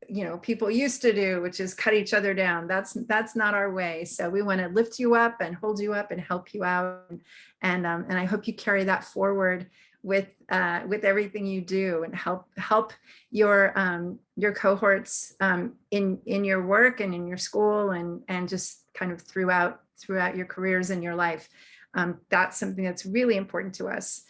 you know people used to do, which is cut each other down. That's not our way. So we want to lift you up and hold you up and help you out, and I hope you carry that forward with everything you do, and help your cohorts in your work and in your school, and just kind of throughout your careers and your life. That's something that's really important to us.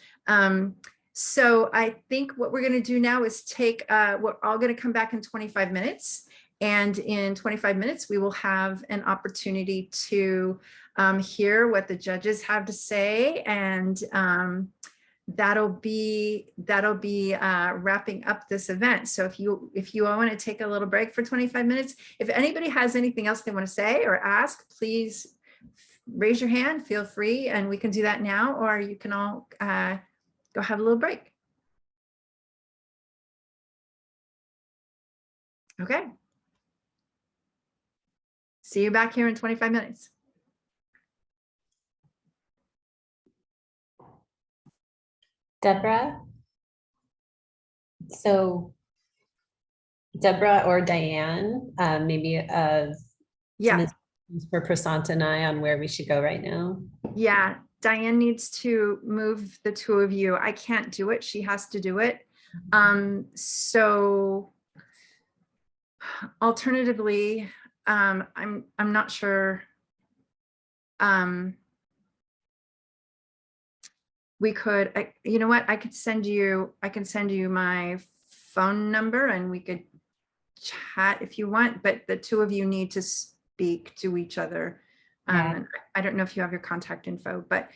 So I think what we're going to do now is we're all going to come back in 25 minutes. And in 25 minutes, we will have an opportunity to hear what the judges have to say. And that'll be wrapping up this event. So if you want to take a little break for 25 minutes, if anybody has anything else they want to say or ask, please raise your hand, feel free, and we can do that now, or you can all go have a little break. Okay. See you back here in 25 minutes. Deborah? So Deborah or Diane, maybe yeah, for Prasanta and I on where we should go right now. Yeah, Diane needs to move the two of you. I can't do it. She has to do it. So alternatively, I'm not sure. We could, you know what? I can send you my phone number and we could chat if you want, but the two of you need to speak to each other. I don't know if you have your contact info, but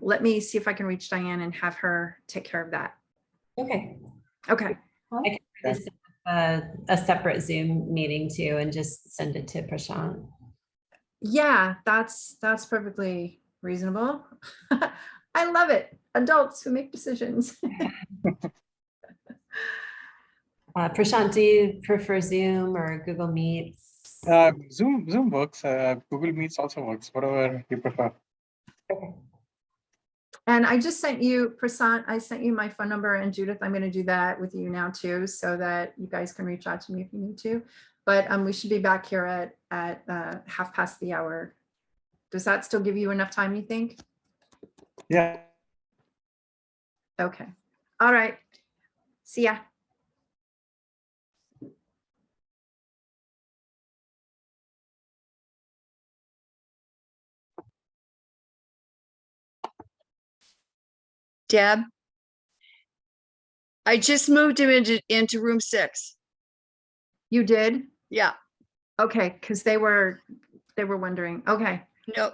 let me see if I can reach Diane and have her take care of that. Okay. Okay. I can set up a separate Zoom meeting too, and just send it to Prashant. Yeah, that's perfectly reasonable. I love it. Adults who make decisions. Prashant, do you prefer Zoom or Google Meets? Zoom works. Google Meets also works. Whatever you prefer. Okay. And I just sent you, Prasant, I sent you my phone number, and Judith, I'm going to do that with you now too, so that you guys can reach out to me if you need to. But we should be back here at 1:30 p.m. Does that still give you enough time, you think? Yeah. Okay. All right. See ya. Deb, I just moved him into room 6. You did? Yeah. Okay, because they were wondering. Okay. No,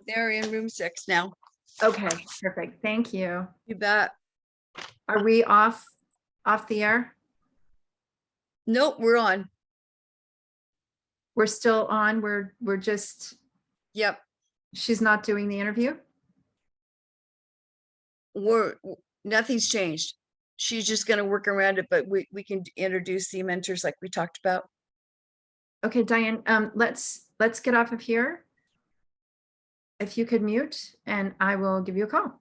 they're in room 6 now. Okay, perfect. Thank you. You bet. Are we off the air? Nope, we're on. We're still on. We're just. Yep. She's not doing the interview? Nothing's changed. She's just going to work around it, but we can introduce the mentors like we talked about. Okay, Diane, let's get off of here. If you could mute, and I will give you a call.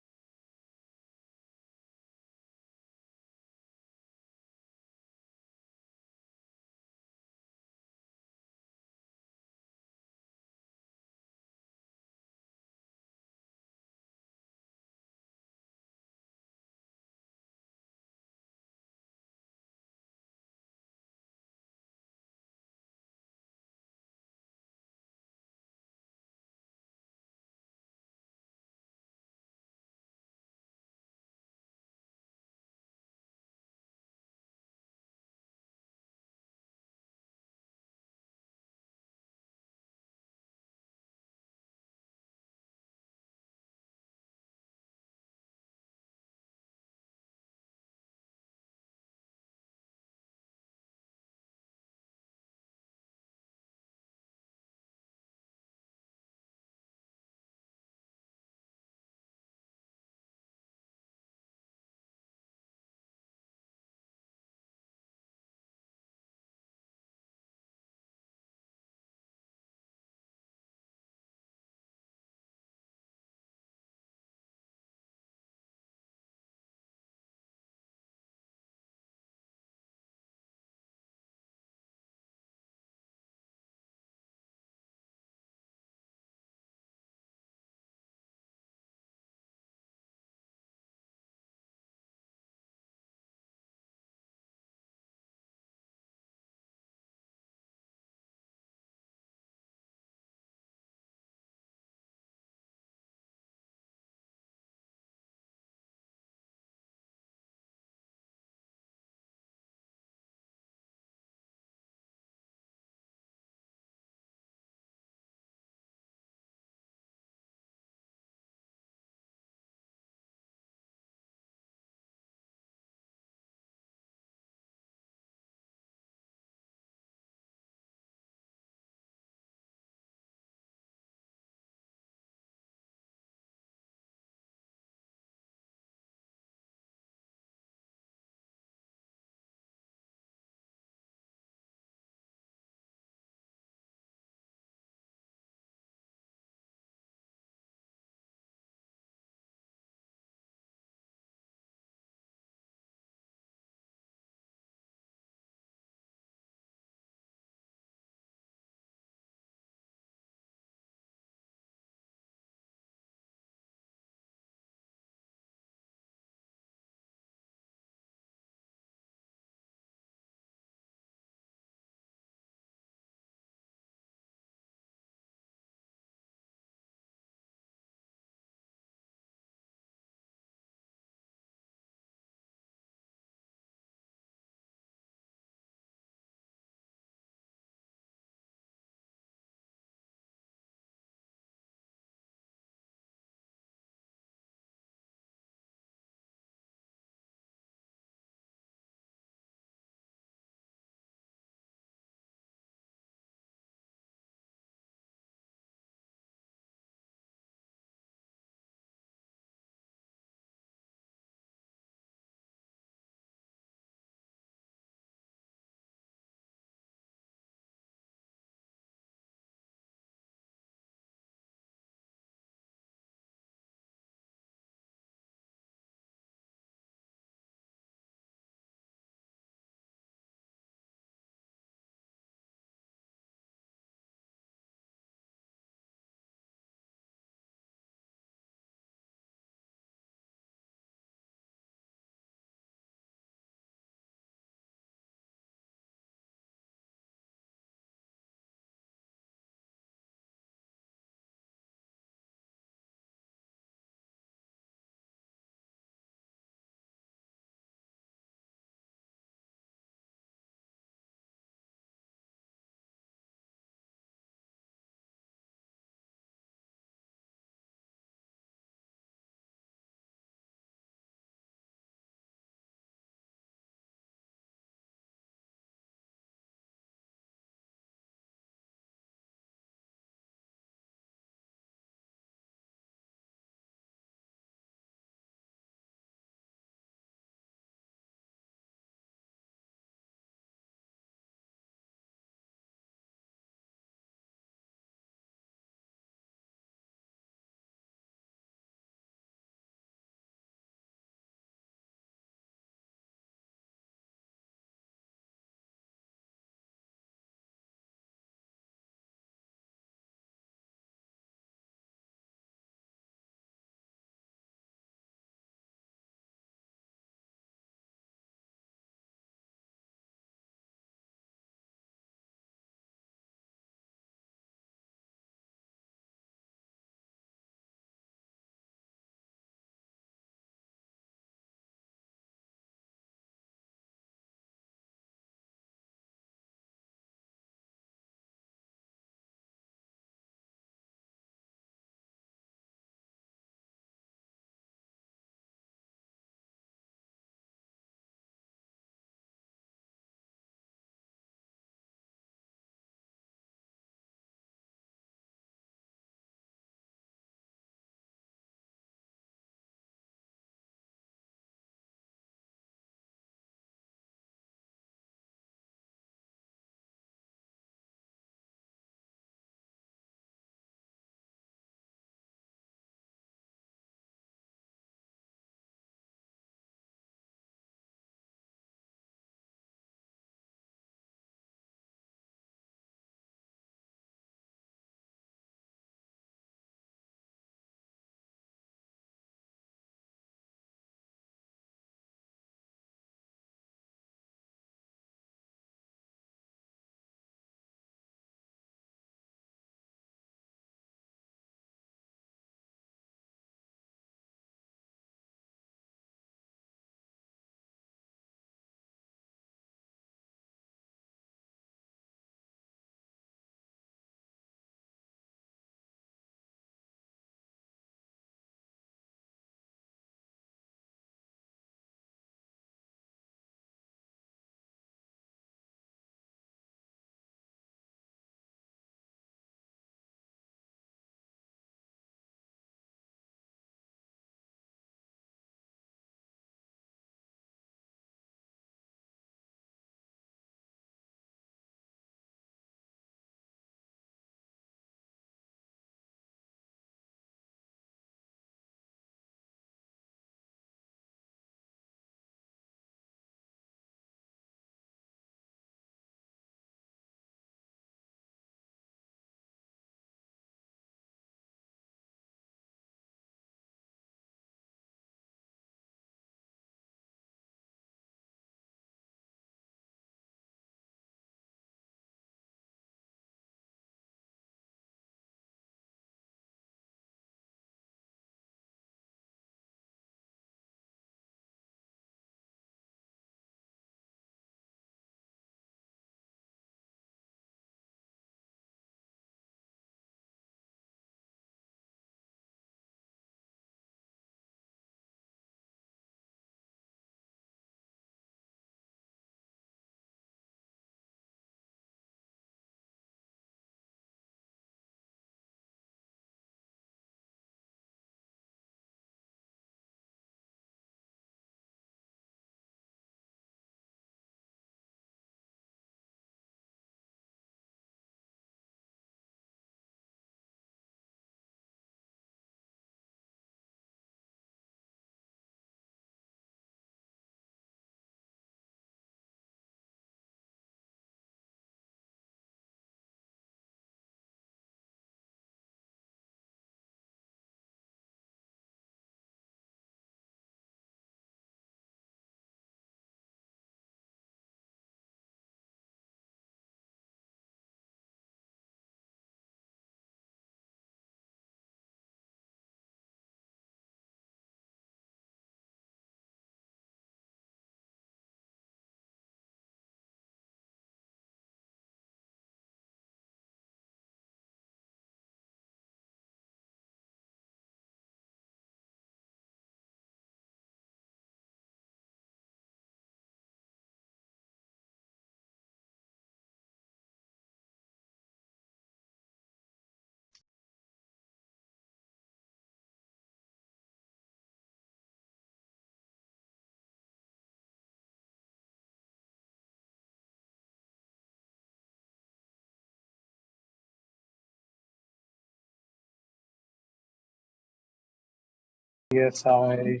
GSI,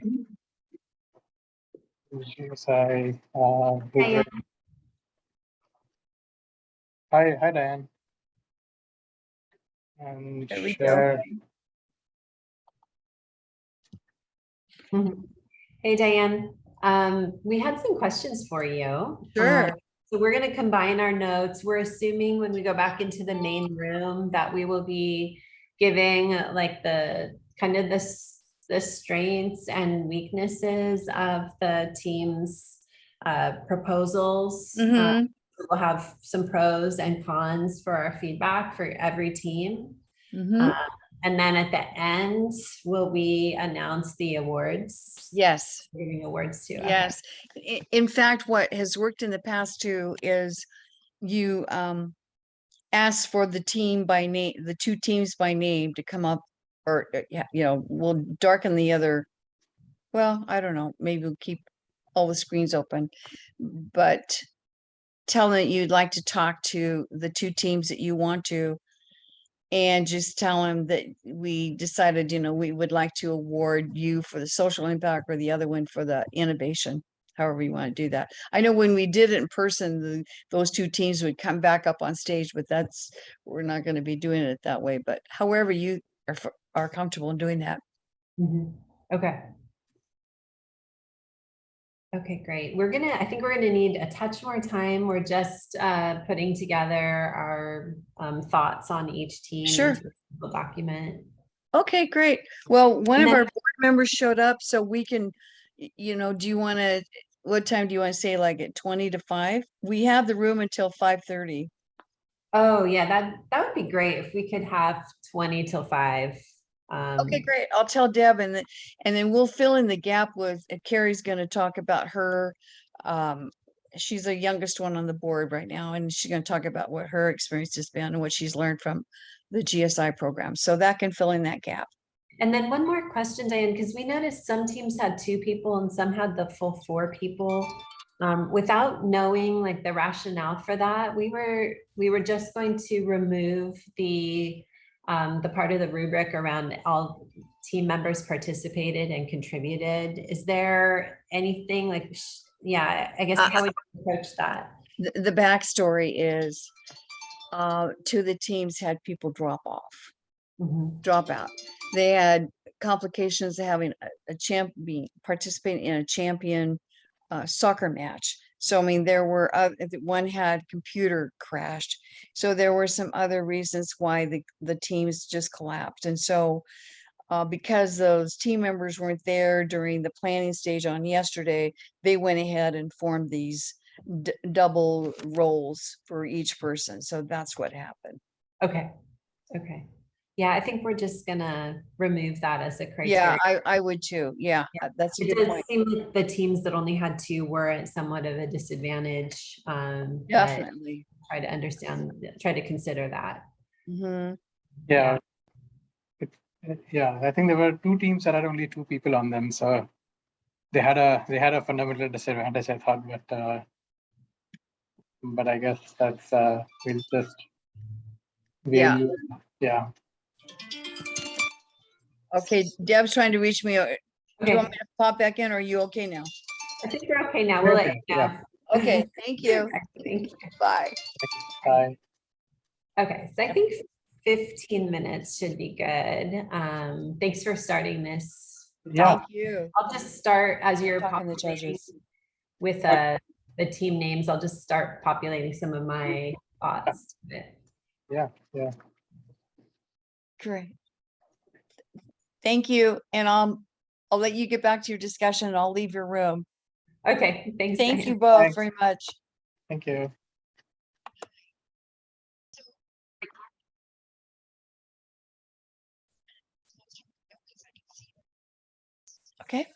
rubric. Hi, Diane. And There we share. Hey, Diane. We had some questions for you. Sure. So we're going to combine our notes. We're assuming when we go back into the main room that we will be giving like the kind of the strengths and weaknesses of the team's proposals. Mhm. We'll have some pros and cons for our feedback for every team. Mhm. And then at the end, will we announce the awards? Yes. Giving awards to. Yes. In fact, what has worked in the past too is you ask for the team by name, the two teams by name to come up, or yeah, we'll darken the other. Well, I don't know. Maybe we'll keep all the screens open, but tell them that you'd like to talk to the two teams that you want to, and just tell them that we decided, we would like to award you for the social impact or the other one for the innovation, however you want to do that. I know when we did it in person, those two teams would come back up on stage, but we're not going to be doing it that way. But however you are comfortable in doing that. Okay. Okay, great. I think we're gonna need a touch more time. We're just putting together our thoughts on each team. Sure. Into a single document. Okay, great. Well, one of our board members showed up, so we can, do you want to, what time do you want to say, like at 20 to 5? We have the room until 5:30. Oh yeah, that would be great if we could have 20 till 5. Okay, great. I'll tell Deb, and then we'll fill in the gap with Carrie's going to talk about her. She's the youngest one on the board right now, and she's going to talk about what her experience has been and what she's learned from the GSI program. So that can fill in that gap. And then one more question, Diane, because we noticed some teams had 2 people and some had the full 4 people. Without knowing like the rationale for that, we were just going to remove the part of the rubric around all team members participated and contributed. Is there anything like, I guess how would you approach that? The backstory is 2 of the teams had people drop out. They had complications of having a champion participating in a champion soccer match. So, I mean, there were one had computer crashed. So there were some other reasons why the teams just collapsed. And so because those team members weren't there during the planning stage on yesterday, they went ahead and formed these double roles for each person. So that's what happened. Okay. Yeah, I think we're just gonna remove that as a criteria. Yeah, I would too. Yeah, that's a good point. It does seem like the teams that only had 2 were at somewhat of a disadvantage. Definitely. Try to consider that. Yeah. I think there were 2 teams that had only 2 people on them, so they had a fundamental disadvantage, I thought, but I guess that's yeah. Okay, Deb's trying to reach me. Do you want me to pop back in, or are you okay now? I think you're okay now. We'll let you know. Okay, thank you. Thank you. Bye. Bye. Okay, so I think 15 minutes should be good. Thanks for starting this. Yeah. Thank you. I'll just start as you're Talking the judges with the team names. I'll just start populating some of my thoughts. Yeah. Great. Thank you. And I'll let you get back to your discussion, and I'll leave your room. Okay, thanks. Thank Diane. you both very much. Thank you. Okay.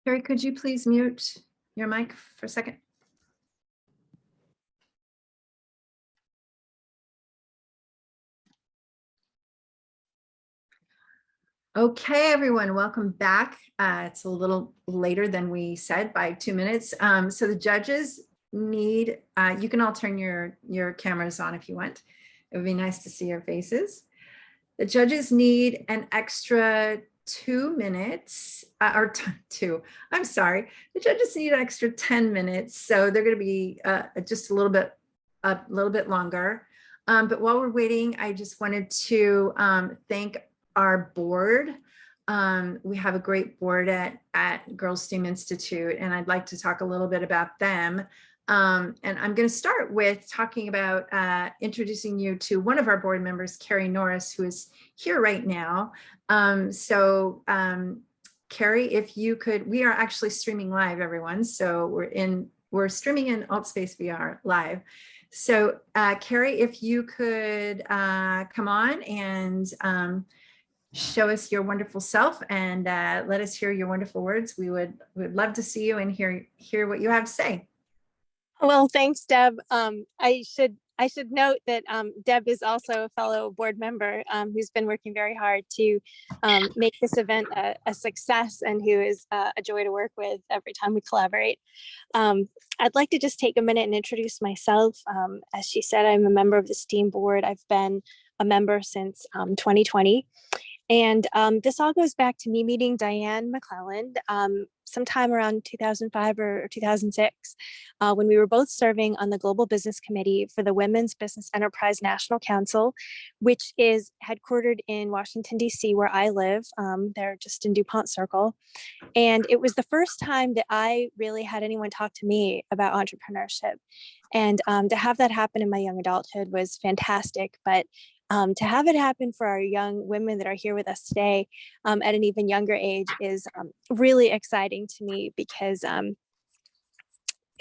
Carrie, could you please mute your mic for a second? Okay, everyone, welcome back. It's a little later than we said by 2 minutes. So the judges need, you can all turn your cameras on if you want. It would be nice to see your faces. The judges need an extra 2 minutes, or two, I'm sorry. The judges need an extra 10 minutes. So they're gonna be just a little bit longer. But while we're waiting, I just wanted to thank our board. We have a great board at Girls STEAM Institute, and I'd like to talk a little bit about them. And I'm going to start with talking about introducing you to one of our board members, Carrie Norris, who is here right now. Carrie, if you could, we are actually streaming live, everyone. So we're streaming in Altspace VR live. So Carrie, if you could come on and show us your wonderful self and let us hear your wonderful words. We would love to see you and hear what you have to say. Well, thanks, Deb. I should note that Deb is also a fellow board member who's been working very hard to make this event a success and who is a joy to work with every time we collaborate. I'd like to just take a minute and introduce myself. As she said, I'm a member of the STEAM board. I've been a member since 2020. And this all goes back to me meeting Diane McClelland sometime around 2005 or 2006, when we were both serving on the Global Business Committee for the Women's Business Enterprise National Council, which is headquartered in Washington, D.C., where I live. They're just in DuPont Circle. And it was the first time that I really had anyone talk to me about entrepreneurship. And to have that happen in my young adulthood was fantastic. But to have it happen for our young women that are here with us today at an even younger age is really exciting to me, because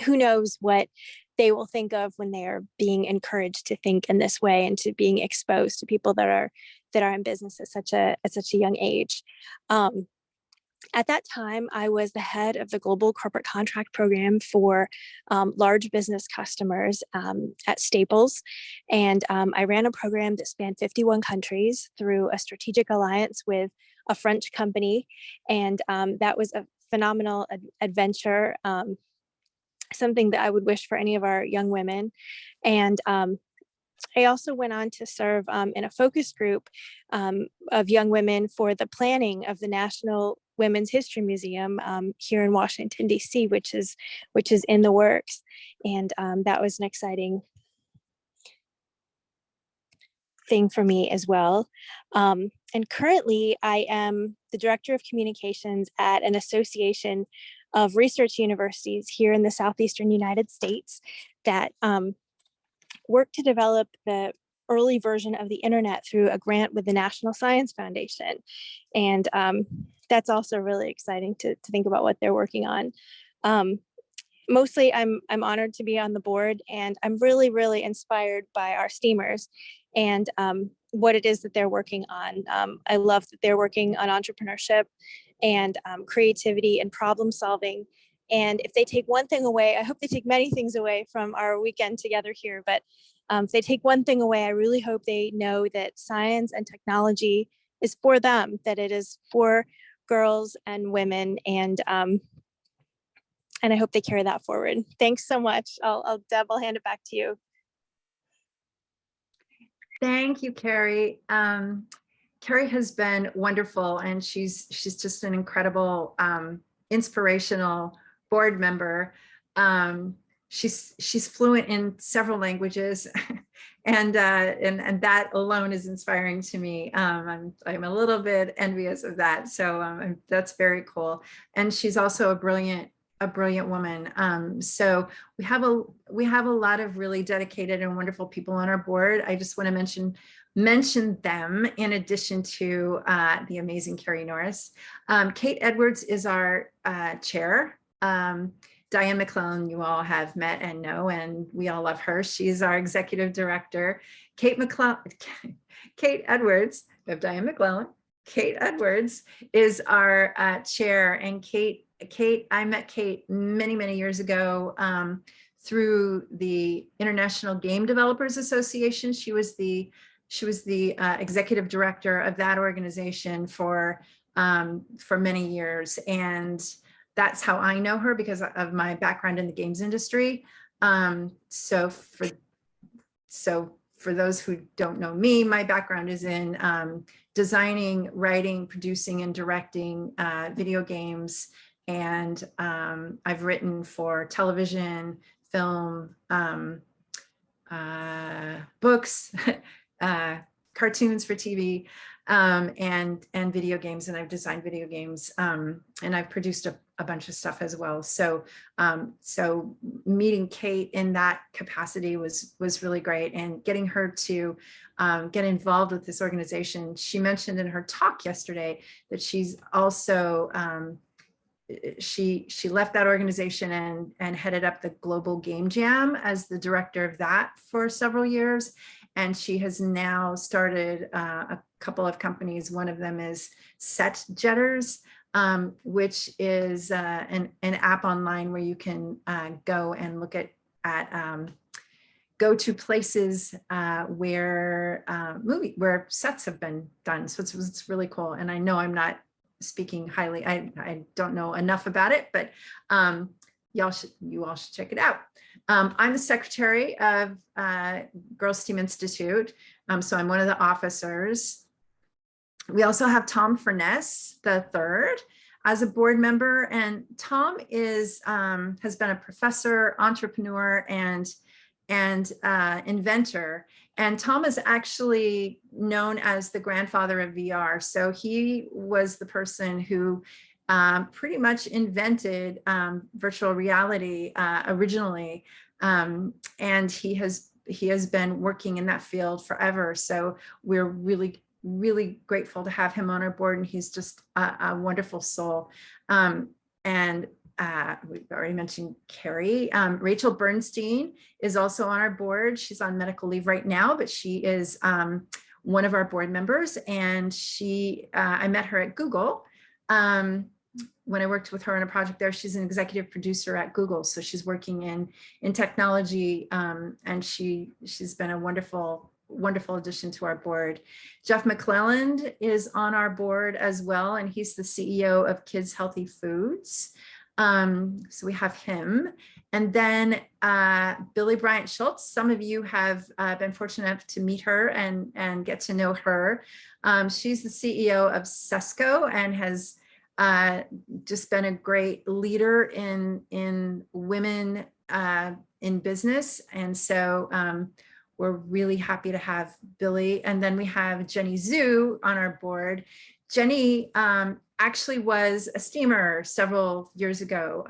who knows what they will think of when they are being encouraged to think in this way and to being exposed to people that are in business at such a young age. At that time, I was the head of the global corporate contract program for large business customers at Staples. And I ran a program that spanned 51 countries through a strategic alliance with a French company. And that was a phenomenal adventure, something that I would wish for any of our young women. And I also went on to serve in a focus group of young women for the planning of the National Women's History Museum here in Washington, D.C., which is in the works. And that was an exciting thing for me as well. And currently I am the Director of Communications at an association of research universities here in the Southeastern United States that work to develop the early version of the internet through a grant with the National Science Foundation. And that's also really exciting to think about what they're working on. Mostly I'm honored to be on the board, and I'm really, really inspired by our STEAMers and what it is that they're working on. I love that they're working on entrepreneurship and creativity and problem solving. And if they take one thing away, I hope they take many things away from our weekend together here, but if they take one thing away, I really hope they know that science and technology is for them, that it is for girls and women, and I hope they carry that forward. Thanks so much. Deb, I'll hand it back to you. Thank you, Carrie. Carrie has been wonderful, and she's just an incredible, inspirational board member. She's fluent in several languages, and that alone is inspiring to me. I'm a little bit envious of that, so that's very cool. And she's also a brilliant woman. So we have a lot of really dedicated and wonderful people on our board. I just want to mention them in addition to the amazing Carrie Norris. Kate Edwards is our chair. Diane McClellan, you all have met and know, and we all love her. She's our executive director. Kate Edwards, we have Diane McClellan. Kate Edwards is our chair, and Kate I met Kate many years ago through the International Game Developers Association. She was the executive director of that organization for many years, and that's how I know her, because of my background in the games industry. So for those who don't know me, my background is in designing, writing, producing, and directing video games. And I've written for television, film, books, cartoons for TV, and video games. And I've designed video games, and I've produced a bunch of stuff as well. So so meeting Kate in that capacity was really great, and getting her to get involved with this organization. She mentioned in her talk yesterday that she's also she left that organization and headed up the Global Game Jam as the director of that for several years. And she has now started a couple of companies. One of them is Set Jetters, which is an app online where you can go and look at go to places where sets have been done. So it's really cool. And I know I'm not speaking highly, I don't know enough about it, but you all should check it out. I'm the secretary of Girls STEAM Institute, so I'm one of the officers. We also have Tom Furness III as a board member, and Tom is has been a professor, entrepreneur, and inventor. And Tom is actually known as the grandfather of VR. So he was the person who pretty much invented virtual reality originally, and he has been working in that field forever. So we're really grateful to have him on our board, and he's just a wonderful soul. And we've already mentioned Carrie. Rachel Bernstein is also on our board. She's on medical leave right now, but she is one of our board members. And I met her at Google when I worked with her on a project there. She's an executive producer at Google, so she's working in technology, and she's been a wonderful addition to our board. Jeff McClelland is on our board as well, and he's the CEO of Kids Healthy Foods. So we have him. And then Billy Bryant Schultz, some of you have been fortunate enough to meet her and get to know her. She's the CEO of Sesco and has just been a great leader in women in business. And so we're really happy to have Billy. And then we have Jenny Zhu on our board. Jenny actually was a steamer several years ago.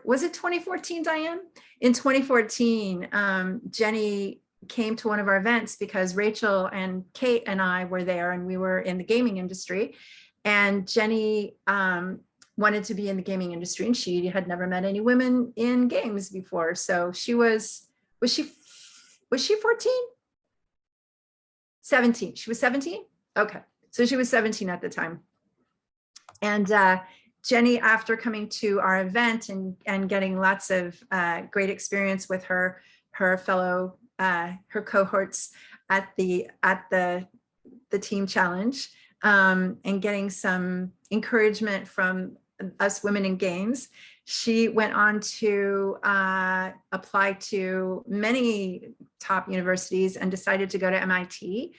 Was it 2014, Diane? In 2014, Jenny came to one of our events because Rachel and Kate and I were there, and we were in the gaming industry. And Jenny wanted to be in the gaming industry, and she had never met any women in games before. So she was she 14? 17. She was 17? Okay. So she was 17 at the time. And Jenny, after coming to our event and getting lots of great experience with her fellow, her cohorts at the team challenge, and getting some encouragement from us women in games, she went on to apply to many top universities and decided to go to MIT,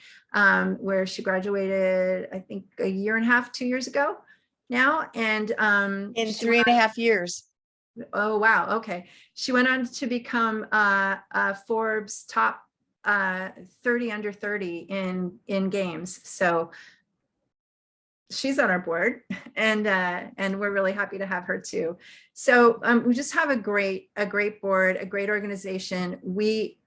where she graduated, I think, a year and a half, 2 years ago now. And in 3.5 years. Oh, wow. Okay. She went on to become Forbes top 30 under 30 in games. So she's on our board, and we're really happy to have her too. So we just have a great board, a great organization. We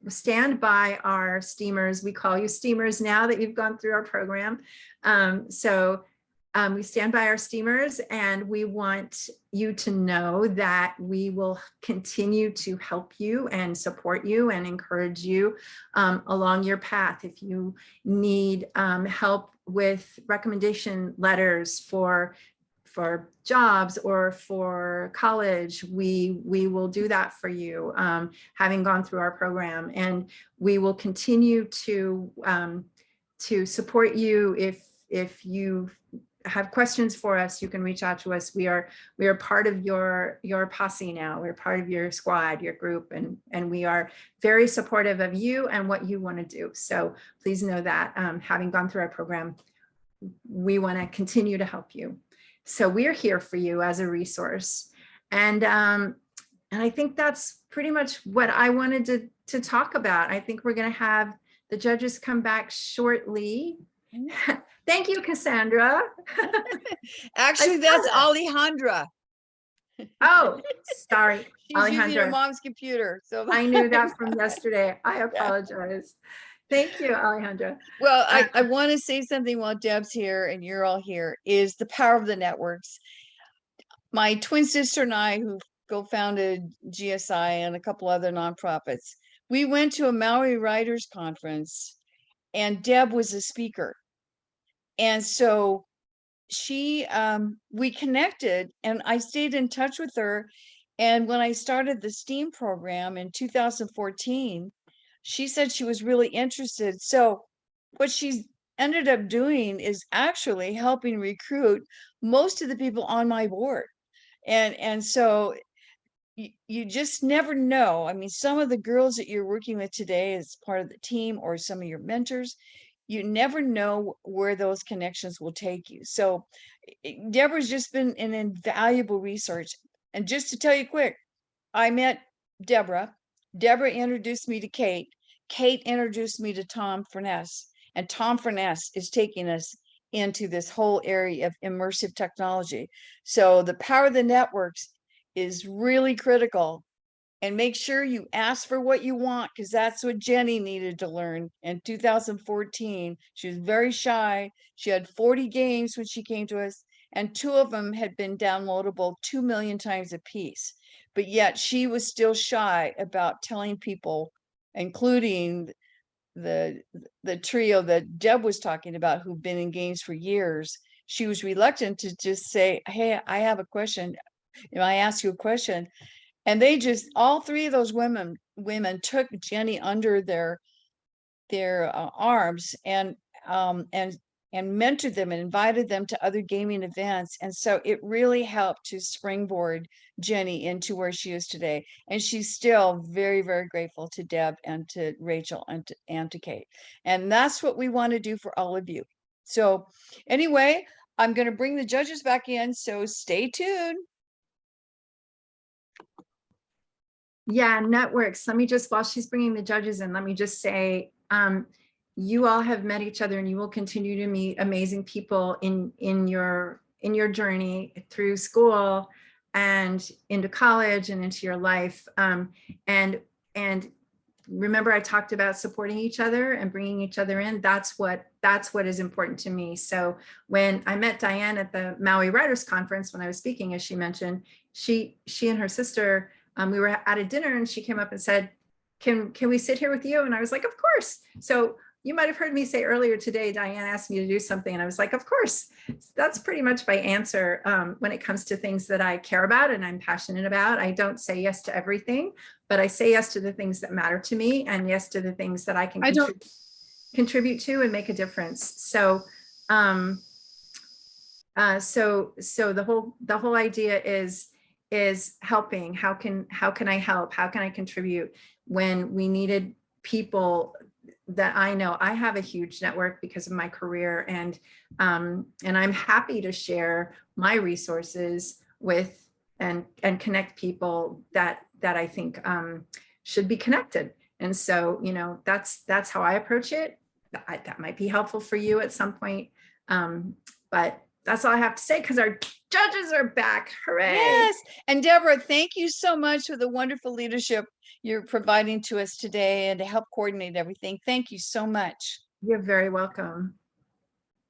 stand by our steamers. We call you steamers now that you've gone through our program. So we stand by our steamers, and we want you to know that we will continue to help you and support you and encourage you along your path. If you need help with recommendation letters for jobs or for college, we will do that for you, having gone through our program. And we will continue to support you. If you have questions for us, you can reach out to us. We are part of your posse now. We're part of your squad, your group, and we are very supportive of you and what you want to do. So please know that, having gone through our program, we want to continue to help you. So we're here for you as a resource. And I think that's pretty much what I wanted to talk about. I think we're going to have the judges come back shortly. Thank you, Cassandra. Actually, that's Alejandra. Oh, sorry. She's using her mom's computer. So I knew that from yesterday. I apologize. Thank you, Alejandra. Well, I want to say something while Deb's here and you're all here, is the power of the networks. My twin sister and I, who co-founded GSI and a couple other nonprofits, we went to a Maui Writers Conference, and Deb was a speaker. And so we connected, and I stayed in touch with her. And when I started the STEAM program in 2014, she said she was really interested. So what she's ended up doing is actually helping recruit most of the people on my board. And so you just never know. I mean, some of the girls that you're working with today as part of the team, or some of your mentors, you never know where those connections will take you. So Deborah's just been an invaluable resource. And just to tell you quick, I met Deborah. Deborah introduced me to Kate. Kate introduced me to Tom Furness. And Tom Furness is taking us into this whole area of immersive technology. So the power of the networks is really critical. And make sure you ask for what you want, because that's what Jenny needed to learn in 2014. She was very shy. She had 40 games when she came to us, and 2 of them had been downloadable 2 million times a piece. But yet she was still shy about telling people, including the trio that Deb was talking about, who've been in games for years. She was reluctant to just say, hey, I have a question. I ask you a question. And they just, all 3 of those women took Jenny under their arms and mentored them and invited them to other gaming events. And so it really helped to springboard Jenny into where she is today. And she's still very, very grateful to Deb and to Rachel and to Kate. And that's what we want to do for all of you. So anyway, I'm going to bring the judges back in. So stay tuned. Yeah, networks. Let me just, while she's bringing the judges in, let me just say, you all have met each other, and you will continue to meet amazing people in your journey through school and into college and into your life. And remember, I talked about supporting each other and bringing each other in. That's what is important to me. So when I met Diane at the Maui Writers Conference, when I was speaking, as she mentioned, she and her sister, we were at a dinner, and she came up and said, can we sit here with you? And I was like, of course. So you might have heard me say earlier today, Diane asked me to do something, and I was like, of course. That's pretty much my answer when it comes to things that I care about and I'm passionate about. I don't say yes to everything, but I say yes to the things that matter to me, and yes to the things that I can contribute to and make a difference. So so the whole idea is helping. How can I help? How can I contribute? When we needed people that I know, I have a huge network because of my career, and I'm happy to share my resources with and connect people that I think should be connected. And so, that's how I approach it. That might be helpful for you at some point, but that's all I have to say, because our judges are back. Hooray. Yes. And Deborah, thank you so much for the wonderful leadership you're providing to us today and to help coordinate everything. Thank you so much. You're very welcome.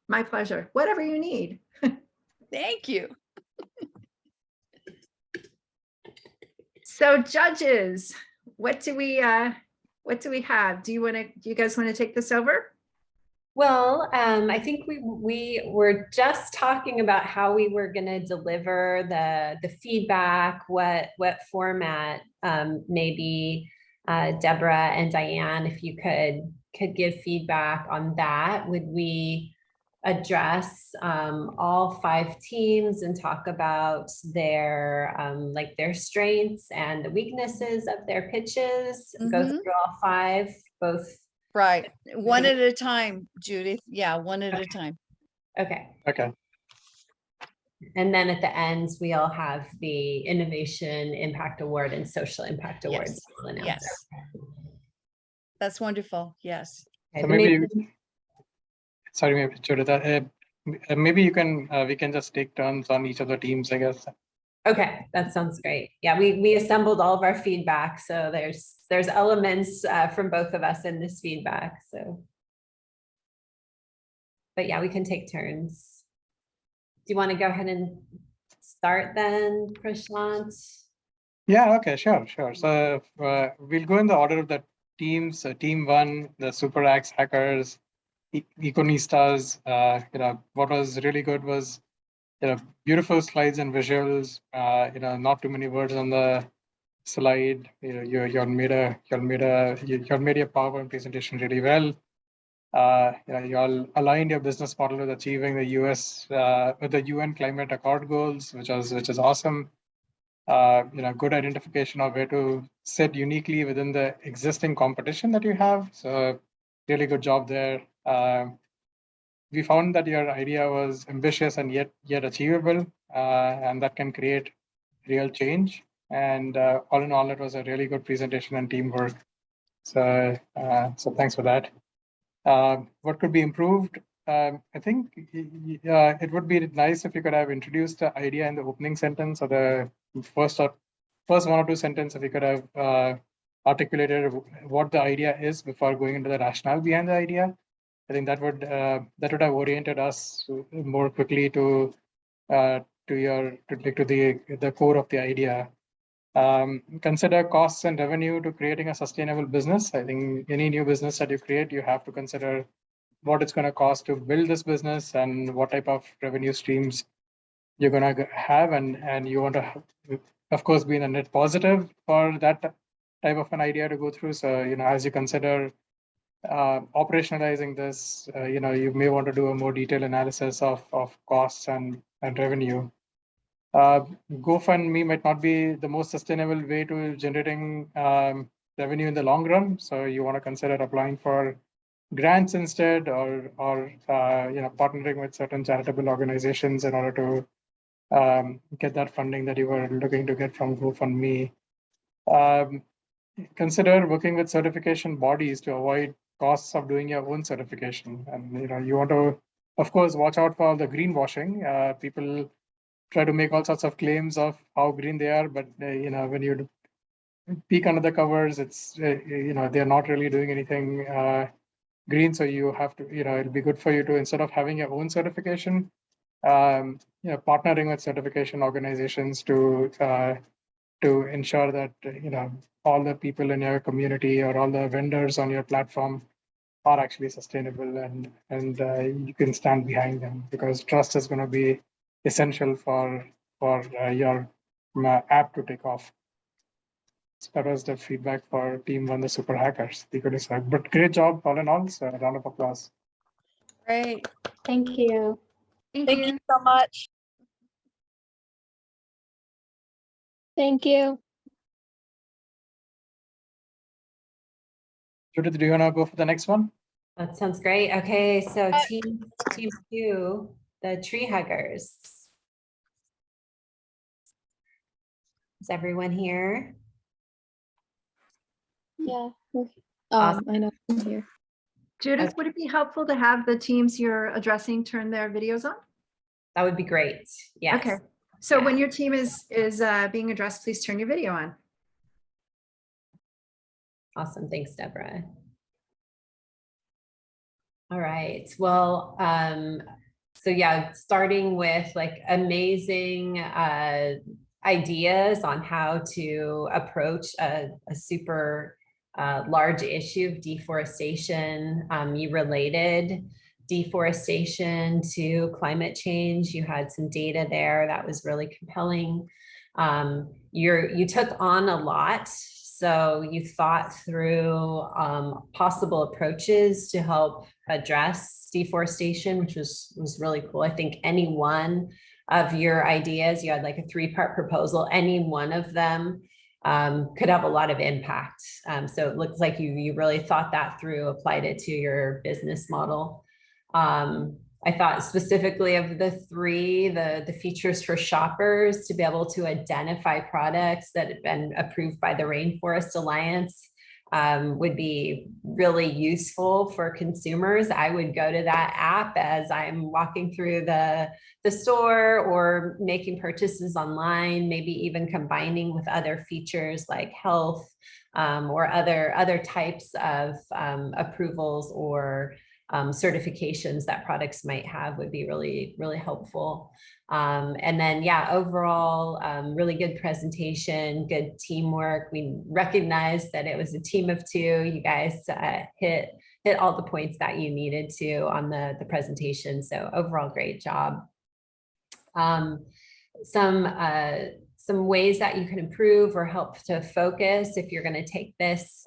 My pleasure. Whatever you need. Thank you. So judges, what do we have? Do you guys want to take this over? Well, I think we were just talking about how we were going to deliver the feedback, what format. Maybe Deborah and Diane, if you could give feedback on that. Would we address all 5 teams and talk about their like their strengths and the weaknesses of their pitches? Go through all 5, both. Right. One at a time, Judith. Yeah, one at a time. Okay. Okay. And then at the end, we'll have the Innovation Impact Award and Social Impact Awards. We'll announce Yes. it. That's wonderful. Yes. Okay, So but maybe, sorry, maybe Judith, maybe you can, we can just take turns on each of the teams, I guess. Okay, that sounds great. Yeah, we assembled all of our feedback, so there's elements from both of us in this feedback. So, but yeah, we can take turns. Do you want to go ahead and start then, Prashant? Yeah. Okay. Sure. So we'll go in the order of the teams. Team 1, the Super Axe hackers, Econistas. What was really good was beautiful slides and visuals. Not too many words on the slide. You made your PowerPoint presentation really well. You all aligned your business model with achieving the with the UN Climate Accord goals, which is awesome. Good identification of where to sit uniquely within the existing competition that you have. So really good job there. We found that your idea was ambitious and yet achievable, and that can create real change. And all in all, it was a really good presentation and teamwork. So thanks for that. What could be improved? I think it would be nice if you could have introduced the idea in the opening sentence or the first 1 or 2 sentences. If you could have articulated what the idea is before going into the rationale behind the idea. I think that would have oriented us more quickly to the core of the idea. Consider costs and revenue to creating a sustainable business. I think any new business that you create, you have to consider what it's going to cost to build this business and what type of revenue streams you're going to have, and you want to, of course, be in a net positive for that type of an idea to go through. So as you consider operationalizing this, you may want to do a more detailed analysis of costs and revenue. GoFundMe might not be the most sustainable way to generating revenue in the long run. So you want to consider applying for grants instead, or partnering with certain charitable organizations in order to get that funding that you were looking to get from GoFundMe. Consider working with certification bodies to avoid costs of doing your own certification. And you want to, of course, watch out for the greenwashing. People try to make all sorts of claims of how green they are, but when you peek under the covers, it's they're not really doing anything green. So you have to, it'll be good for you to, instead of having your own certification, partnering with certification organizations to ensure that all the people in your community or all the vendors on your platform are actually sustainable, and you can stand behind them, because trust is going to be essential for your app to take off. So that was the feedback for Team 1, the Super Hackers. But great job all in all. So a round of applause. Great. Thank you. Thank you so much. Thank you. Judith, do you want to go for the next one? That sounds great. Okay, so team 2, the tree huggers. Is everyone here? Yeah. Awesome. I know I'm here. Judith, would it be helpful to have the teams you're addressing turn their videos on? That would be great. Yes. Okay. So when your team is being addressed, please turn your video on. Awesome. Thanks, Deborah. All right. Well, So yeah, starting with like amazing ideas on how to approach a super large issue of deforestation. You related deforestation to climate change. You had some data there that was really compelling. You took on a lot. So you thought through possible approaches to help address deforestation, which was really cool. I think any one of your ideas, you had like a 3-part proposal, any one of them could have a lot of impact. So it looks like you really thought that through, applied it to your business model. I thought specifically of the 3, the features for shoppers to be able to identify products that have been approved by the Rainforest Alliance would be really useful for consumers. I would go to that app as I'm walking through the store or making purchases online, maybe even combining with other features like health or other types of approvals or certifications that products might have would be really, really helpful. And then, yeah, overall, really good presentation, good teamwork. We recognized that it was a team of 2. You guys hit all the points that you needed to on the presentation. So overall, great job. Some ways that you can improve or help to focus if you're going to take this,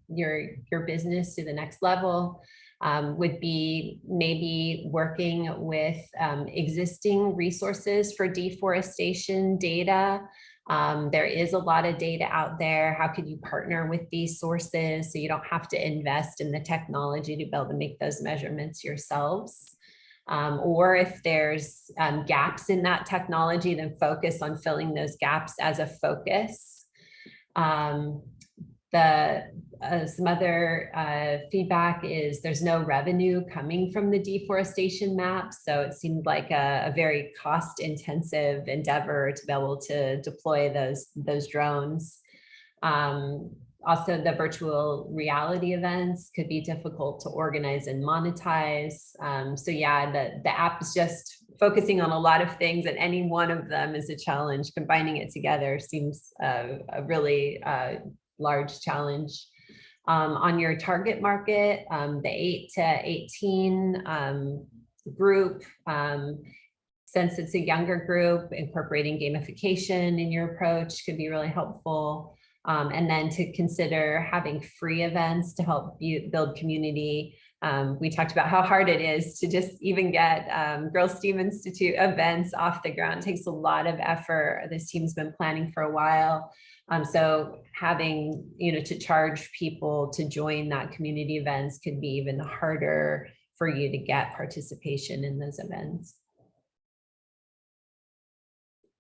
your business to the next level. Would be maybe working with existing resources for deforestation data. There is a lot of data out there. How could you partner with these sources so you don't have to invest in the technology to be able to make those measurements yourselves? Or if there's gaps in that technology, then focus on filling those gaps as a focus. Some other feedback is there's no revenue coming from the deforestation map. So it seemed like a very cost-intensive endeavor to be able to deploy those drones. Also, the virtual reality events could be difficult to organize and monetize. So yeah, the app is just focusing on a lot of things, and any one of them is a challenge. Combining it together seems a really large challenge. On your target market, the 8 to 18 group, since it's a younger group, incorporating gamification in your approach could be really helpful. And then to consider having free events to help build community. We talked about how hard it is to just even get Girls STEAM Institute events off the ground. It takes a lot of effort. This team's been planning for a while. So having, to charge people to join that community events could be even harder for you to get participation in those events.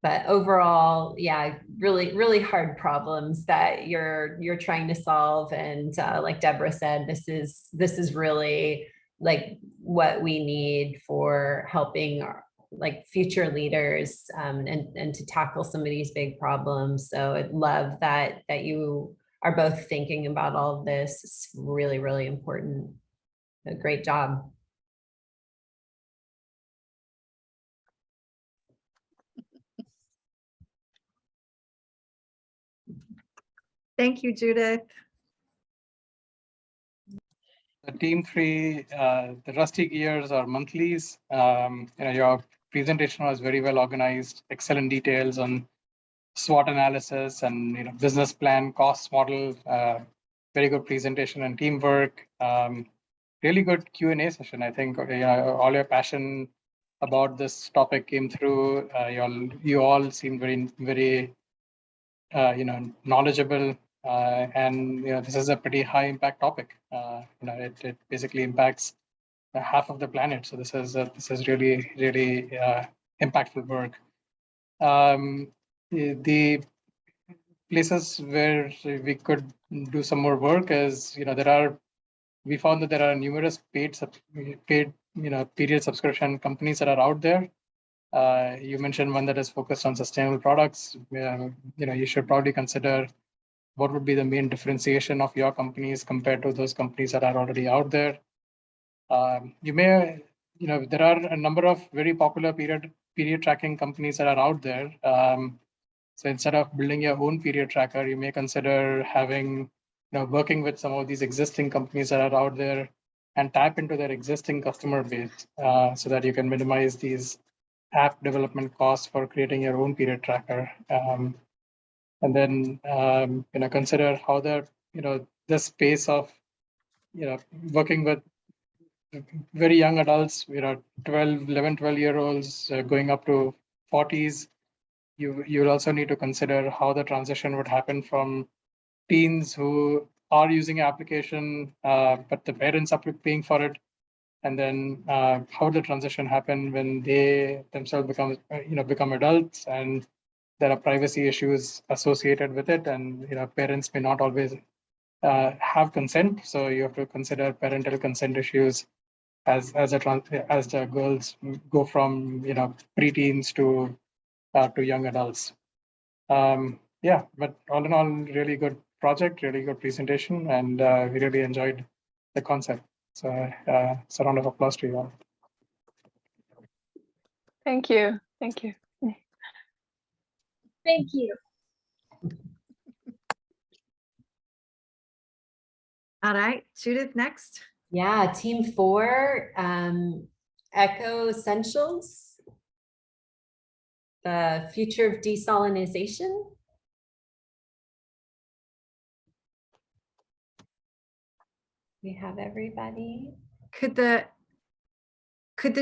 But overall, yeah, really, really hard problems that you're trying to solve. And like Deborah said, this is really like what we need for helping our future leaders and to tackle some of these big problems. So I'd love that you are both thinking about all of this. It's really, really important. A great job. Thank you, Judith. The team 3, the rusty gears or monthlies. Your presentation was very well organized, excellent details on SWOT analysis and business plan, cost model. Very good presentation and teamwork. Really good Q&A session. I think all your passion about this topic came through. You all seem very, very knowledgeable. And this is a pretty high impact topic. It basically impacts half of the planet. So this is really, really impactful work. The places where we could do some more work is we found that there are numerous paid period subscription companies that are out there. You mentioned one that is focused on sustainable products. You should probably consider what would be the main differentiation of your companies compared to those companies that are already out there. You may there are a number of very popular period tracking companies that are out there. So instead of building your own period tracker, you may consider having, working with some of these existing companies that are out there and tap into their existing customer base so that you can minimize these app development costs for creating your own period tracker. And then, consider how the space of, working with very young adults, 12-year-olds going up to 40s. You'll also need to consider how the transition would happen from teens who are using an application, but the parents are paying for it. And then how the transition happen when they themselves become adults, and there are privacy issues associated with it, and parents may not always have consent, so you have to consider parental consent issues as the girls go from preteens to young adults. Yeah, but all in all, really good project, really good presentation, and we really enjoyed the concept. So it's a round of applause to you all. Thank you. Thank you. Thank you. All right, Judith, next. Yeah, team 4, Eco Essentials, the future of desalination. We have everybody. Could the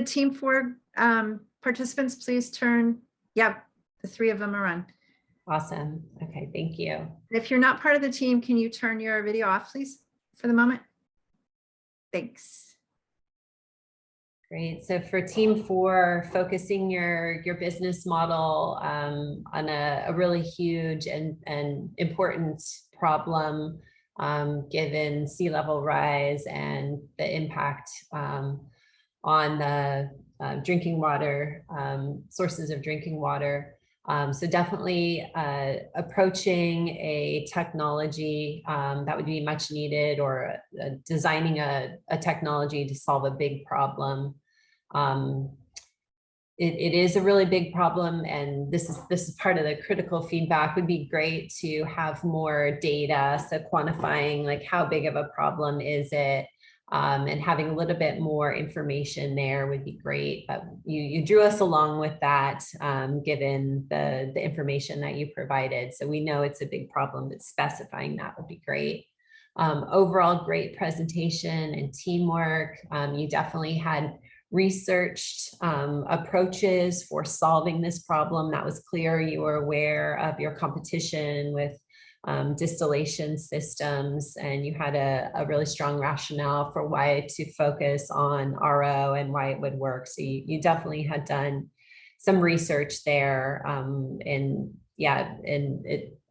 team 4 participants please turn? Yeah, the 3 of them are on. Awesome. Okay, thank you. If you're not part of the team, can you turn your video off, please, for the moment? Thanks. Great. So for team 4, focusing your business model on a really huge and important problem given sea level rise and the impact on the drinking water, sources of drinking water. So definitely approaching a technology that would be much needed, or designing a technology to solve a big problem. It is a really big problem, and this is part of the critical feedback. Would be great to have more data, so quantifying like how big of a problem is it, and having a little bit more information there would be great. But you drew us along with that, given the information that you provided. So we know it's a big problem, but specifying that would be great. Overall, great presentation and teamwork. You definitely had researched approaches for solving this problem. That was clear. You were aware of your competition with distillation systems, and you had a really strong rationale for why to focus on RO and why it would work. So you definitely had done some research there, and yeah,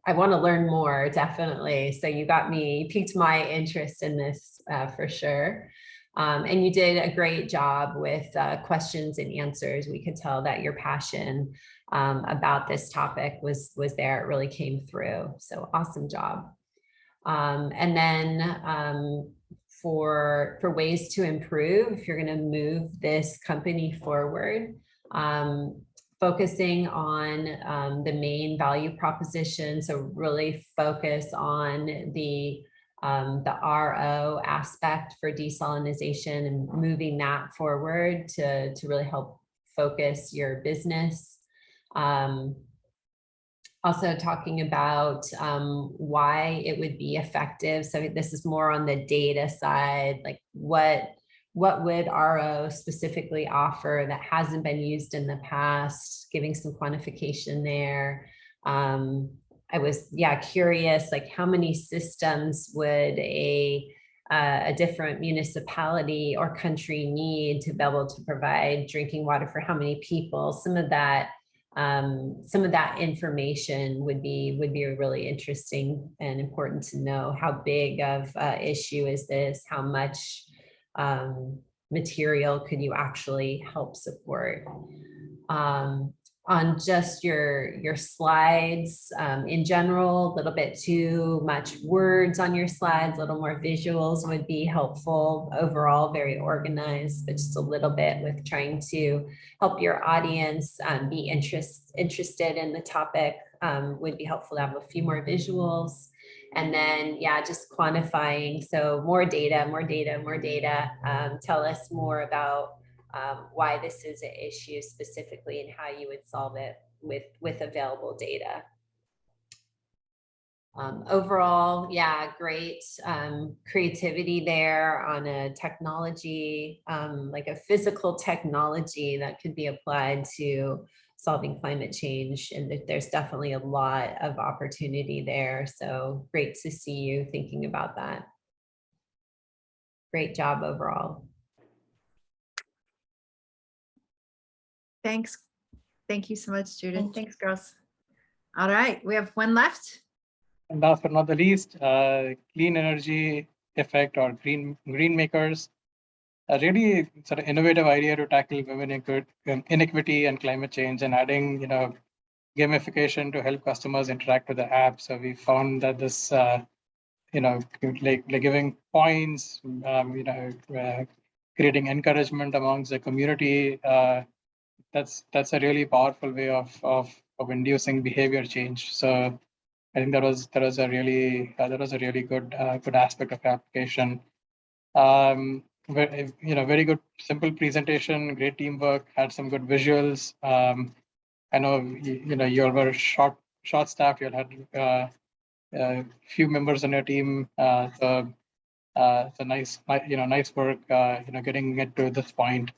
I want to learn more, definitely. So you piqued my interest in this for sure. And you did a great job with questions and answers. We could tell that your passion about this topic was there. It really came through. So awesome job. And then for ways to improve, if you're going to move this company forward, focusing on the main value proposition. So really focus on the RO aspect for desalinization and moving that forward to really help focus your business. Also talking about why it would be effective. So this is more on the data side, like what would RO specifically offer that hasn't been used in the past, giving some quantification there. I was curious, like how many systems would a different municipality or country need to be able to provide drinking water for how many people? Some of that information would be really interesting and important to know. How big of an issue is this? How much material could you actually help support? on just your slides in general. A little bit too much words on your slides, a little more visuals would be helpful. Overall, very organized, but just a little bit with trying to help your audience be interested in the topic would be helpful to have a few more visuals. And then, yeah, just quantifying. So more data, more data, more data. Tell us more about why this is an issue specifically and how you would solve it with available data. Overall, yeah, great creativity there on a technology, like a physical technology that could be applied to solving climate change. And there's definitely a lot of opportunity there. So great to see you thinking about that. Great job overall. Thanks. Thank you so much, Judith. Thanks, girls. All right, we have one left. And last but not the least, clean energy effect or green makers. A really sort of innovative idea to tackle women inequity and climate change, and adding, you know, gamification to help customers interact with the app. So we found that this, you know, like giving points, you know, creating encouragement amongst the community. That's a really powerful way of inducing behavior change. So I think that was a really good aspect of the application. You know, very good simple presentation, great teamwork, had some good visuals. I know you know, you all were short staffed. You all had a few members on your team. So nice, you know, nice work. You know, getting it to this point.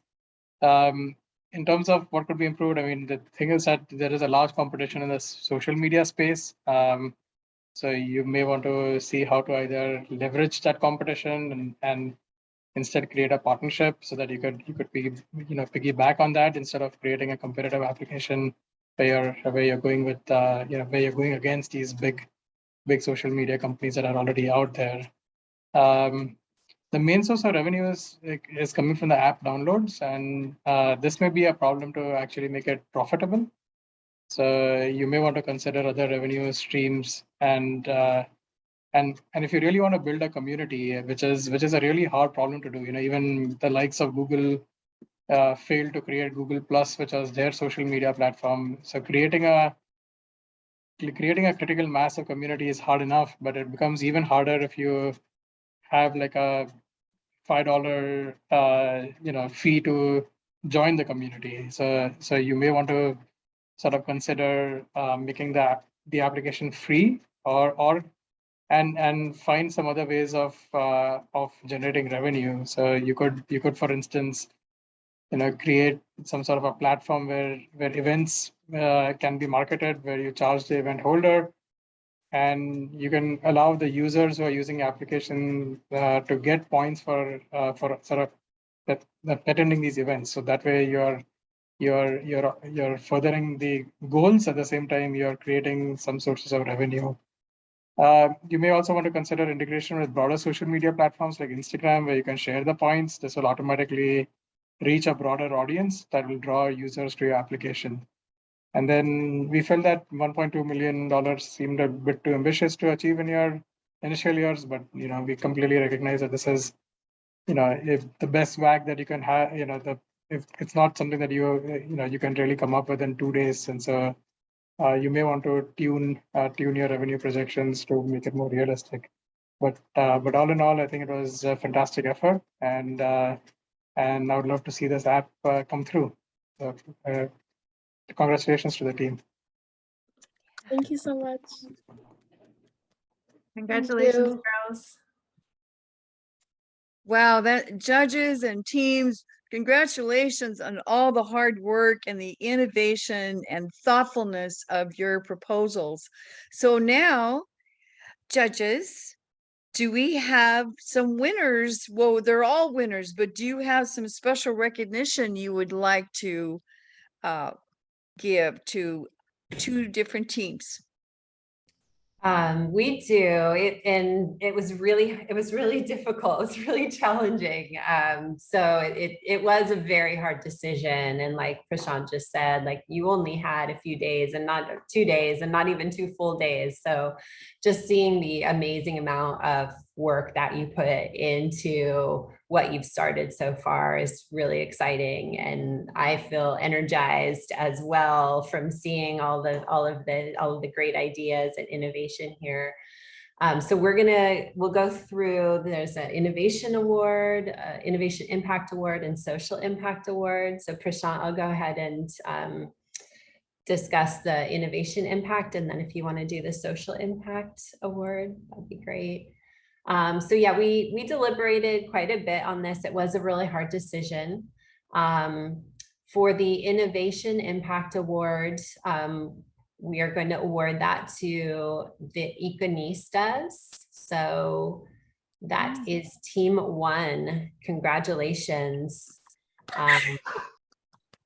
In terms of what could be improved, I mean, the thing is that there is a large competition in the social media space. So you may want to see how to either leverage that competition and instead create a partnership so that you could piggyback on that instead of creating a competitive application where you're going with you know, where you're going against these big social media companies that are already out there. The main source of revenue is coming from the app downloads, and this may be a problem to actually make it profitable. So you may want to consider other revenue streams, and if you really want to build a community, which is a really hard problem to do. You know, even the likes of Google failed to create Google Plus, which was their social media platform. So creating a critical mass of community is hard enough, but it becomes even harder if you have like a $5 you know, fee to join the community. So you may want to sort of consider making the application free and find some other ways of generating revenue. So you could for instance, you know, create some sort of a platform where events can be marketed, where you charge the event holder, and you can allow the users who are using the application to get points for sort of attending these events. So that way you're furthering the goals, at the same time you're creating some sources of revenue. You may also want to consider integration with broader social media platforms like Instagram, where you can share the points. This will automatically reach a broader audience that will draw users to your application. And then we felt that $1.2 million seemed a bit too ambitious to achieve in your initial years, but you know, we completely recognize that this is, you know, if the best WAG that you can have, you know, if it's not something that you can really come up with in 2 days, and so you may want to tune your revenue projections to make it more realistic. But all in all, I think it was a fantastic effort, and I would love to see this app come through. So, congratulations to the team. Thank you so much. Congratulations, you. girls. Wow, that judges and teams, congratulations on all the hard work and the innovation and thoughtfulness of your proposals. So now, judges, do we have some winners? Well, they're all winners, but do you have some special recognition you would like to give to 2 different teams? We do it, and it was really difficult. It was really challenging. So it was a very hard decision. And like Prashant just said, like you only had a few days and not 2 days and not even 2 full days. So just seeing the amazing amount of work that you put into what you've started so far is really exciting. And I feel energized as well from seeing all of the great ideas and innovation here. So we'll go through, there's an innovation award, innovation impact award, and social impact award. So Prashant, I'll go ahead and discuss the innovation impact. And then if you want to do the social impact award, that'd be great. So yeah, we deliberated quite a bit on this. It was a really hard decision. For the Innovation Impact Award, we are going to award that to the Econistas. So that is Team 1. Congratulations.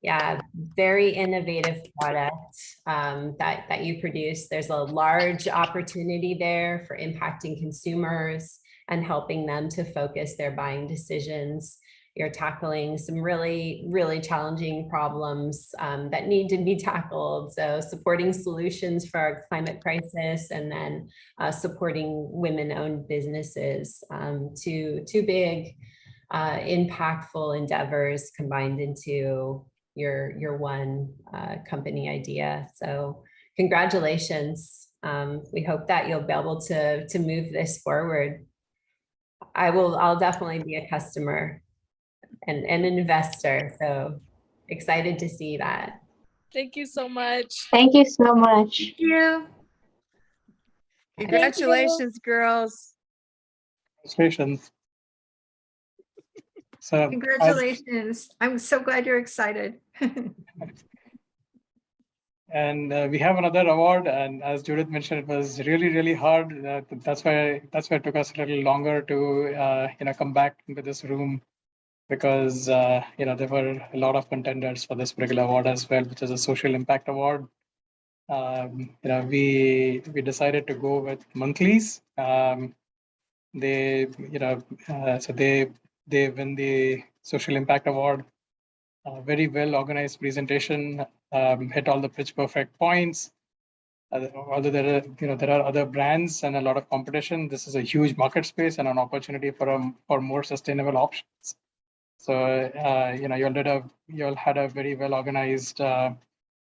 Yeah, very innovative product that you produce. There's a large opportunity there for impacting consumers and helping them to focus their buying decisions. You're tackling some really, really challenging problems that need to be tackled. So supporting solutions for our climate crisis, and then supporting women-owned businesses. Two big impactful endeavors combined into your one company idea. So congratulations. We hope that you'll be able to move this forward. I'll definitely be a customer and an investor. So excited to see that. Thank you so much. Thank you so much. Thank you. Congratulations, girls. Congratulations. So Congratulations. I'm so glad you're excited. and we have another award, and as Judith mentioned, it was really, really hard. That's why it took us a little longer to come back into this room, because there were a lot of contenders for this particular award as well, which is a social impact award. We decided to go with monthlies. They win the social impact award. Very well organized presentation, hit all the pitch perfect points. Although there are other brands and a lot of competition, this is a huge market space and an opportunity for more sustainable options. So you all had a very well organized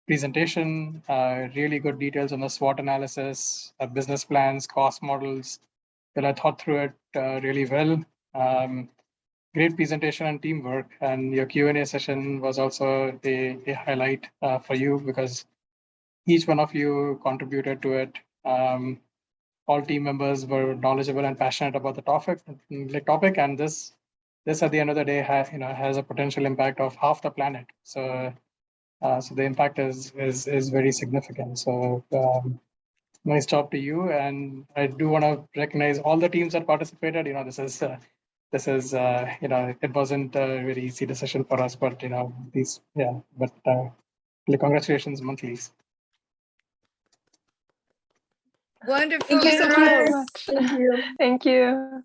presentation, really good details on the SWOT analysis, business plans, cost models. I thought through it really well. Great presentation and teamwork, and your Q&A session was also a highlight for you, because each one of you contributed to it. All team members were knowledgeable and passionate about the topic, and this at the end of the day has a potential impact of half the planet. So the impact is very significant. So nice job to you, and I do want to recognize all the teams that participated. It wasn't a very easy decision for us, but congratulations, monthlies. Wonderful. Thank you so girls. much. Thank you.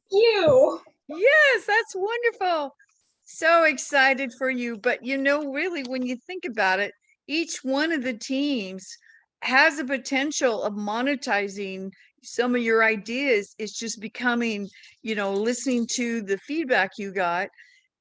Yes, that's wonderful. So excited for you. But really, when you think about it, each one of the teams has a potential of monetizing some of your ideas. It's just becoming, listening to the feedback you got,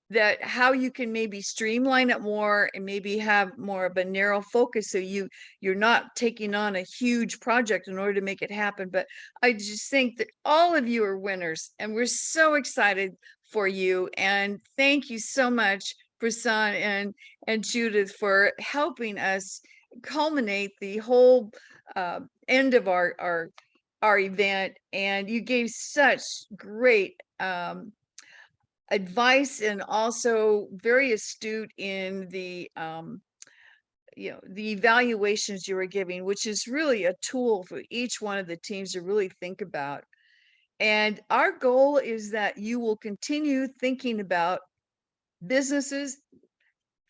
that how you can maybe streamline it more and maybe have more of a narrow focus, so you're not taking on a huge project in order to make it happen. But I just think that all of you are winners, and we're so excited for you. And thank you so much, Prasan and Judith, for helping us culminate the whole end of our event. And you gave such great advice, and also very astute in the the evaluations you were giving, which is really a tool for each one of the teams to really think about. And our goal is that you will continue thinking about businesses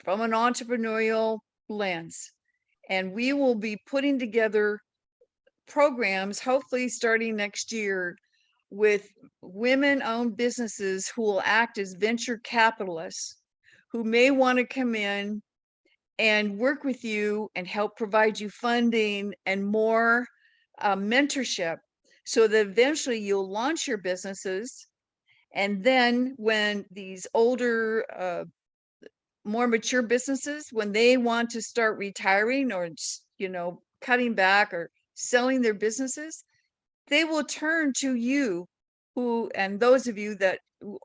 from an entrepreneurial lens, and we will be putting together programs, hopefully starting next year, with women-owned businesses who will act as venture capitalists, who may want to come in and work with you and help provide you funding and more mentorship, so that eventually you'll launch your businesses. And then when these older, more mature businesses, when they want to start retiring or, cutting back or selling their businesses, they will turn to you, and those of you that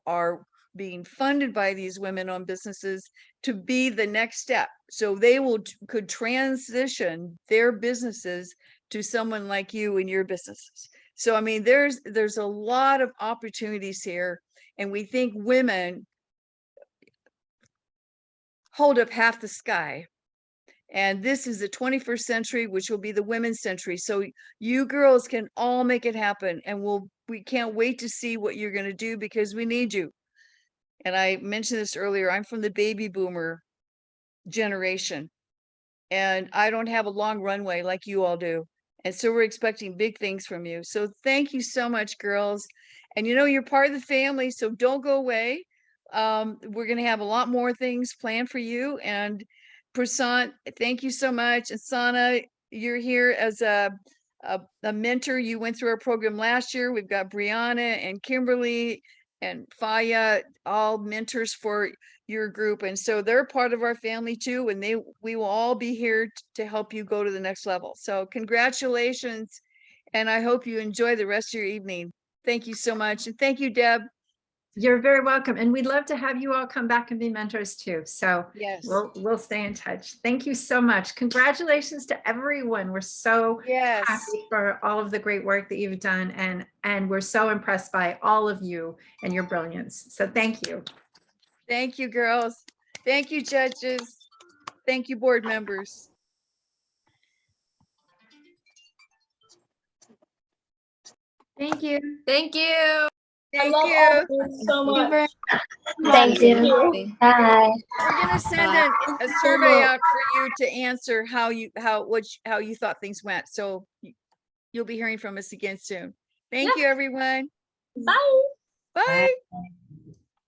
are being funded by these women-owned businesses, to be the next step. So they could transition their businesses to someone like you in your businesses. So, I mean, there's a lot of opportunities here, and we think women hold up half the sky. And this is the 21st century, which will be the women's century. So you girls can all make it happen. And we can't wait to see what you're going to do, because we need you. And I mentioned this earlier, I'm from the baby boomer generation, and I don't have a long runway like you all do. And so we're expecting big things from you. So thank you so much, girls. And you're part of the family, so don't go away. We're going to have a lot more things planned for you. And Prasant, thank you so much. And Sana, you're here as a mentor. You went through our program last year. We've got Brianna and Kimberly and Faya, all mentors for your group. And so they're part of our family too. And we will all be here to help you go to the next level. So congratulations. And I hope you enjoy the rest of your evening. Thank you so much. And thank you, Deb. You're very welcome. And we'd love to have you all come back and be mentors too. So yes, we'll stay in touch. Thank you so much. Congratulations to everyone. We're so happy for all of the great work that you've done. And we're so impressed by all of you and your brilliance. So thank you. Thank you, girls. Thank you, judges. Thank you, board members. Thank you. Thank you. Thank love you. all of you so much. Thank you. Bye. We're gonna send a survey out for you to answer how you thought things went. So you'll be hearing from us again soon. Thank you, everyone. Bye. Bye. Bye.